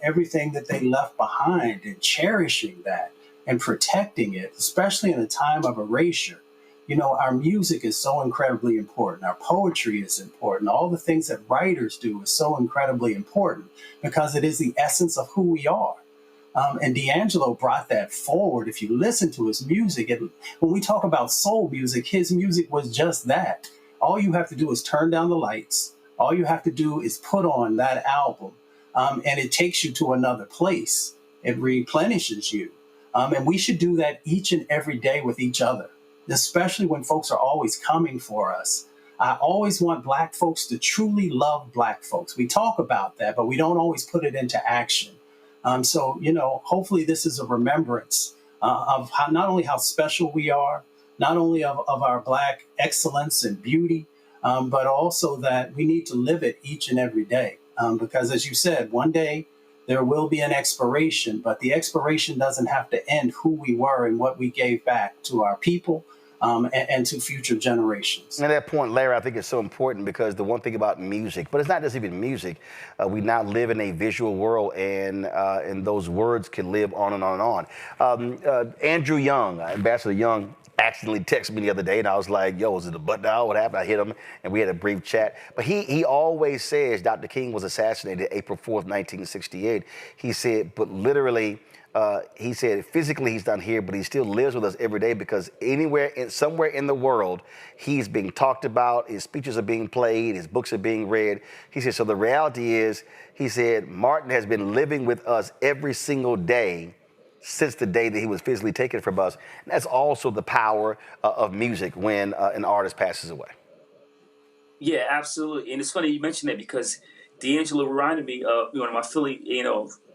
everything that they left behind and cherishing that and protecting it, especially in a time of erasure. You know, our music is so incredibly important. Our poetry is important. All the things that writers do is so incredibly important because it is the essence of who we are. And D'Angelo brought that forward. If you listen to his music, when we talk about soul music, his music was just that. All you have to do is turn down the lights. All you have to do is put on that album, and it takes you to another place. It replenishes you. And we should do that each and every day with each other, especially when folks are always coming for us. I always want Black folks to truly love Black folks. We talk about that, but we don't always put it into action. So, you know, hopefully this is a remembrance of how, not only how special we are, not only of our Black excellence and beauty, but also that we need to live it each and every day. Because as you said, one day there will be an expiration, but the expiration doesn't have to end who we were and what we gave back to our people and to future generations. And at that point, Larry, I think it's so important because the one thing about music, but it's not just even music, we now live in a visual world, and those words can live on and on and on. Andrew Young, Ambassador Young, accidentally texted me the other day, and I was like, yo, is it a butt dial? What happened? I hit him, and we had a brief chat. But he always says Dr. King was assassinated April 4th, 1968. He said, but literally, he said physically he's not here, but he still lives with us every day because somewhere in the world, he's being talked about, his speeches are being played, his books are being read. He said, so the reality is, he said, Martin has been living with us every single day since the day that he was physically taken from us. And that's also the power of music when an artist passes away. Yeah, absolutely. And it's funny you mentioned that because D'Angelo reminded me of one of my Philly,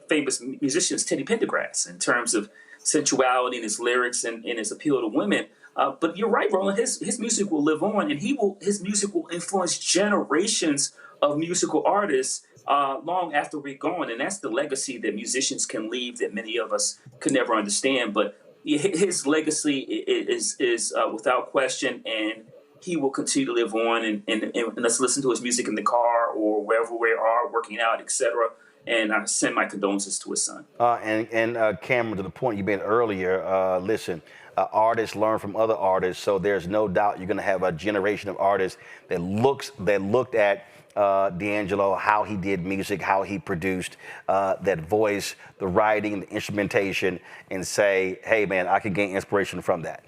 famous musicians, Teddy Pendergrass, in terms of sensuality in his lyrics and his appeal to women. But you're right, Roland. His music will live on, and his music will influence generations of musical artists long after we're gone. And that's the legacy that musicians can leave that many of us could never understand. But his legacy is without question, and he will continue to live on. And let's listen to his music in the car or wherever we are, working out, etc. And I send my condolences to his son. And Cameron, to the point you made earlier, listen, artists learn from other artists, so there's no doubt you're going to have a generation of artists that looked at D'Angelo, how he did music, how he produced, that voice, the writing, the instrumentation, and say, hey, man, I could gain inspiration from that.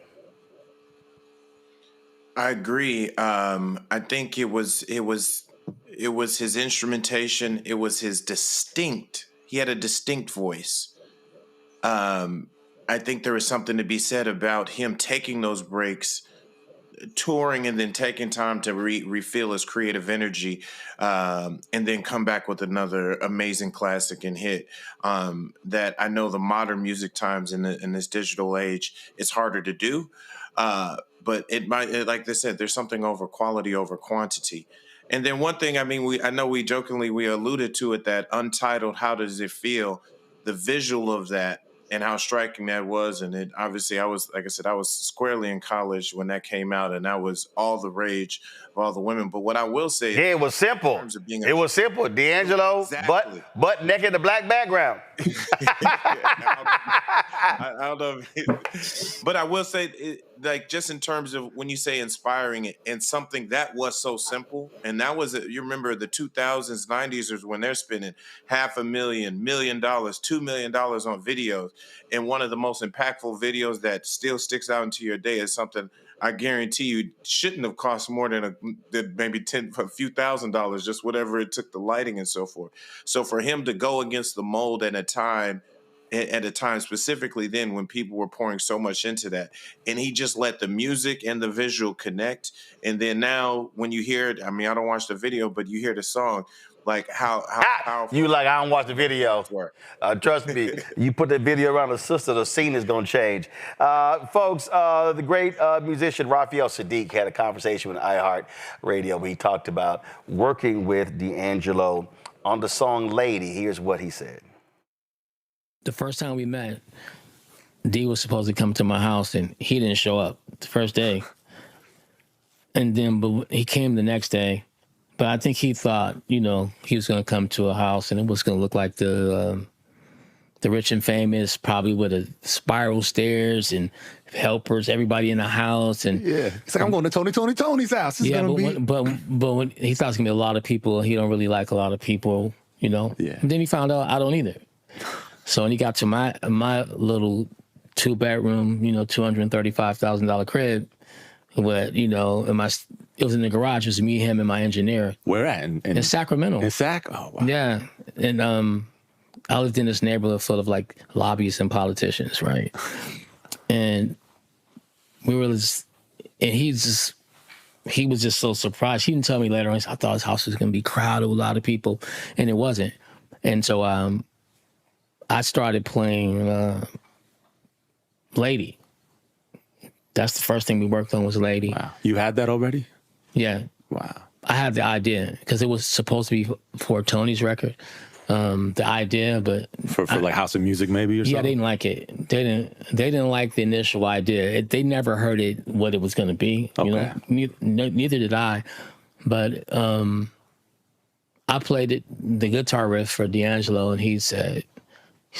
I agree. I think it was his instrumentation. It was he had a distinct voice. I think there is something to be said about him taking those breaks, touring, and then taking time to refill his creative energy, and then come back with another amazing classic and hit. That I know the modern music times in this digital age, it's harder to do. But it might, like they said, there's something over quality over quantity. And then one thing, I know we jokingly, we alluded to it, that Untitled, How Does It Feel? The visual of that and how striking that was. And it obviously, I was squarely in college when that came out, and that was all the rage of all the women. But what I will say, it was simple. It was simple. D'Angelo, exactly. butt naked in the black background. I don't know, but I will say, just in terms of when you say inspiring it, and something that was so simple, and that was you remember the 2000s, 90s is when they're spending $500,000, $1 million, $2 million on videos, and one of the most impactful videos that still sticks out into your day is something I guarantee you shouldn't have cost more than maybe a few $1,000s, just whatever it took, the lighting and so forth. So for him to go against the mold at a time specifically then when people were pouring so much into that, and he just let the music and the visual connect. And then now when you hear it, I don't watch the video, but you hear the song, like how powerful. You like, I don't watch the video. Trust me, you put that video around a sister, the scene is going to change. Folks, the great musician Raphael Sadiq had a conversation with iHeart Radio where he talked about working with D'Angelo on the song Lady. Here's what he said. The first time we met, D was supposed to come to my house, and he didn't show up the first day. And then but he came the next day. But I think he thought, he was going to come to a house, and it was going to look like the rich and famous, probably with a spiral stairs and helpers, everybody in the house. And yeah, it's like, I'm going to Tony's house. It's but when he thought it's going to be a lot of people, he don't really like a lot of people, Yeah. And then he found out I don't either. So when he got to my little 2-bedroom, $235,000 crib, where, it was in the garage. It was me, him, and my engineer. Where at? In Sacramento. In Sac? Oh, wow. Yeah. And I lived in this neighborhood full of like lobbyists and politicians, right? And we were just, and he was just so surprised. He didn't tell me later on. I thought his house was going to be crowded with a lot of people, and it wasn't. And so I started playing Lady. That's the first thing we worked on was Lady. Wow. You had that already? Yeah. Wow. I had the idea because it was supposed to be for Tony's record. The idea, but for like House of Music maybe or something? Yeah, they didn't like it. They didn't like the initial idea. They never heard it, what it was going to be. Okay. Neither did I. But I played the guitar riff for D'Angelo, and he said,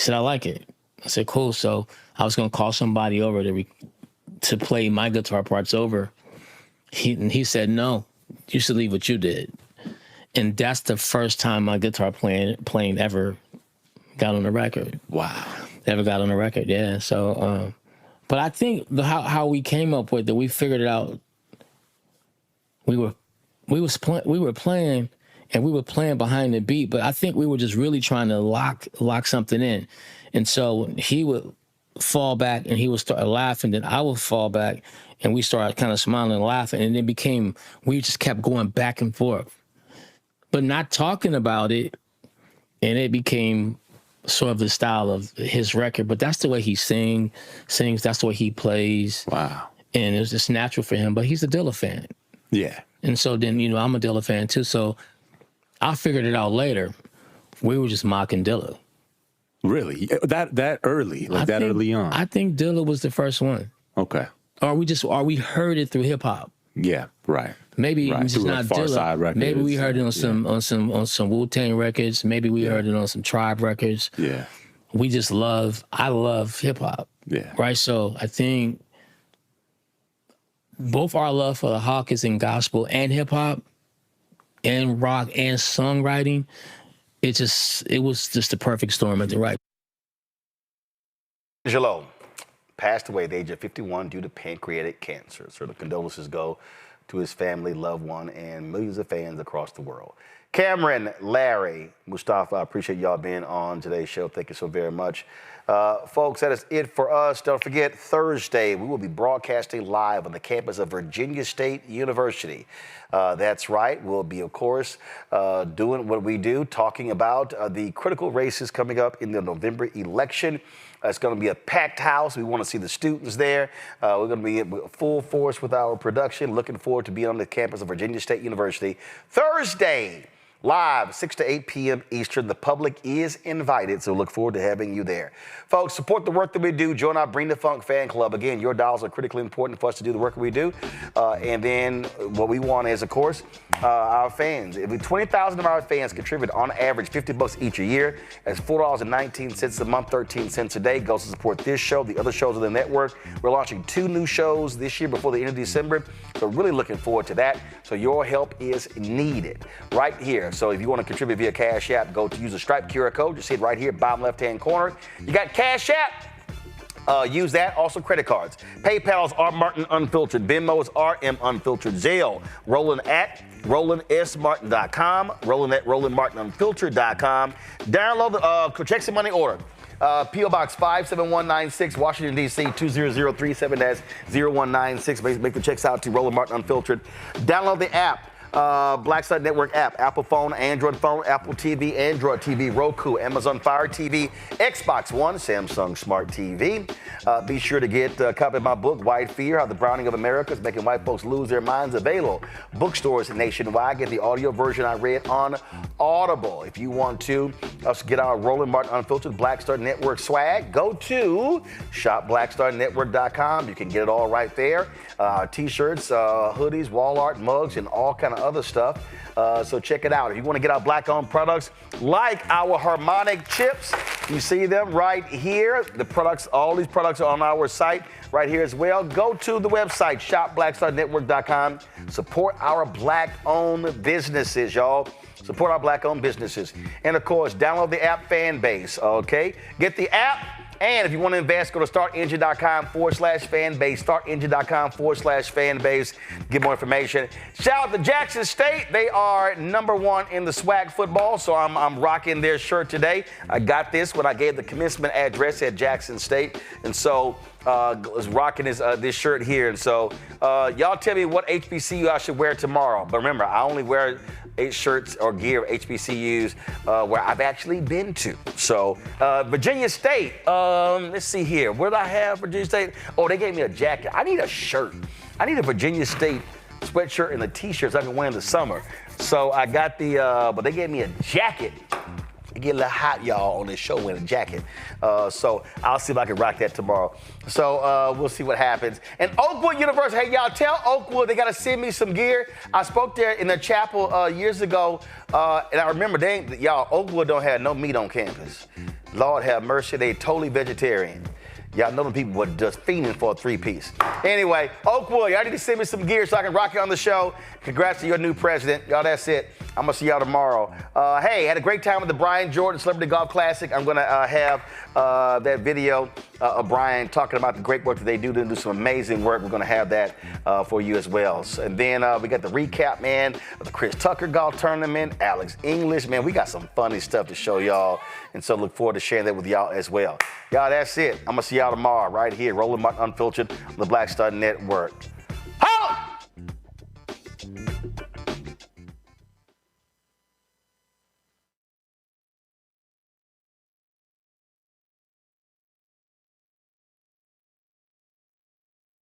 I like it. I said, cool. So I was going to call somebody over to play my guitar parts over. He said, no, you should leave what you did. And that's the first time my guitar playing ever got on the record. Wow. Ever got on the record, yeah. So, but I think how we came up with it, we figured it out. We were playing, and we were playing behind the beat, but I think we were just really trying to lock something in. And so he would fall back and he would start laughing, then I would fall back and we started kind of smiling and laughing, and it we just kept going back and forth, but not talking about it, and it became sort of the style of his record. But that's the way he sings, that's the way he plays. Wow. And it was just natural for him, but he's a Dilla fan. Yeah. And so then, I'm a Dilla fan too, so I figured it out later. We were just mocking Dilla. Really? That early? Early on? I think Dilla was the first one. Okay. Or we heard it through hip hop. Yeah, right. Maybe right. just not Dilla. Maybe we heard it on some Wu-Tang records. Maybe we heard it on some Tribe records. Yeah. I love hip hop. Yeah. Right? So I think both our love for the Hawk is in gospel and hip hop and rock and songwriting. It was just the perfect storm at the right. Jalone passed away at the age of 51 due to pancreatic cancer. So the condolences go to his family, loved one, and millions of fans across the world. Cameron, Larry, Mustafa, I appreciate y'all being on today's show. Thank you so very much. Folks, that is it for us. Don't forget, Thursday, we will be broadcasting live on the campus of Virginia State University. That's right. We'll be, of course, doing what we do, talking about the critical races coming up in the November election. It's going to be a packed house. We want to see the students there. We're going to be in full force with our production. Looking forward to being on the campus of Virginia State University Thursday, live 6 to 8 p.m. Eastern. The public is invited, so look forward to having you there. Folks, support the work that we do. Join our Bring the Funk fan club. Again, your dollars are critically important for us to do the work we do. And then what we want is, of course, our fans. If 20,000 of our fans contribute on average $50 each a year, that's $4.19 a month, 13 cents a day, goes to support this show, the other shows of the network. We're launching 2 new shows this year before the end of December. So really looking forward to that. So your help is needed right here. So if you want to contribute via Cash App, go to use the Stripe QR code. Just hit right here, bottom left-hand corner. You got Cash App. Use that. Also credit cards. PayPal's R Martin Unfiltered. Venmo's RM Unfiltered. Zelle. Roland at RolandSMartin.com. Roland at RolandMartinUnfiltered.com. Download the Check Some Money order. P.O. Box 57196, Washington, D.C. 20037-0196. Make the checks out to Roland Martin Unfiltered. Download the app. Black Star Network app, Apple phone, Android phone, Apple TV, Android TV, Roku, Amazon Fire TV, Xbox One, Samsung Smart TV. Be sure to get a copy of my book, White Fear, How the Browning of America is Making White Folks Lose Their Minds, available bookstores nationwide. Get the audio version I read on Audible. If you want to get our Roland Martin Unfiltered Black Star Network swag, go to shopblackstarnetwork.com. You can get it all right there. T-shirts, hoodies, wall art, mugs, and all kind of other stuff. So check it out. If you want to get our black-owned products, like our Harmonic Chips, you see them right here. The products, all these products are on our site right here as well. Go to the website, shopblackstarnetwork.com. Support our black-owned businesses, y'all. Support our black-owned businesses. And, of course, download the app Fanbase, okay? Get the app. And if you want to invest, go to startengine.com/fanbase, startengine.com/fanbase. Get more information. Shout out to Jackson State. They are #1 in the swag football, so I'm rocking their shirt today. I got this when I gave the commencement address at Jackson State. And so was rocking this shirt here. And so y'all tell me what HBCU I should wear tomorrow. But remember, I only wear shirts or gear of HBCUs where I've actually been to. So Virginia State, let's see here. What did I have for Virginia State? Oh, they gave me a jacket. I need a shirt. I need a Virginia State sweatshirt and a t-shirt so I can wear in the summer. So I got but they gave me a jacket. It get a little hot, y'all, on this show in a jacket. So I'll see if I can rock that tomorrow. So we'll see what happens. And Oakwood University, hey, y'all, tell Oakwood they got to send me some gear. I spoke there in the chapel years ago, and I remember y'all, Oakwood don't have no meat on campus. Lord have mercy, they totally vegetarian. Y'all know them people were just fiending for a 3-piece. Anyway, Oakwood, y'all need to send me some gear so I can rock it on the show. Congrats to your new president. Y'all, that's it. I'm going to see y'all tomorrow. Hey, had a great time with the Brian Jordan Celebrity Golf Classic. I'm going to have that video of Brian talking about the great work that they do. They do some amazing work. We're going to have that for you as well. And then we got the recap, man, of the Chris Tucker Golf Tournament, Alex English. Man, we got some funny stuff to show y'all. And so look forward to sharing that with y'all as well. Y'all, that's it. I'm going to see y'all tomorrow right here, Roland Martin Unfiltered on the Black Star Network.